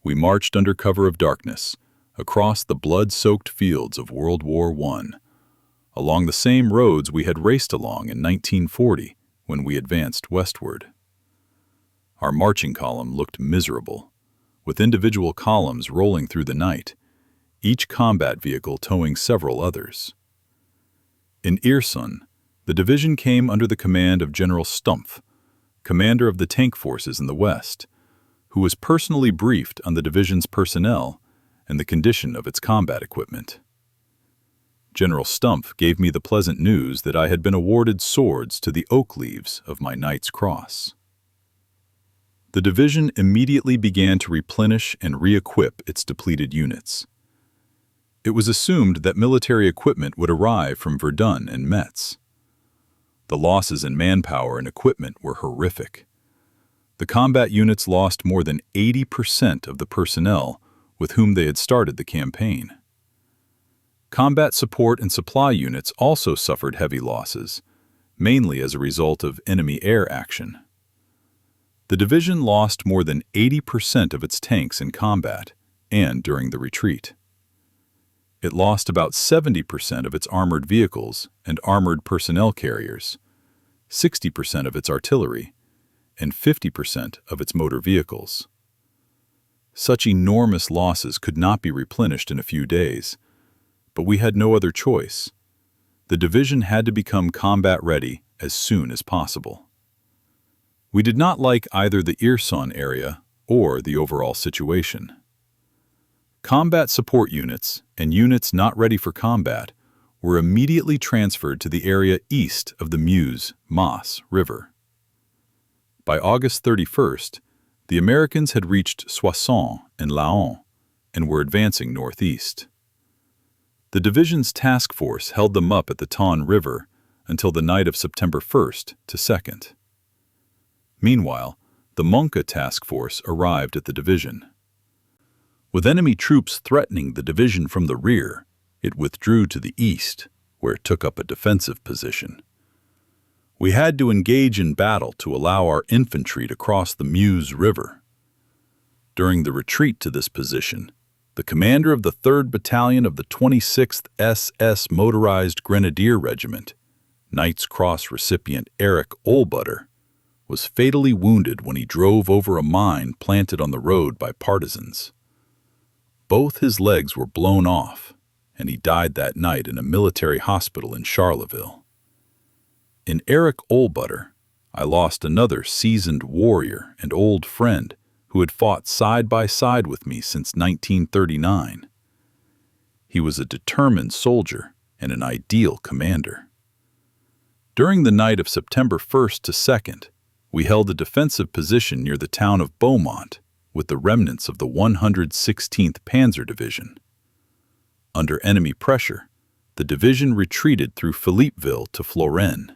We marched under cover of darkness across the blood-soaked fields of World War I, along the same roads we had raced along in 1940 when we advanced westward. Our marching column looked miserable, with individual columns rolling through the night, each combat vehicle towing several others. In Eerson, the division came under the command of General Stumpf, commander of the tank forces in the west, who was personally briefed on the division's personnel and the condition of its combat equipment. General Stumpf gave me the pleasant news that I had been awarded swords to the oak leaves of my Knight's Cross. The division immediately began to replenish and re-equip its depleted units. It was assumed that military equipment would arrive from Verdun and Metz. The losses in manpower and equipment were horrific. The combat units lost more than 80% of the personnel with whom they had started the campaign. Combat support and supply units also suffered heavy losses, mainly as a result of enemy air action. The division lost more than 80% of its tanks in combat and during the retreat. It lost about 70% of its armored vehicles and armored personnel carriers, 60% of its artillery, and 50% of its motor vehicles. Such enormous losses could not be replenished in a few days, but we had no other choice. The division had to become combat ready as soon as possible. We did not like either the Eerson area or the overall situation. Combat support units and units not ready for combat were immediately transferred to the area east of the Meuse-Maas River. By August 31st, the Americans had reached Soissons and Laon and were advancing northeast. The division's task force held them up at the Thon River until the night of September 1st to 2nd. Meanwhile, the Monka task force arrived at the division. With enemy troops threatening the division from the rear, it withdrew to the east, where it took up a defensive position. We had to engage in battle to allow our infantry to cross the Meuse River. During the retreat to this position, the commander of the 3rd Battalion of the 26th SS Motorized Grenadier Regiment, Knight's Cross recipient Eric Olbutter, was fatally wounded when he drove over a mine planted on the road by partisans. Both his legs were blown off, and he died that night in a military hospital in Charleville. In Eric Olbutter, I lost another seasoned warrior and old friend who had fought side by side with me since 1939. He was a determined soldier and an ideal commander. During the night of September 1st to 2nd, we held a defensive position near the town of Beaumont with the remnants of the 116th Panzer Division. Under enemy pressure, the division retreated through Philippeville to Florennes.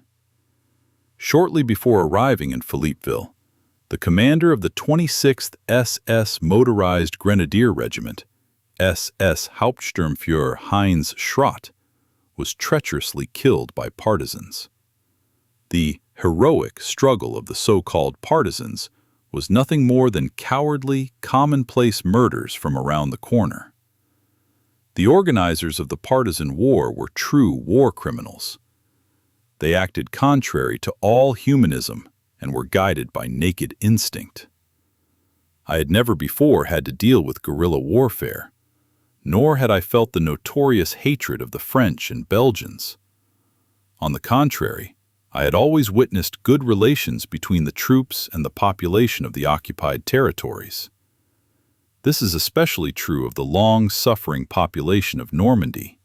Shortly before arriving in Philippeville, the commander of the 26th SS Motorized Grenadier Regiment, SS Hauptsturmführer Heinz Schrott, was treacherously killed by partisans. The heroic struggle of the so-called partisans was nothing more than cowardly, commonplace murders from around the corner. The organizers of the partisan war were true war criminals. They acted contrary to all humanism and were guided by naked instinct. I had never before had to deal with guerrilla warfare, nor had I felt the notorious hatred of the French and Belgians. On the contrary, I had always witnessed good relations between the troops and the population of the occupied territories. This is especially true of the long-suffering population of Normandy.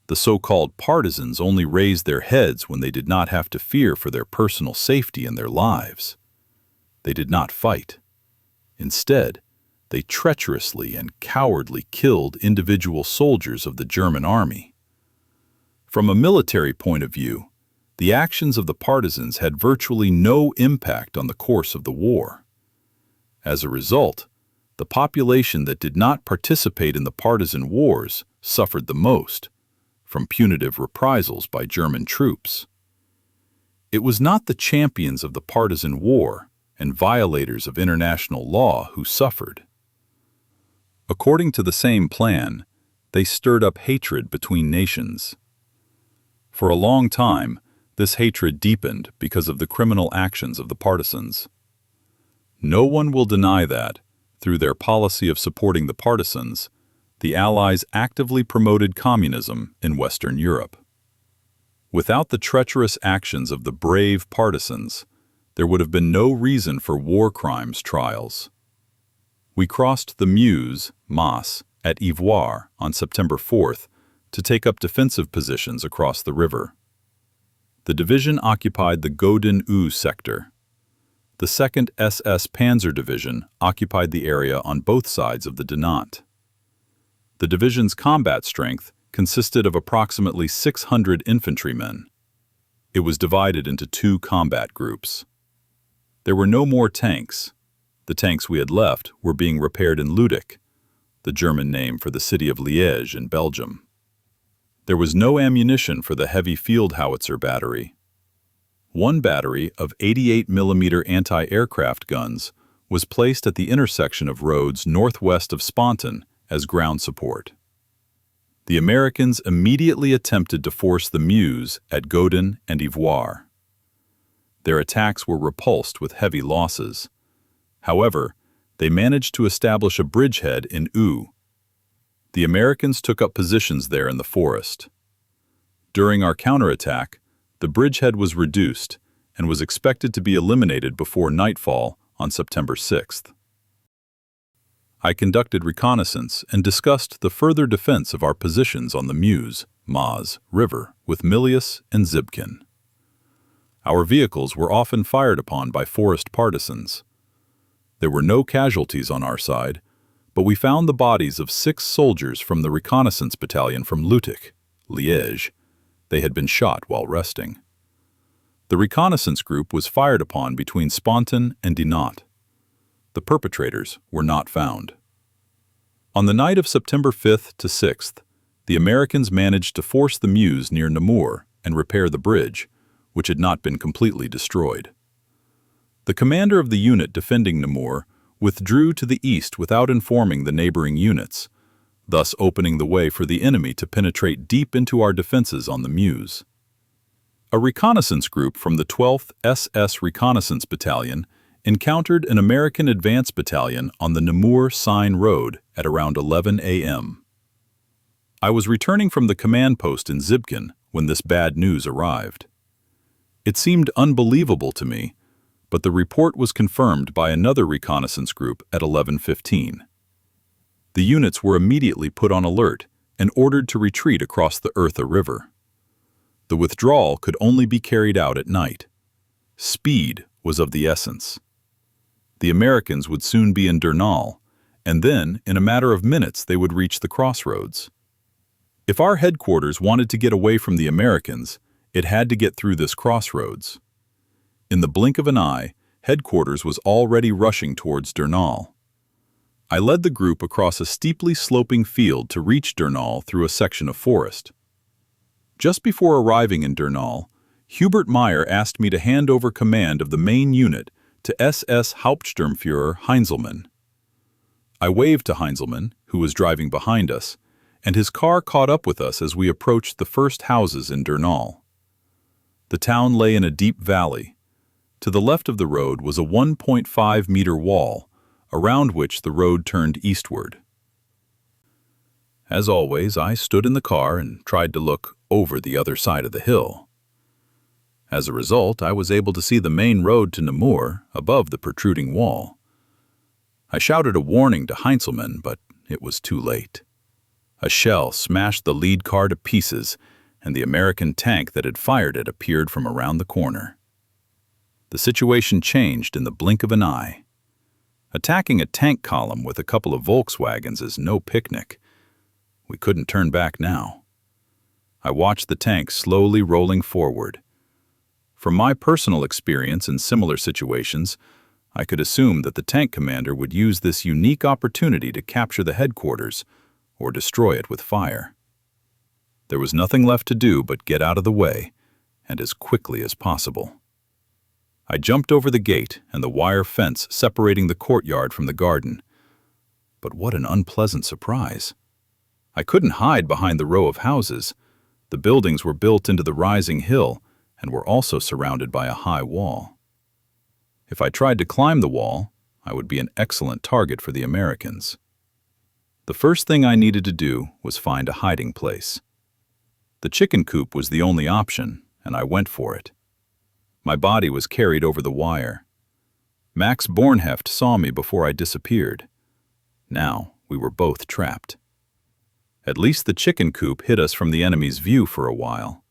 The so-called partisans only raised their heads when they did not have to fear for their personal safety and their lives. They did not fight. Instead, they treacherously and cowardly killed individual soldiers of the German army. From a military point of view, the actions of the partisans had virtually no impact on the course of the war. As a result, the population that did not participate in the partisan wars suffered the most from punitive reprisals by German troops. It was not the champions of the partisan war and violators of international law who suffered. According to the same plan, they stirred up hatred between nations. For a long time, this hatred deepened because of the criminal actions of the partisans. No one will deny that, Through their policy of supporting the partisans, the Allies actively promoted communism in Western Europe. Without the treacherous actions of the brave partisans, there would have been no reason for war crimes trials. We crossed the Meuse, Maas, at Ivoire on September 4th to take up defensive positions across the river. The division occupied the Godin-Eau sector. The 2nd SS-Panzer-Division occupied the area on both sides of the Dinant. The division's combat strength consisted of approximately 600 infantrymen. It was divided into 2 combat groups. There were no more tanks. The tanks we had left were being repaired in Ludic, the German name for the city of Liège in Belgium. There was no ammunition for the heavy field howitzer battery. One battery of 88mm anti-aircraft guns was placed at the intersection of roads northwest of Sponton as ground support. The Americans immediately attempted to force the Meuse at Godin and Ivoire. Their attacks were repulsed with heavy losses. However, they managed to establish a bridgehead in Eau. The Americans took up positions there in the forest. During our counterattack, the bridgehead was reduced and was expected to be eliminated before nightfall on September 6th. I conducted reconnaissance and discussed the further defense of our positions on the Meuse, Maas River with Milius and Zibkin. Our vehicles were often fired upon by forest partisans. There were no casualties on our side, but we found the bodies of 6 soldiers from the reconnaissance battalion from Lutic, Liège. They had been shot while resting. The reconnaissance group was fired upon between Sponton and Dinant. The perpetrators were not found. On the night of September 5th to 6th, the Americans managed to force the Meuse near Namur and repair the bridge, which had not been completely destroyed. The commander of the unit defending Namur withdrew to the east without informing the neighboring units, thus opening the way for the enemy to penetrate deep into our defenses on the Meuse. A reconnaissance group from the 12th SS Reconnaissance Battalion encountered an American advance battalion on the Namur-Seine Road at around 11 a.m. I was returning from the command post in Zibkin when this bad news arrived. It seemed unbelievable to me, but the report was confirmed by another reconnaissance group at 11:15. The units were immediately put on alert and ordered to retreat across the Ertha River. The withdrawal could only be carried out at night. Speed was of the essence. The Americans would soon be in Durnal, and then, in a matter of minutes, they would reach the crossroads. If our headquarters wanted to get away from the Americans, it had to get through this crossroads. In the blink of an eye, headquarters was already rushing towards Durnal. I led the group across a steeply sloping field to reach Durnal through a section of forest. Just before arriving in Durnal, Hubert Meyer asked me to hand over command of the main unit to SS Hauptsturmführer Heinzelmann. I waved to Heinzelmann, who was driving behind us, and his car caught up with us as we approached the first houses in Durnal. The town lay in a deep valley. To the left of the road was a 1.5-meter wall, around which the road turned eastward. As always, I stood in the car and tried to look over the other side of the hill. As a result, I was able to see the main road to Namur above the protruding wall. I shouted a warning to Heinzelmann, but it was too late. A shell smashed the lead car to pieces, and the American tank that had fired it appeared from around the corner. The situation changed in the blink of an eye. Attacking a tank column with a couple of Volkswagens is no picnic. We couldn't turn back now. I watched the tank slowly rolling forward. From my personal experience in similar situations, I could assume that the tank commander would use this unique opportunity to capture the headquarters or destroy it with fire. There was nothing left to do but get out of the way, and as quickly as possible. I jumped over the gate and the wire fence separating the courtyard from the garden. But what an unpleasant surprise. I couldn't hide behind the row of houses. The buildings were built into the rising hill and were also surrounded by a high wall. If I tried to climb the wall, I would be an excellent target for the Americans. The first thing I needed to do was find a hiding place. The chicken coop was the only option, and I went for it. My body was carried over the wire. Max Bornheft saw me before I disappeared. Now we were both trapped. At least the chicken coop hid us from the enemy's view for a while.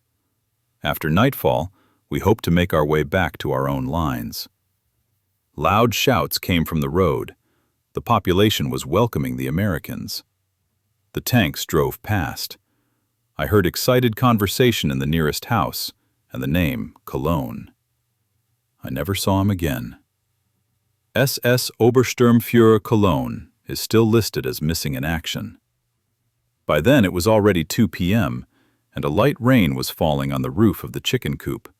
After nightfall, we hoped to make our way back to our own lines. Loud shouts came from the road. The population was welcoming the Americans. The tanks drove past. I heard excited conversation in the nearest house, and the name Cologne. I never saw him again. SS Obersturmführer Cologne is still listed as missing in action. By then it was already 2 p.m., and a light rain was falling on the roof of the chicken coop.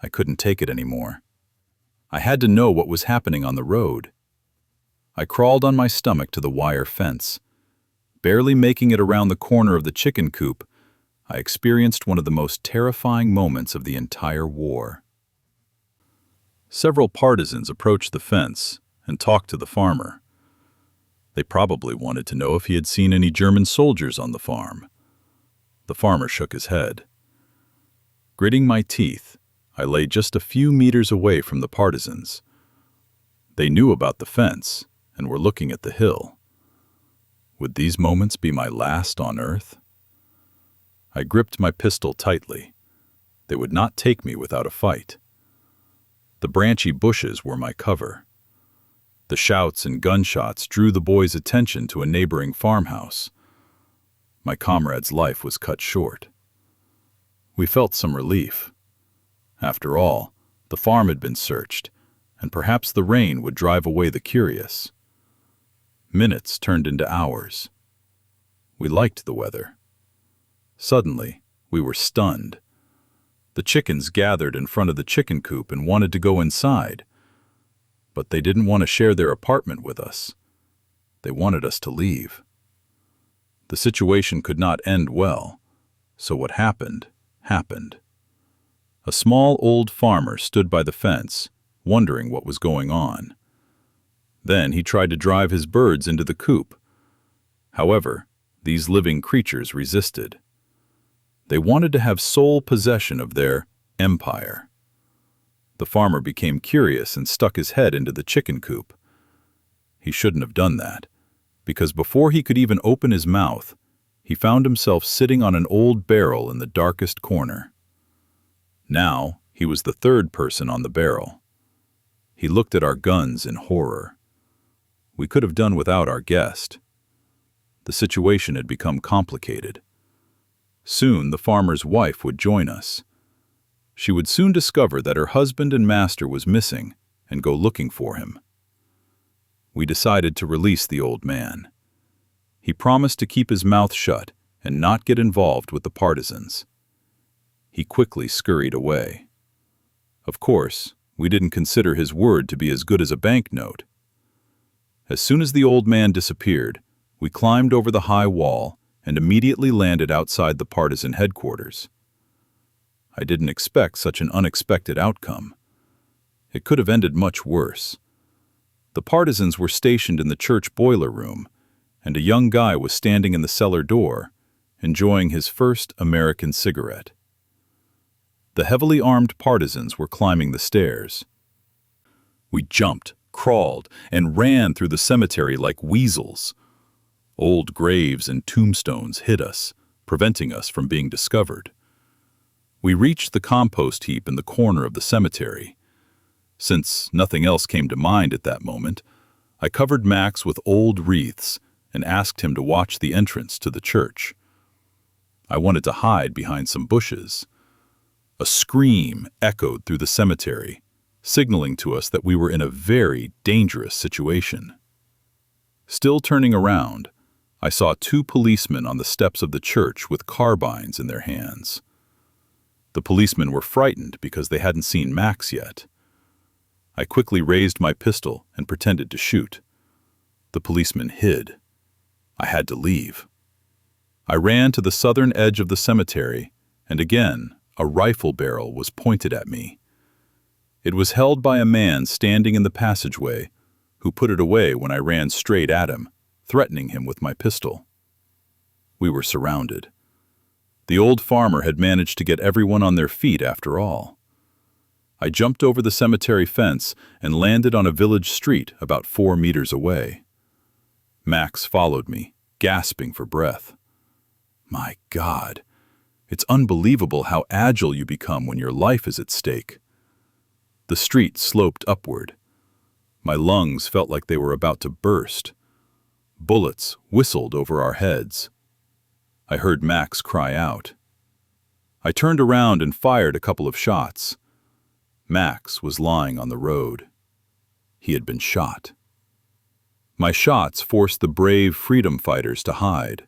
I couldn't take it anymore. I had to know what was happening on the road. I crawled on my stomach to the wire fence. Barely making it around the corner of the chicken coop, I experienced one of the most terrifying moments of the entire war. Several partisans approached the fence and talked to the farmer. They probably wanted to know if he had seen any German soldiers on the farm. The farmer shook his head. Gritting my teeth, I lay just a few meters away from the partisans. They knew about the fence and were looking at the hill. Would these moments be my last on earth? I gripped my pistol tightly. They would not take me without a fight. The branchy bushes were my cover. The shouts and gunshots drew the boys' attention to a neighboring farmhouse. My comrade's life was cut short. We felt some relief. After all, the farm had been searched, and perhaps the rain would drive away the curious. Minutes turned into hours. We liked the weather. Suddenly, we were stunned. The chickens gathered in front of the chicken coop and wanted to go inside. But they didn't want to share their apartment with us. They wanted us to leave. The situation could not end well, so what happened, happened. A small old farmer stood by the fence, wondering what was going on. Then he tried to drive his birds into the coop. However, these living creatures resisted. They wanted to have sole possession of their empire. The farmer became curious and stuck his head into the chicken coop. He shouldn't have done that, because before he could even open his mouth, he found himself sitting on an old barrel in the darkest corner. Now he was the third person on the barrel. He looked at our guns in horror. We could have done without our guest. The situation had become complicated. Soon the farmer's wife would join us. She would soon discover that her husband and master was missing and go looking for him. We decided to release the old man. He promised to keep his mouth shut and not get involved with the partisans. He quickly scurried away. Of course, we didn't consider his word to be as good as a banknote. As soon as the old man disappeared, we climbed over the high wall and immediately landed outside the partisan headquarters. I didn't expect such an unexpected outcome. It could have ended much worse. The partisans were stationed in the church boiler room, and a young guy was standing in the cellar door, enjoying his first American cigarette. The heavily armed partisans were climbing the stairs. We jumped, crawled, and ran through the cemetery like weasels. Old graves and tombstones hid us, preventing us from being discovered. We reached the compost heap in the corner of the cemetery. Since nothing else came to mind at that moment, I covered Max with old wreaths and asked him to watch the entrance to the church. I wanted to hide behind some bushes. A scream echoed through the cemetery, signaling to us that we were in a very dangerous situation. Still turning around, I saw 2 policemen on the steps of the church with carbines in their hands. The policemen were frightened because they hadn't seen Max yet. I quickly raised my pistol and pretended to shoot. The policemen hid. I had to leave. I ran to the southern edge of the cemetery, and again, a rifle barrel was pointed at me. It was held by a man standing in the passageway, who put it away when I ran straight at him, threatening him with my pistol. We were surrounded. The old farmer had managed to get everyone on their feet after all. I jumped over the cemetery fence and landed on a village street about 4 meters away. Max followed me, gasping for breath. My God, it's unbelievable how agile you become when your life is at stake. The street sloped upward. My lungs felt like they were about to burst. Bullets whistled over our heads. I heard Max cry out. I turned around and fired a couple of shots. Max was lying on the road. He had been shot. My shots forced the brave freedom fighters to hide.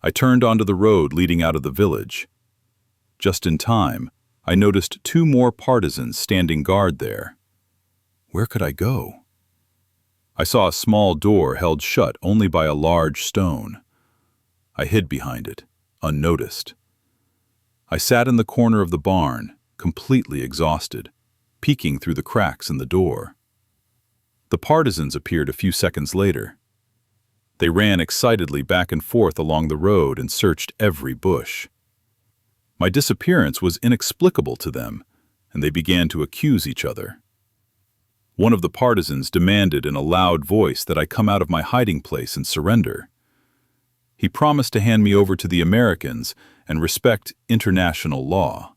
I turned onto the road leading out of the village. Just in time, I noticed 2 more partisans standing guard there. Where could I go? I saw a small door held shut only by a large stone. I hid behind it, unnoticed. I sat in the corner of the barn, completely exhausted, peeking through the cracks in the door. The partisans appeared a few seconds later. They ran excitedly back and forth along the road and searched every bush. My disappearance was inexplicable to them, and they began to accuse each other. One of the partisans demanded in a loud voice that I come out of my hiding place and surrender. He promised to hand me over to the Americans and respect international law.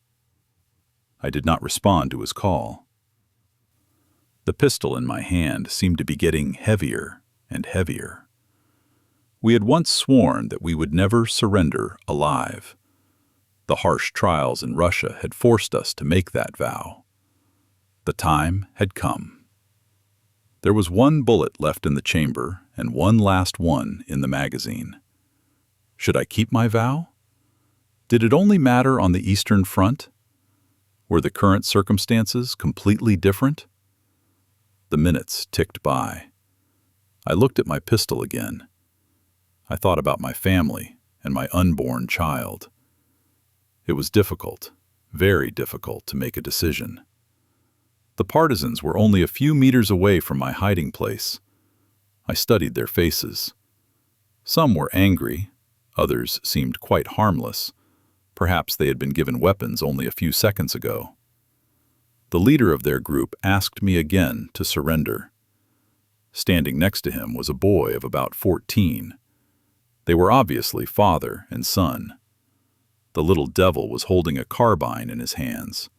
I did not respond to his call. The pistol in my hand seemed to be getting heavier and heavier. We had once sworn that we would never surrender alive. The harsh trials in Russia had forced us to make that vow. The time had come. There was 1 bullet left in the chamber and 1 last one in the magazine. Should I keep my vow? Did it only matter on the Eastern Front? Were the current circumstances completely different? The minutes ticked by. I looked at my pistol again. I thought about my family and my unborn child. It was difficult, very difficult to make a decision. The partisans were only a few meters away from my hiding place. I studied their faces. Some were angry, others seemed quite harmless. Perhaps they had been given weapons only a few seconds ago. The leader of their group asked me again to surrender. Standing next to him was a boy of about 14. They were obviously father and son. The little devil was holding a carbine in his hands.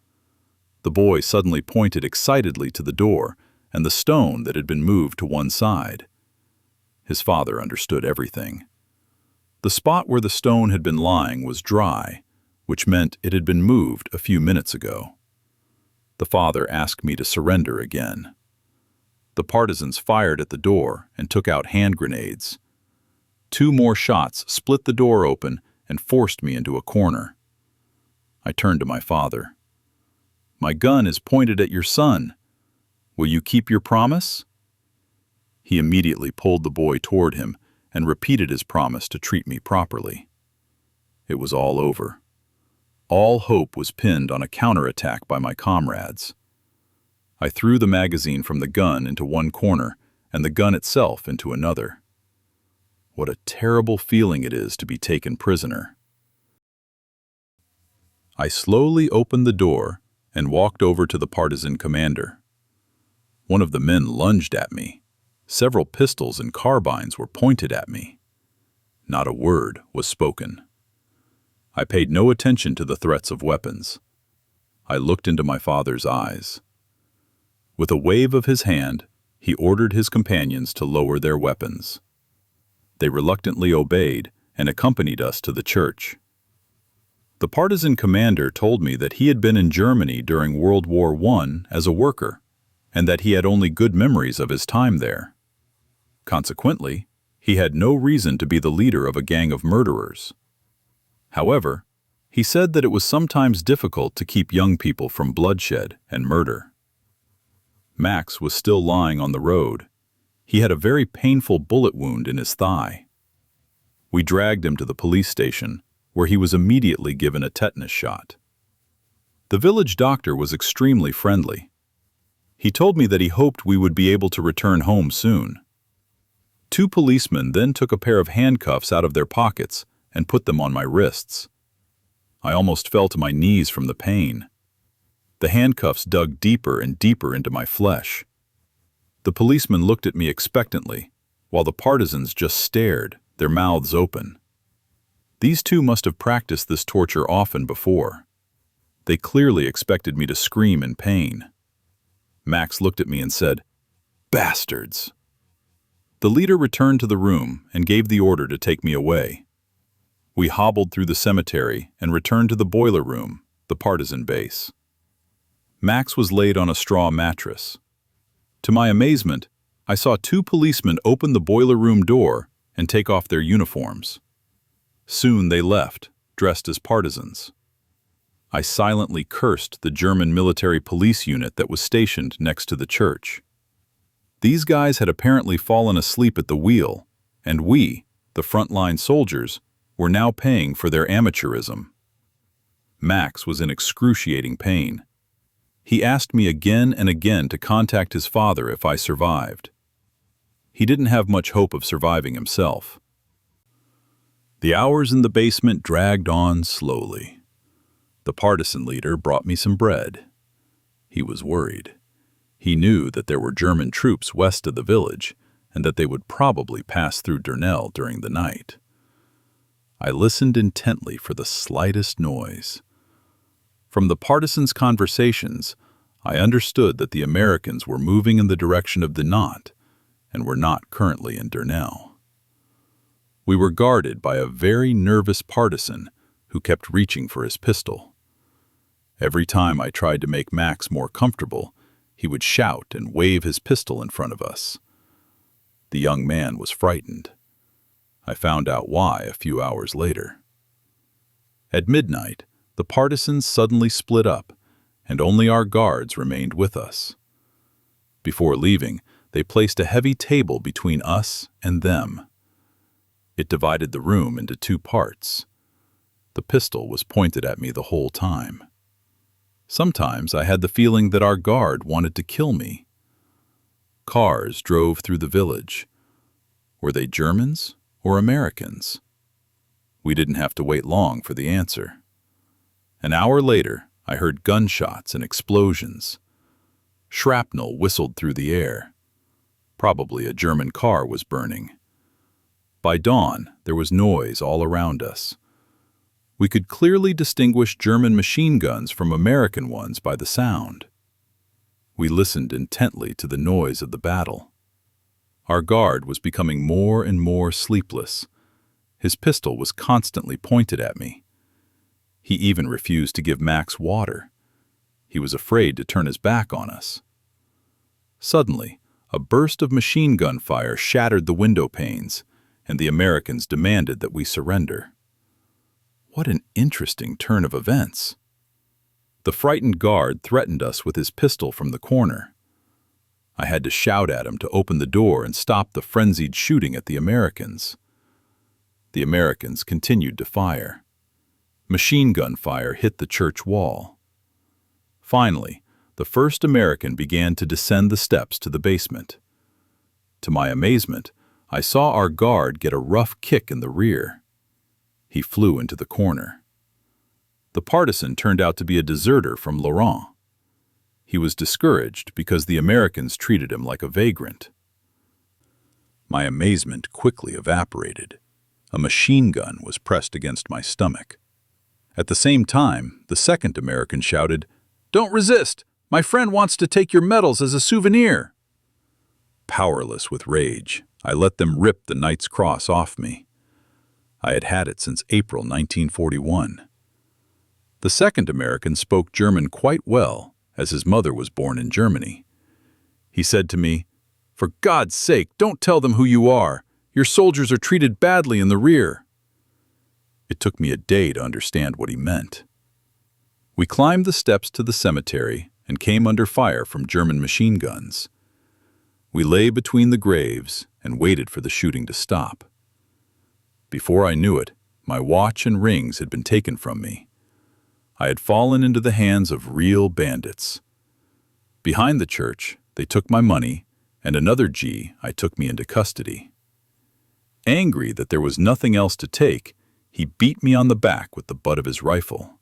The boy suddenly pointed excitedly to the door and the stone that had been moved to one side. His father understood everything. The spot where the stone had been lying was dry, which meant it had been moved a few minutes ago. The father asked me to surrender again. The partisans fired at the door and took out hand grenades. 2 more shots split the door open and forced me into a corner. I turned to my father. "My gun is pointed at your son. Will you keep your promise?" He immediately pulled the boy toward him and repeated his promise to treat me properly. It was all over. All hope was pinned on a counterattack by my comrades. I threw the magazine from the gun into one corner and the gun itself into another. What a terrible feeling it is to be taken prisoner. I slowly opened the door and walked over to the partisan commander. One of the men lunged at me. Several pistols and carbines were pointed at me. Not a word was spoken. I paid no attention to the threats of weapons. I looked into my father's eyes. With a wave of his hand, he ordered his companions to lower their weapons. They reluctantly obeyed and accompanied us to the church. The partisan commander told me that he had been in Germany during World War I as a worker, and that he had only good memories of his time there. Consequently, he had no reason to be the leader of a gang of murderers. However, he said that it was sometimes difficult to keep young people from bloodshed and murder. Max was still lying on the road. He had a very painful bullet wound in his thigh. We dragged him to the police station, where he was immediately given a tetanus shot. The village doctor was extremely friendly. He told me that he hoped we would be able to return home soon. Two policemen then took a pair of handcuffs out of their pockets and put them on my wrists. I almost fell to my knees from the pain. The handcuffs dug deeper and deeper into my flesh. The policemen looked at me expectantly, while the partisans just stared, their mouths open. These two must have practiced this torture often before. They clearly expected me to scream in pain. Max looked at me and said, "Bastards." The leader returned to the room and gave the order to take me away. We hobbled through the cemetery and returned to the boiler room, the partisan base. Max was laid on a straw mattress. To my amazement, I saw two policemen open the boiler room door and take off their uniforms. Soon they left, dressed as partisans. I silently cursed the German military police unit that was stationed next to the church. These guys had apparently fallen asleep at the wheel, and we, the frontline soldiers, were now paying for their amateurism. Max was in excruciating pain. He asked me again and again to contact his father if I survived. He didn't have much hope of surviving himself. The hours in the basement dragged on slowly. The partisan leader brought me some bread. He was worried. He knew that there were German troops west of the village and that they would probably pass through Durnell during the night. I listened intently for the slightest noise. From the partisans' conversations, I understood that the Americans were moving in the direction of Dinant and were not currently in Durnell. We were guarded by a very nervous partisan who kept reaching for his pistol. Every time I tried to make Max more comfortable, he would shout and wave his pistol in front of us. The young man was frightened. I found out why a few hours later. At midnight, the partisans suddenly split up, and only our guards remained with us. Before leaving, they placed a heavy table between us and them. It divided the room into two parts. The pistol was pointed at me the whole time. Sometimes I had the feeling that our guard wanted to kill me. Cars drove through the village. Were they Germans or Americans? We didn't have to wait long for the answer. An hour later, I heard gunshots and explosions. Shrapnel whistled through the air. Probably a German car was burning. By dawn, there was noise all around us. We could clearly distinguish German machine guns from American ones by the sound. We listened intently to the noise of the battle. Our guard was becoming more and more sleepless. His pistol was constantly pointed at me. He even refused to give Max water. He was afraid to turn his back on us. Suddenly, a burst of machine gun fire shattered the window panes, and the Americans demanded that we surrender. What an interesting turn of events. The frightened guard threatened us with his pistol from the corner. I had to shout at him to open the door and stop the frenzied shooting at the Americans. The Americans continued to fire. Machine gun fire hit the church wall. Finally, the first American began to descend the steps to the basement. To my amazement, I saw our guard get a rough kick in the rear. He flew into the corner. The partisan turned out to be a deserter from Laurent. He was discouraged because the Americans treated him like a vagrant. My amazement quickly evaporated. A machine gun was pressed against my stomach. At the same time, the second American shouted, "Don't resist! My friend wants to take your medals as a souvenir!" Powerless with rage, I let them rip the Knight's Cross off me. I had had it since April 1941. The second American spoke German quite well, as his mother was born in Germany. He said to me, "For God's sake, don't tell them who you are. Your soldiers are treated badly in the rear." It took me a day to understand what he meant. We climbed the steps to the cemetery and came under fire from German machine guns. We lay between the graves and waited for the shooting to stop. Before I knew it, my watch and rings had been taken from me. I had fallen into the hands of real bandits. Behind the church, they took my money, and another G I took me into custody. Angry that there was nothing else to take, he beat me on the back with the butt of his rifle.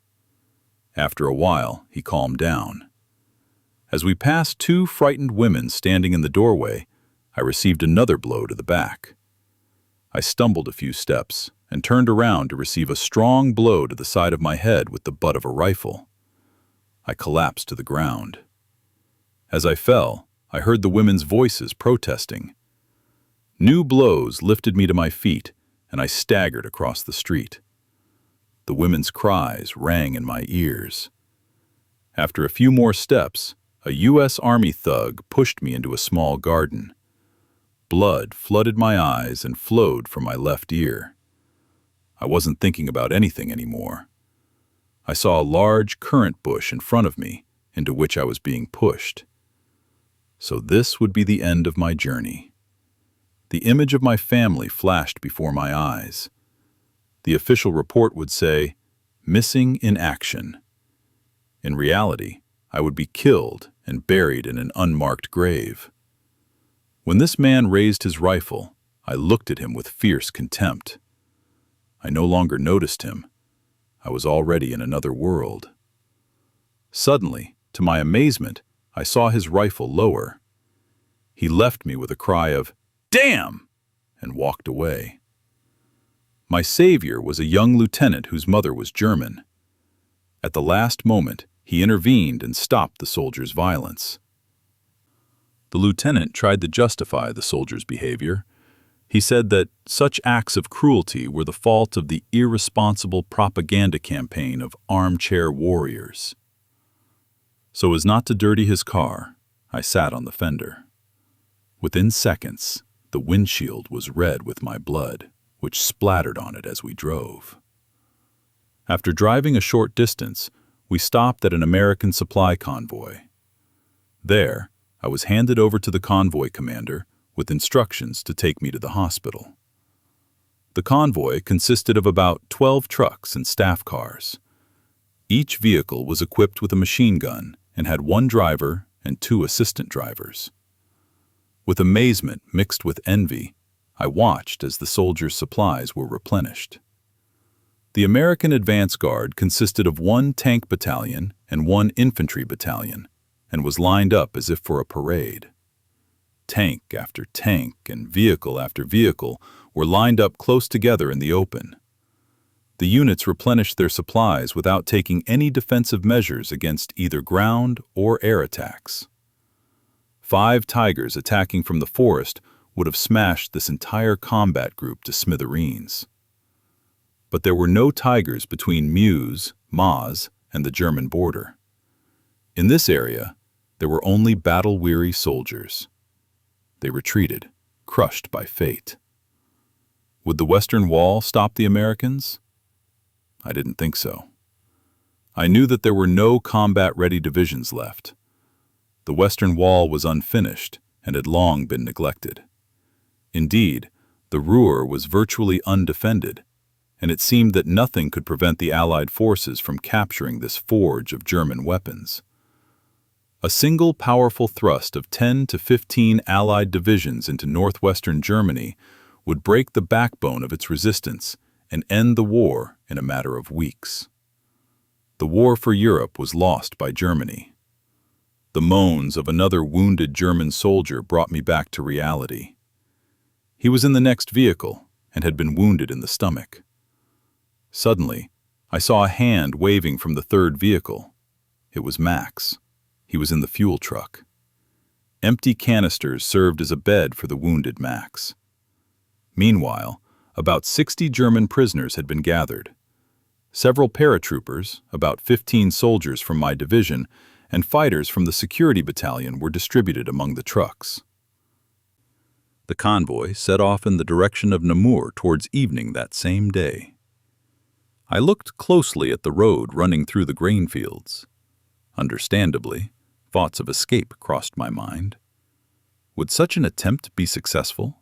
After a while, he calmed down. As we passed two frightened women standing in the doorway, I received another blow to the back. I stumbled a few steps and turned around to receive a strong blow to the side of my head with the butt of a rifle. I collapsed to the ground. As I fell, I heard the women's voices protesting. New blows lifted me to my feet, and I staggered across the street. The women's cries rang in my ears. After a few more steps, a U.S. Army thug pushed me into a small garden. Blood flooded my eyes and flowed from my left ear. I wasn't thinking about anything anymore. I saw a large currant bush in front of me, into which I was being pushed. So this would be the end of my journey. The image of my family flashed before my eyes. The official report would say, "Missing in action." In reality, I would be killed and buried in an unmarked grave. When this man raised his rifle, I looked at him with fierce contempt. I no longer noticed him. I was already in another world. Suddenly, to my amazement, I saw his rifle lower. He left me with a cry of, "Damn!" and walked away. My savior was a young lieutenant whose mother was German. At the last moment, he intervened and stopped the soldier's violence. The lieutenant tried to justify the soldier's behavior. He said that such acts of cruelty were the fault of the irresponsible propaganda campaign of armchair warriors. So as not to dirty his car, I sat on the fender. Within seconds, the windshield was red with my blood, which splattered on it as we drove. After driving a short distance, we stopped at an American supply convoy. There, I was handed over to the convoy commander with instructions to take me to the hospital. The convoy consisted of about 12 trucks and staff cars. Each vehicle was equipped with a machine gun and had one driver and two assistant drivers. With amazement mixed with envy, I watched as the soldiers' supplies were replenished. The American advance guard consisted of one tank battalion and one infantry battalion, and was lined up as if for a parade. Tank after tank and vehicle after vehicle were lined up close together in the open. The units replenished their supplies without taking any defensive measures against either ground or air attacks. 5 tigers attacking from the forest would have smashed this entire combat group to smithereens. But there were no tigers between Meuse, Maas, and the German border. In this area, there were only battle-weary soldiers. They retreated, crushed by fate. Would the Western Wall stop the Americans? I didn't think so. I knew that there were no combat-ready divisions left. The Western Wall was unfinished and had long been neglected. Indeed, the Ruhr was virtually undefended, and it seemed that nothing could prevent the Allied forces from capturing this forge of German weapons. A single powerful thrust of 10 to 15 Allied divisions into northwestern Germany would break the backbone of its resistance and end the war in a matter of weeks. The war for Europe was lost by Germany. The moans of another wounded German soldier brought me back to reality. He was in the next vehicle and had been wounded in the stomach. Suddenly, I saw a hand waving from the third vehicle. It was Max. He was in the fuel truck. Empty canisters served as a bed for the wounded Max. Meanwhile, about 60 German prisoners had been gathered. Several paratroopers, about 15 soldiers from my division, and fighters from the security battalion were distributed among the trucks. The convoy set off in the direction of Namur towards evening that same day. I looked closely at the road running through the grain fields. Understandably, thoughts of escape crossed my mind. Would such an attempt be successful?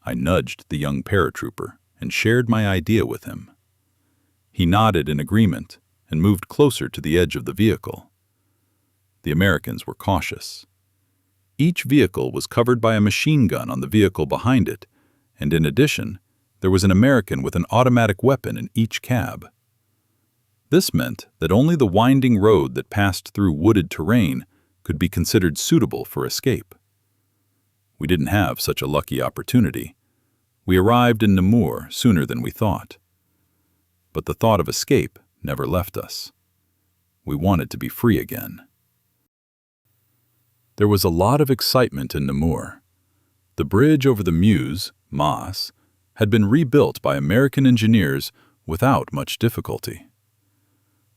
I nudged the young paratrooper and shared my idea with him. He nodded in agreement and moved closer to the edge of the vehicle. The Americans were cautious. Each vehicle was covered by a machine gun on the vehicle behind it, and in addition, there was an American with an automatic weapon in each cab. This meant that only the winding road that passed through wooded terrain could be considered suitable for escape. We didn't have such a lucky opportunity. We arrived in Namur sooner than we thought. But the thought of escape never left us. We wanted to be free again. There was a lot of excitement in Namur. The bridge over the Meuse, Maas, had been rebuilt by American engineers without much difficulty.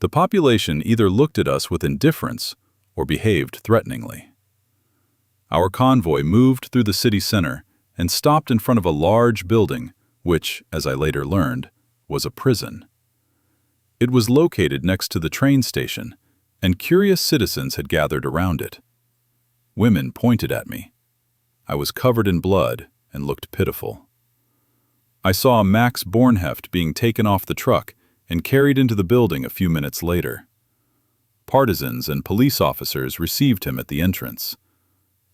The population either looked at us with indifference or behaved threateningly. Our convoy moved through the city center and stopped in front of a large building, which, as I later learned, was a prison. It was located next to the train station, and curious citizens had gathered around it. Women pointed at me. I was covered in blood and looked pitiful. I saw Max Bornheft being taken off the truck and carried into the building a few minutes later. Partisans and police officers received him at the entrance.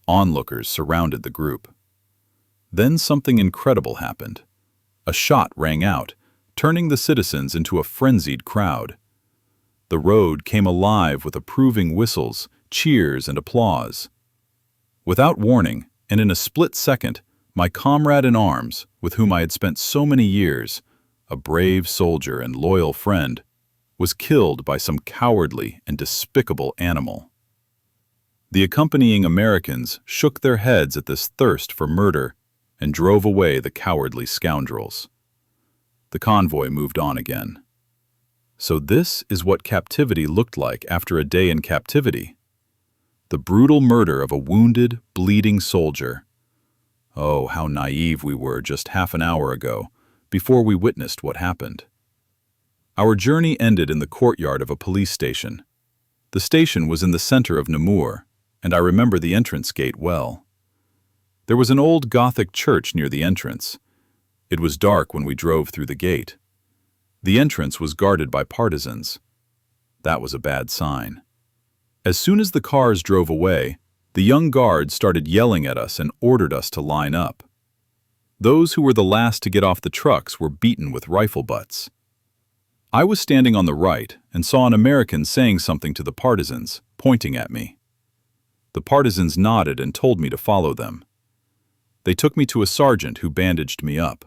Onlookers surrounded the group. Then something incredible happened. A shot rang out, turning the citizens into a frenzied crowd. The road came alive with approving whistles, cheers, and applause. Without warning, and in a split second, my comrade in arms, with whom I had spent so many years, a brave soldier and loyal friend, was killed by some cowardly and despicable animal. The accompanying Americans shook their heads at this thirst for murder and drove away the cowardly scoundrels. The convoy moved on again. So this is what captivity looked like after a day in captivity. The brutal murder of a wounded, bleeding soldier. Oh, how naive we were just half an hour ago, before we witnessed what happened. Our journey ended in the courtyard of a police station. The station was in the center of Namur, and I remember the entrance gate well. There was an old Gothic church near the entrance. It was dark when we drove through the gate. The entrance was guarded by partisans. That was a bad sign. As soon as the cars drove away, the young guards started yelling at us and ordered us to line up. Those who were the last to get off the trucks were beaten with rifle butts. I was standing on the right and saw an American saying something to the partisans, pointing at me. The partisans nodded and told me to follow them. They took me to a sergeant who bandaged me up.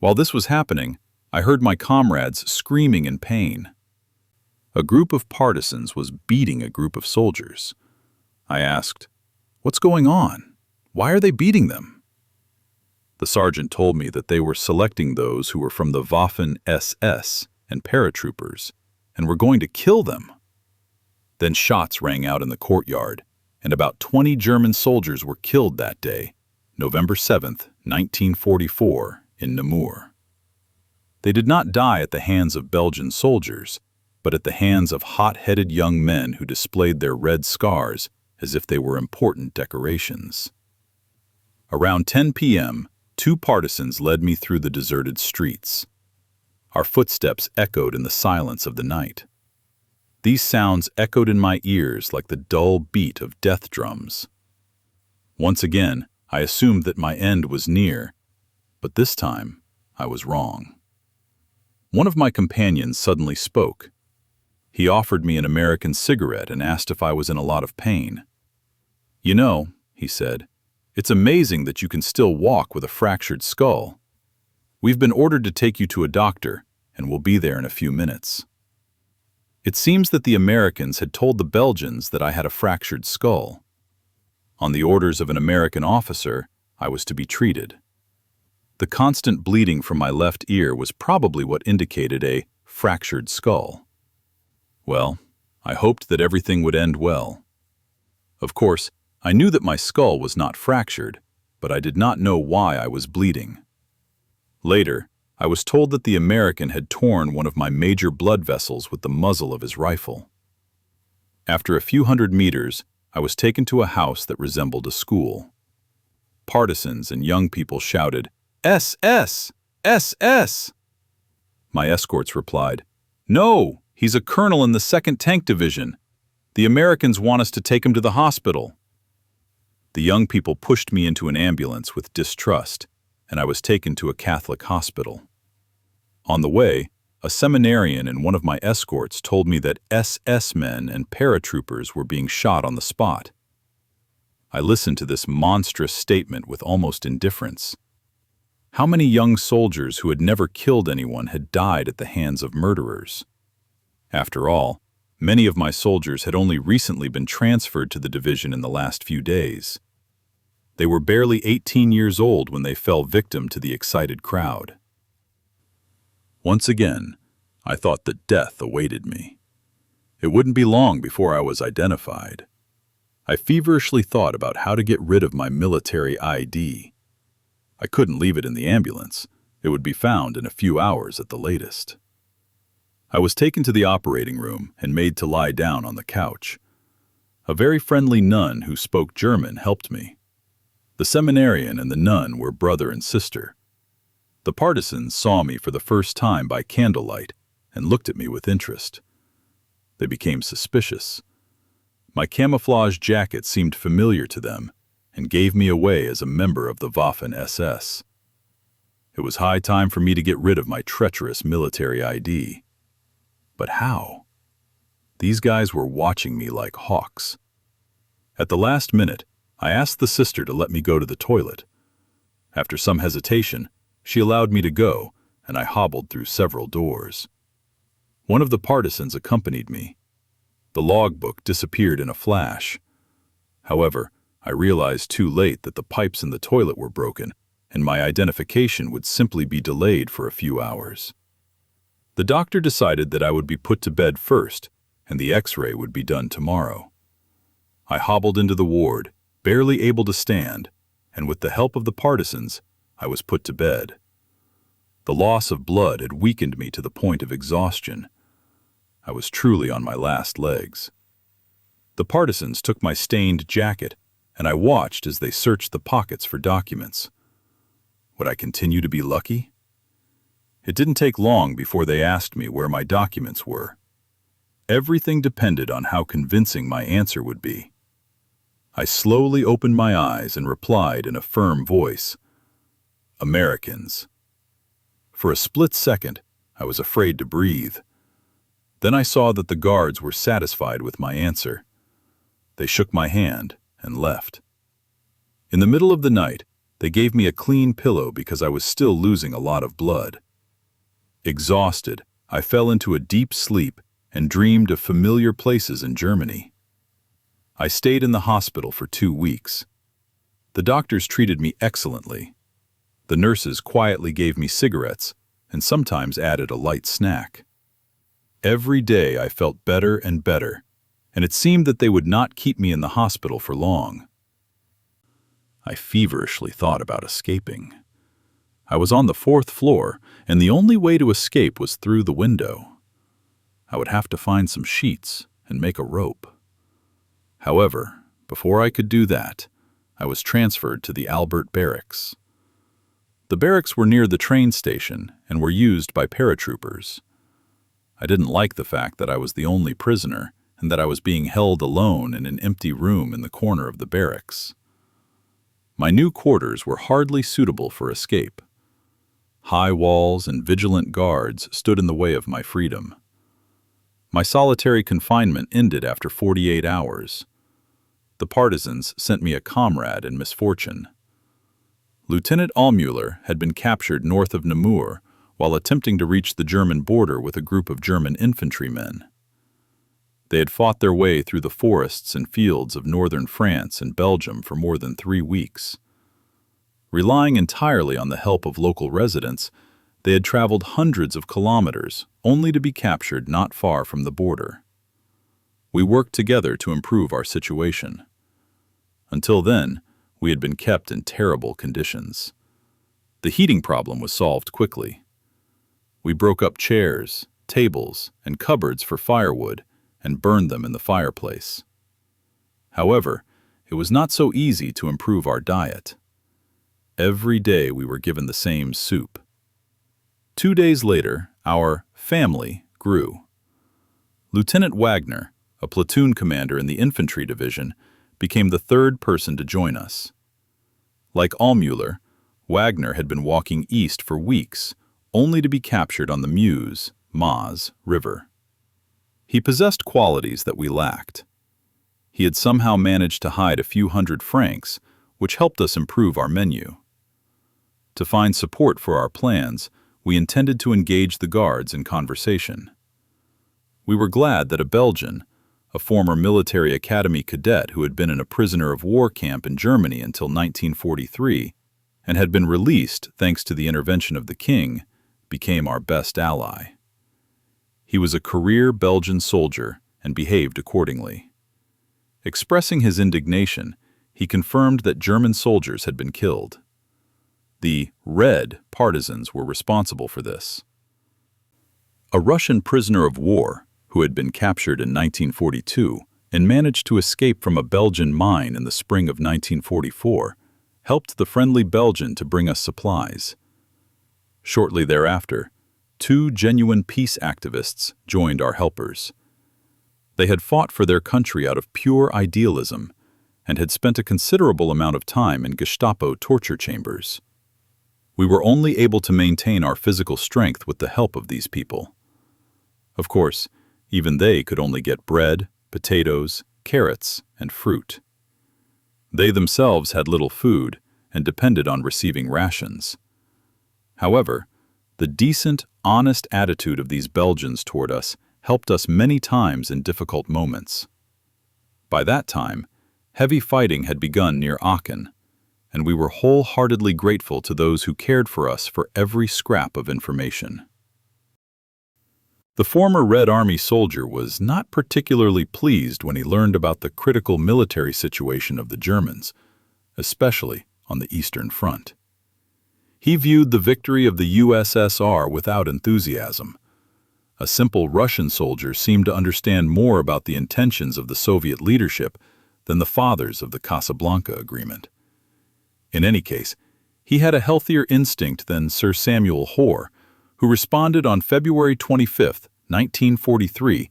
While this was happening, I heard my comrades screaming in pain. A group of partisans was beating a group of soldiers. I asked, "What's going on? Why are they beating them?" The sergeant told me that they were selecting those who were from the Waffen SS and paratroopers and were going to kill them. Then shots rang out in the courtyard, and about 20 German soldiers were killed that day, November 7th, 1944, in Namur. They did not die at the hands of Belgian soldiers, but at the hands of hot-headed young men who displayed their red scars as if they were important decorations. Around 10 p.m., 2 partisans led me through the deserted streets. Our footsteps echoed in the silence of the night. These sounds echoed in my ears like the dull beat of death drums. Once again, I assumed that my end was near, but this time I was wrong. One of my companions suddenly spoke. He offered me an American cigarette and asked if I was in a lot of pain. "You know," he said, "it's amazing that you can still walk with a fractured skull. We've been ordered to take you to a doctor, and we'll be there in a few minutes." It seems that the Americans had told the Belgians that I had a fractured skull. On the orders of an American officer, I was to be treated. The constant bleeding from my left ear was probably what indicated a fractured skull. Well, I hoped that everything would end well. Of course, I knew that my skull was not fractured, but I did not know why I was bleeding. Later, I was told that the American had torn one of my major blood vessels with the muzzle of his rifle. After a few hundred meters, I was taken to a house that resembled a school. Partisans and young people shouted, "SS! SS!" My escorts replied, "No, he's a colonel in the 2nd Tank Division. The Americans want us to take him to the hospital." The young people pushed me into an ambulance with distrust, and I was taken to a Catholic hospital. On the way, a seminarian and one of my escorts told me that SS men and paratroopers were being shot on the spot. I listened to this monstrous statement with almost indifference. How many young soldiers who had never killed anyone had died at the hands of murderers? After all, many of my soldiers had only recently been transferred to the division in the last few days. They were barely 18 years old when they fell victim to the excited crowd. Once again, I thought that death awaited me. It wouldn't be long before I was identified. I feverishly thought about how to get rid of my military ID. I couldn't leave it in the ambulance. It would be found in a few hours at the latest. I was taken to the operating room and made to lie down on the couch. A very friendly nun who spoke German helped me. The seminarian and the nun were brother and sister. The partisans saw me for the first time by candlelight and looked at me with interest. They became suspicious. My camouflage jacket seemed familiar to them and gave me away as a member of the Waffen SS. It was high time for me to get rid of my treacherous military ID. But how? These guys were watching me like hawks. At the last minute, I asked the sister to let me go to the toilet. After some hesitation, she allowed me to go, and I hobbled through several doors. One of the partisans accompanied me. The logbook disappeared in a flash. However, I realized too late that the pipes in the toilet were broken, and my identification would simply be delayed for a few hours. The doctor decided that I would be put to bed first, and the X-ray would be done tomorrow. I hobbled into the ward, barely able to stand, and with the help of the partisans, I was put to bed. The loss of blood had weakened me to the point of exhaustion. I was truly on my last legs. The partisans took my stained jacket, and I watched as they searched the pockets for documents. Would I continue to be lucky? It didn't take long before they asked me where my documents were. Everything depended on how convincing my answer would be. I slowly opened my eyes and replied in a firm voice, "Americans." For a split second, I was afraid to breathe. Then I saw that the guards were satisfied with my answer. They shook my hand and left. In the middle of the night, they gave me a clean pillow because I was still losing a lot of blood. Exhausted, I fell into a deep sleep and dreamed of familiar places in Germany. I stayed in the hospital for 2 weeks. The doctors treated me excellently. The nurses quietly gave me cigarettes and sometimes added a light snack. Every day I felt better and better, and it seemed that they would not keep me in the hospital for long. I feverishly thought about escaping. I was on the 4th floor, and the only way to escape was through the window. I would have to find some sheets and make a rope. However, before I could do that, I was transferred to the Albert Barracks. The barracks were near the train station and were used by paratroopers. I didn't like the fact that I was the only prisoner and that I was being held alone in an empty room in the corner of the barracks. My new quarters were hardly suitable for escape. High walls and vigilant guards stood in the way of my freedom. My solitary confinement ended after 48 hours. The partisans sent me a comrade in misfortune. Lieutenant Allmuller had been captured north of Namur while attempting to reach the German border with a group of German infantrymen. They had fought their way through the forests and fields of northern France and Belgium for more than 3 weeks. Relying entirely on the help of local residents, they had traveled hundreds of kilometers only to be captured not far from the border. We worked together to improve our situation. Until then, we had been kept in terrible conditions. The heating problem was solved quickly. We broke up chairs, tables, and cupboards for firewood and burned them in the fireplace. However, it was not so easy to improve our diet. Every day we were given the same soup. 2 days later, our family grew. Lieutenant Wagner, a platoon commander in the infantry division, became the third person to join us. Like Allmuller, Wagner had been walking east for weeks, only to be captured on the Maas River. He possessed qualities that we lacked. He had somehow managed to hide a few hundred francs, which helped us improve our menu. To find support for our plans, we intended to engage the guards in conversation. We were glad that a Belgian, a former military academy cadet who had been in a prisoner of war camp in Germany until 1943 and had been released thanks to the intervention of the king, became our best ally. He was a career Belgian soldier and behaved accordingly. Expressing his indignation, he confirmed that German soldiers had been killed. The Red partisans were responsible for this. A Russian prisoner of war, who had been captured in 1942 and managed to escape from a Belgian mine in the spring of 1944, helped the friendly Belgian to bring us supplies. Shortly thereafter, 2 genuine peace activists joined our helpers. They had fought for their country out of pure idealism and had spent a considerable amount of time in Gestapo torture chambers. We were only able to maintain our physical strength with the help of these people. Of course, even they could only get bread, potatoes, carrots, and fruit. They themselves had little food and depended on receiving rations. However, the decent, honest attitude of these Belgians toward us helped us many times in difficult moments. By that time, heavy fighting had begun near Aachen, and we were wholeheartedly grateful to those who cared for us for every scrap of information. The former Red Army soldier was not particularly pleased when he learned about the critical military situation of the Germans, especially on the Eastern Front. He viewed the victory of the USSR without enthusiasm. A simple Russian soldier seemed to understand more about the intentions of the Soviet leadership than the fathers of the Casablanca Agreement. In any case, he had a healthier instinct than Sir Samuel Hoare, who responded on February 25, 1943,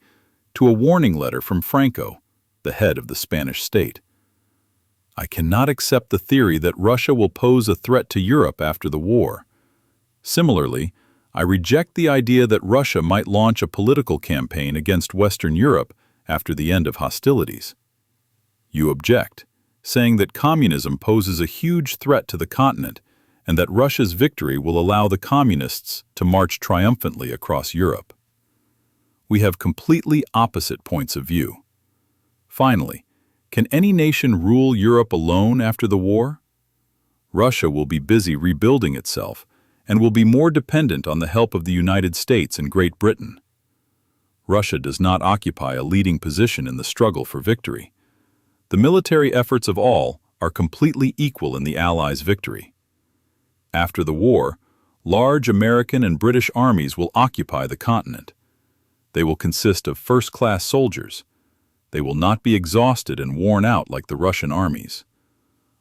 to a warning letter from Franco, the head of the Spanish state. I cannot accept the theory that Russia will pose a threat to Europe after the war. Similarly, I reject the idea that Russia might launch a political campaign against Western Europe after the end of hostilities. You object, saying that communism poses a huge threat to the continent and that Russia's victory will allow the communists to march triumphantly across Europe. We have completely opposite points of view. Finally, can any nation rule Europe alone after the war? Russia will be busy rebuilding itself and will be more dependent on the help of the United States and Great Britain. Russia does not occupy a leading position in the struggle for victory. The military efforts of all are completely equal in the Allies' victory. After the war, large American and British armies will occupy the continent. They will consist of first-class soldiers. They will not be exhausted and worn out like the Russian armies.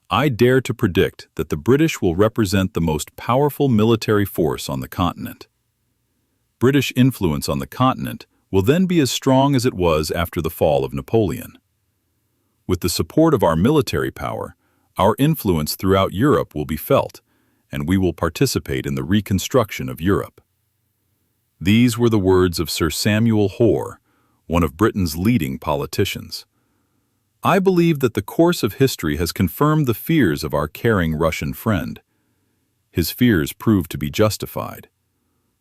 I dare to predict that the British will represent the most powerful military force on the continent. British influence on the continent will then be as strong as it was after the fall of Napoleon. With the support of our military power, our influence throughout Europe will be felt, and we will participate in the reconstruction of Europe. These were the words of Sir Samuel Hoare, one of Britain's leading politicians. I believe that the course of history has confirmed the fears of our caring Russian friend. His fears proved to be justified.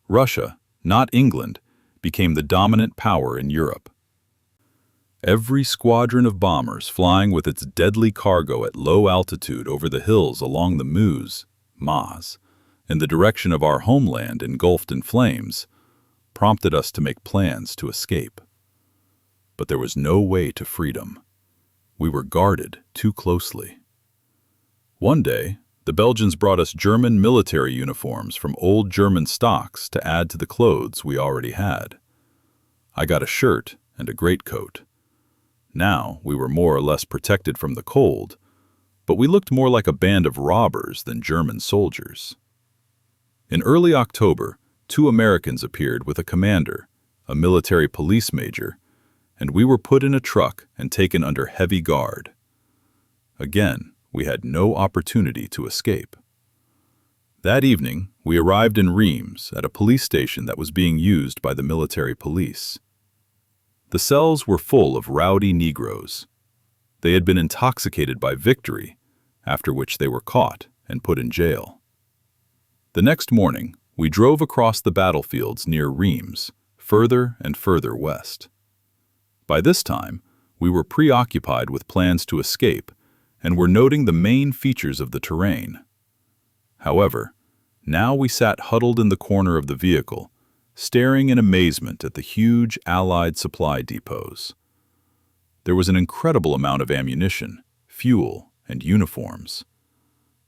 Russia, not England, became the dominant power in Europe. Every squadron of bombers flying with its deadly cargo at low altitude over the hills along the Maas, in the direction of our homeland engulfed in flames, prompted us to make plans to escape. But there was no way to freedom. We were guarded too closely. One day, the Belgians brought us German military uniforms from old German stocks to add to the clothes we already had. I got a shirt and a greatcoat. Now we were more or less protected from the cold, but we looked more like a band of robbers than German soldiers. In early October, 2 Americans appeared with a commander, a military police major, and we were put in a truck and taken under heavy guard. Again, we had no opportunity to escape. That evening, we arrived in Reims at a police station that was being used by the military police. The cells were full of rowdy Negroes. They had been intoxicated by victory, after which they were caught and put in jail. The next morning, we drove across the battlefields near Reims, further and further west. By this time, we were preoccupied with plans to escape and were noting the main features of the terrain. However, now we sat huddled in the corner of the vehicle, staring in amazement at the huge Allied supply depots. There was an incredible amount of ammunition, fuel, and uniforms.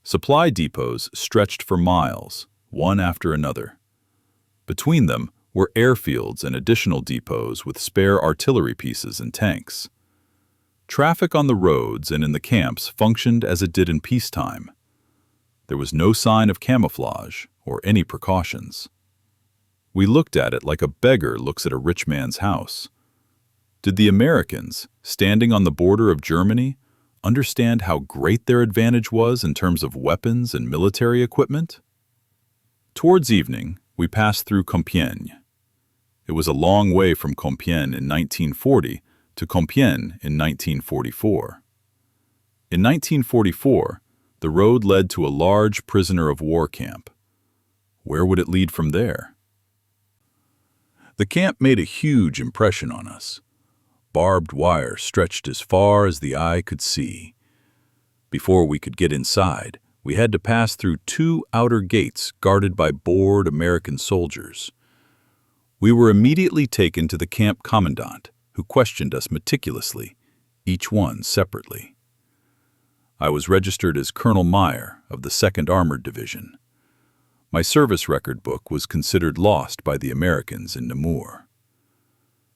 Supply depots stretched for miles, one after another. Between them were airfields and additional depots with spare artillery pieces and tanks. Traffic on the roads and in the camps functioned as it did in peacetime. There was no sign of camouflage or any precautions. We looked at it like a beggar looks at a rich man's house. Did the Americans, standing on the border of Germany, understand how great their advantage was in terms of weapons and military equipment? Towards evening, we passed through Compiègne. It was a long way from Compiègne in 1940 to Compiègne in 1944. In 1944, the road led to a large prisoner of war camp. Where would it lead from there? The camp made a huge impression on us. Barbed wire stretched as far as the eye could see. Before we could get inside, we had to pass through 2 outer gates guarded by bored American soldiers. We were immediately taken to the camp commandant, who questioned us meticulously, each one separately. I was registered as Colonel Meyer of the 2nd Armored Division. My service record book was considered lost by the Americans in Namur.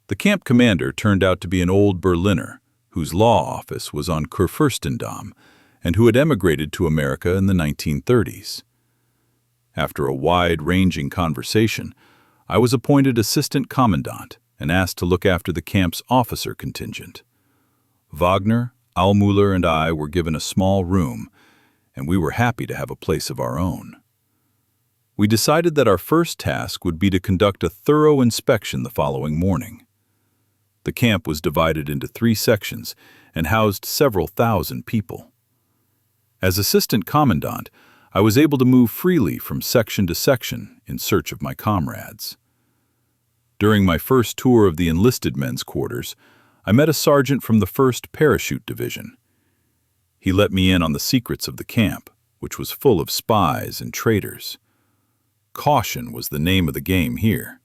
The camp commander turned out to be an old Berliner whose law office was on Kurfürstendamm and who had emigrated to America in the 1930s. After a wide-ranging conversation, I was appointed assistant commandant and asked to look after the camp's officer contingent. Wagner, Allmüller, and I were given a small room, and we were happy to have a place of our own. We decided that our first task would be to conduct a thorough inspection the following morning. The camp was divided into 3 sections and housed several thousand people. As assistant commandant, I was able to move freely from section to section in search of my comrades. During my first tour of the enlisted men's quarters, I met a sergeant from the 1st Parachute Division. He let me in on the secrets of the camp, which was full of spies and traitors. Caution was the name of the game here.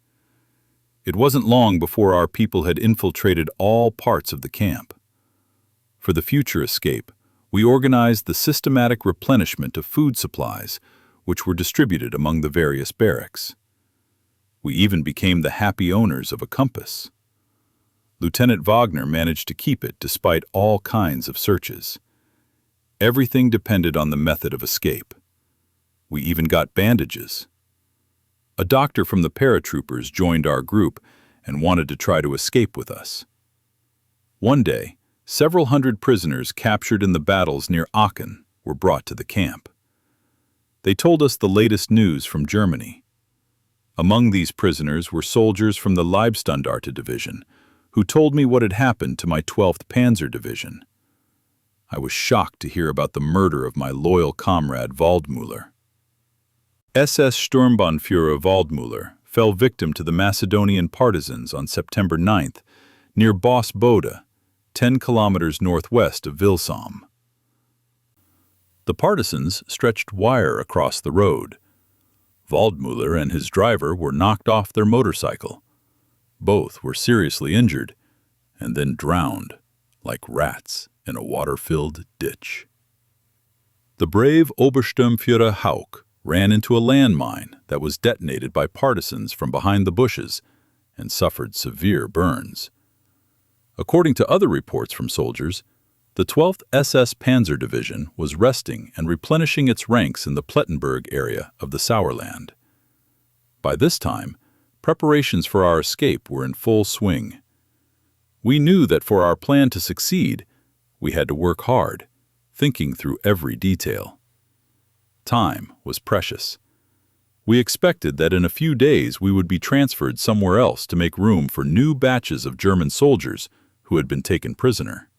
It wasn't long before our people had infiltrated all parts of the camp. For the future escape, we organized the systematic replenishment of food supplies, which were distributed among the various barracks. We even became the happy owners of a compass. Lieutenant Wagner managed to keep it despite all kinds of searches. Everything depended on the method of escape. We even got bandages. A doctor from the paratroopers joined our group and wanted to try to escape with us. One day, several hundred prisoners captured in the battles near Aachen were brought to the camp. They told us the latest news from Germany. Among these prisoners were soldiers from the Leibstandarte division, who told me what had happened to my 12th Panzer Division. I was shocked to hear about the murder of my loyal comrade Waldmüller. SS Sturmbannführer Waldmüller fell victim to the Macedonian partisans on September 9th near Boss-Bode, 10 kilometers northwest of Wilsam. The partisans stretched wire across the road. Waldmüller and his driver were knocked off their motorcycle. Both were seriously injured and then drowned like rats in a water-filled ditch. The brave Obersturmführer Hauck ran into a landmine that was detonated by partisans from behind the bushes and suffered severe burns. According to other reports from soldiers, the 12th SS Panzer-Division was resting and replenishing its ranks in the Plettenberg area of the Sauerland. By this time, preparations for our escape were in full swing. We knew that for our plan to succeed, we had to work hard, thinking through every detail. Time was precious. We expected that in a few days we would be transferred somewhere else to make room for new batches of German soldiers who had been taken prisoner.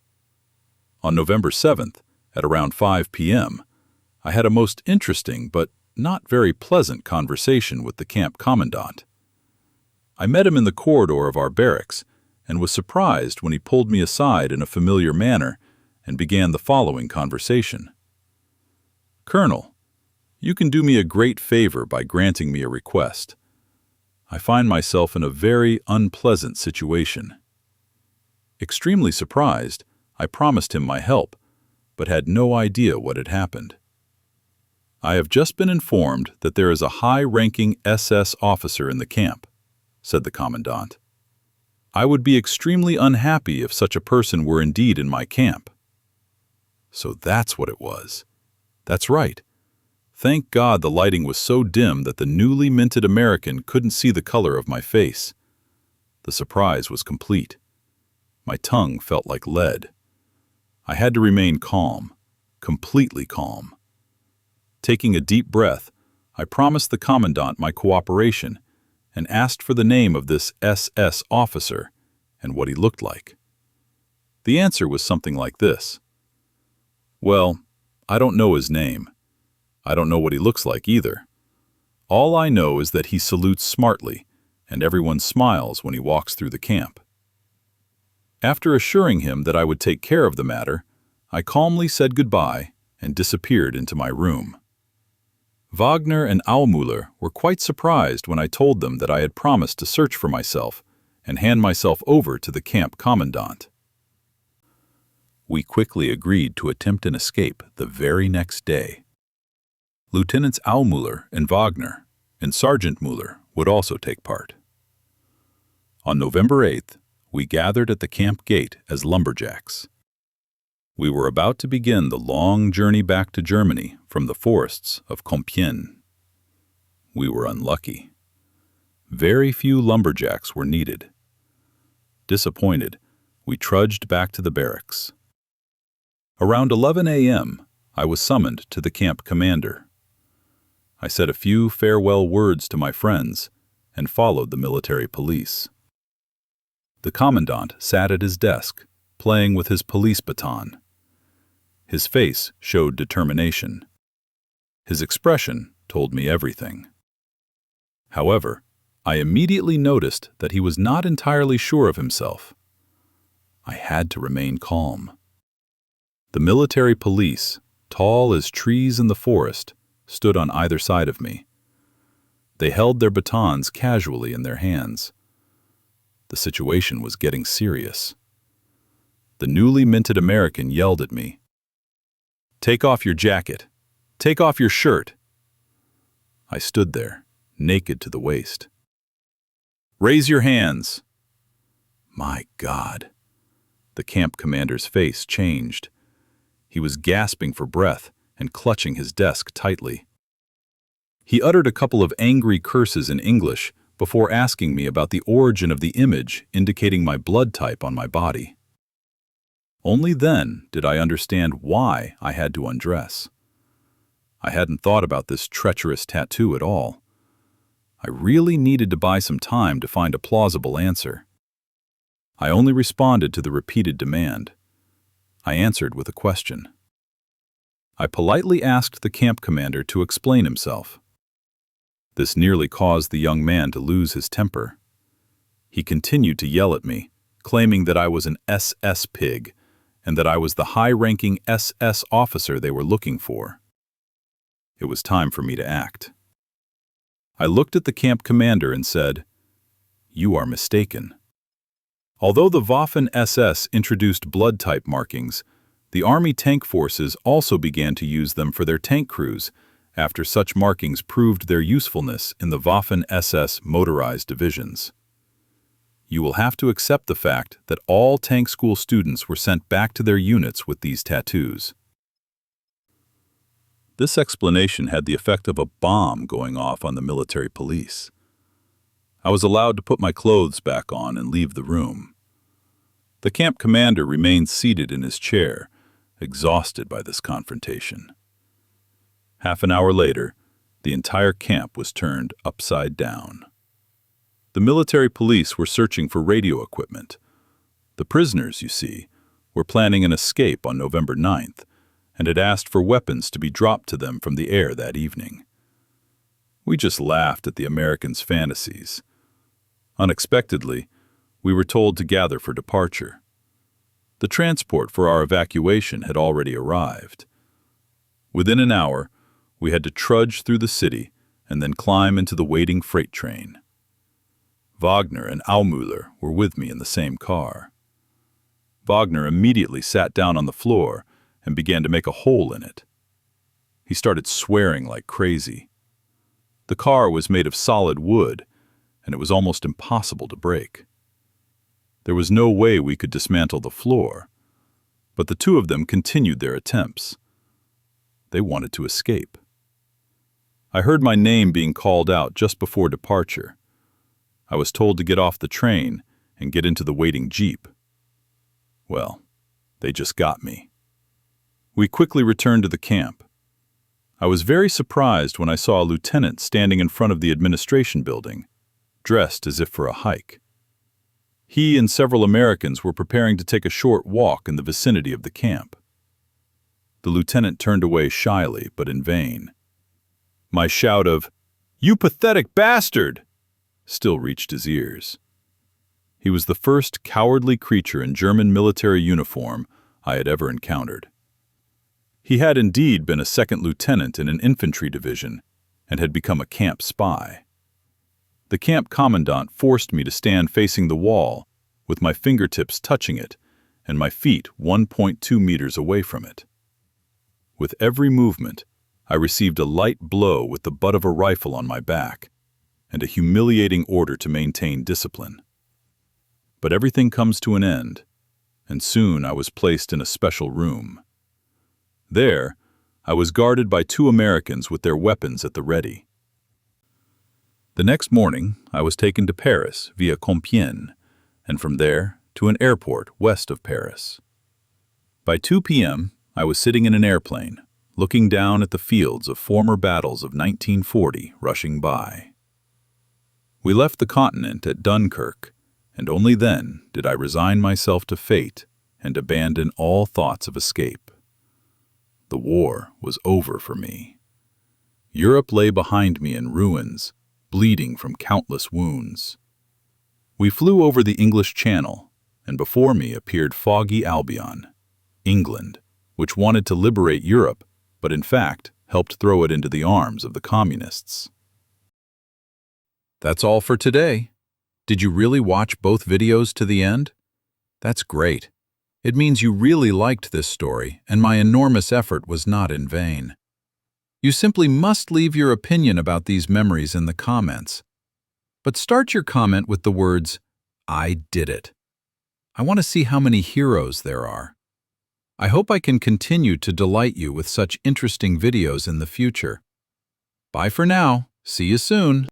On November 7th, at around 5 p.m., I had a most interesting but not very pleasant conversation with the camp commandant. I met him in the corridor of our barracks and was surprised when he pulled me aside in a familiar manner and began the following conversation. "Colonel, you can do me a great favor by granting me a request. I find myself in a very unpleasant situation." Extremely surprised, I promised him my help, but had no idea what had happened. "I have just been informed that there is a high-ranking SS officer in the camp," said the commandant. "I would be extremely unhappy if such a person were indeed in my camp." So that's what it was. That's right. Thank God the lighting was so dim that the newly minted American couldn't see the color of my face. The surprise was complete. My tongue felt like lead. I had to remain calm, completely calm. Taking a deep breath, I promised the commandant my cooperation and asked for the name of this SS officer and what he looked like. The answer was something like this. "Well, I don't know his name. I don't know what he looks like either. All I know is that he salutes smartly, and everyone smiles when he walks through the camp." After assuring him that I would take care of the matter, I calmly said goodbye and disappeared into my room. Wagner and Aumüller were quite surprised when I told them that I had promised to search for myself and hand myself over to the camp commandant. We quickly agreed to attempt an escape the very next day. Lieutenants Aumüller and Wagner and Sergeant Müller would also take part. On November 8th, we gathered at the camp gate as lumberjacks. We were about to begin the long journey back to Germany from the forests of Compiègne. We were unlucky. Very few lumberjacks were needed. Disappointed, we trudged back to the barracks. Around 11 a.m., I was summoned to the camp commander. I said a few farewell words to my friends and followed the military police. The commandant sat at his desk, playing with his police baton. His face showed determination. His expression told me everything. However, I immediately noticed that he was not entirely sure of himself. I had to remain calm. The military police, tall as trees in the forest, stood on either side of me. They held their batons casually in their hands. The situation was getting serious. The newly minted American yelled at me, "Take off your jacket! Take off your shirt!" I stood there, naked to the waist. "Raise your hands!" My God! The camp commander's face changed. He was gasping for breath and clutching his desk tightly. He uttered a couple of angry curses in English before asking me about the origin of the image indicating my blood type on my body. Only then did I understand why I had to undress. I hadn't thought about this treacherous tattoo at all. I really needed to buy some time to find a plausible answer. I only responded to the repeated demand. I answered with a question. I politely asked the camp commander to explain himself. This nearly caused the young man to lose his temper. He continued to yell at me, claiming that I was an SS pig and that I was the high-ranking SS officer they were looking for. It was time for me to act. I looked at the camp commander and said, "You are mistaken." Although the Waffen SS introduced blood type markings, the Army tank forces also began to use them for their tank crews after such markings proved their usefulness in the Waffen SS motorized divisions. You will have to accept the fact that all tank school students were sent back to their units with these tattoos. This explanation had the effect of a bomb going off on the military police. I was allowed to put my clothes back on and leave the room. The camp commander remained seated in his chair, exhausted by this confrontation. Half an hour later, the entire camp was turned upside down. The military police were searching for radio equipment. The prisoners, you see, were planning an escape on November 9th and had asked for weapons to be dropped to them from the air that evening. We just laughed at the Americans' fantasies. Unexpectedly, we were told to gather for departure. The transport for our evacuation had already arrived. Within an hour, we had to trudge through the city and then climb into the waiting freight train. Wagner and Aumüller were with me in the same car. Wagner immediately sat down on the floor and began to make a hole in it. He started swearing like crazy. The car was made of solid wood, and it was almost impossible to break. There was no way we could dismantle the floor, but the two of them continued their attempts. They wanted to escape. I heard my name being called out just before departure. I was told to get off the train and get into the waiting jeep. Well, they just got me. We quickly returned to the camp. I was very surprised when I saw a lieutenant standing in front of the administration building, dressed as if for a hike. He and several Americans were preparing to take a short walk in the vicinity of the camp. The lieutenant turned away shyly, but in vain. My shout of, "You pathetic bastard!" still reached his ears. He was the first cowardly creature in German military uniform I had ever encountered. He had indeed been a second lieutenant in an infantry division and had become a camp spy. The camp commandant forced me to stand facing the wall, with my fingertips touching it and my feet 1.2 meters away from it. With every movement, I received a light blow with the butt of a rifle on my back and a humiliating order to maintain discipline. But everything comes to an end, and soon I was placed in a special room. There, I was guarded by two Americans with their weapons at the ready. The next morning, I was taken to Paris via Compiègne, and from there to an airport west of Paris. By 2 p.m., I was sitting in an airplane, looking down at the fields of former battles of 1940 rushing by. We left the continent at Dunkirk, and only then did I resign myself to fate and abandon all thoughts of escape. The war was over for me. Europe lay behind me in ruins, bleeding from countless wounds. We flew over the English Channel, and before me appeared foggy Albion, England, which wanted to liberate Europe, but in fact helped throw it into the arms of the communists. That's all for today. Did you really watch both videos to the end? That's great. It means you really liked this story, and my enormous effort was not in vain. You simply must leave your opinion about these memories in the comments. But start your comment with the words, "I did it." I want to see how many heroes there are. I hope I can continue to delight you with such interesting videos in the future. Bye for now. See you soon.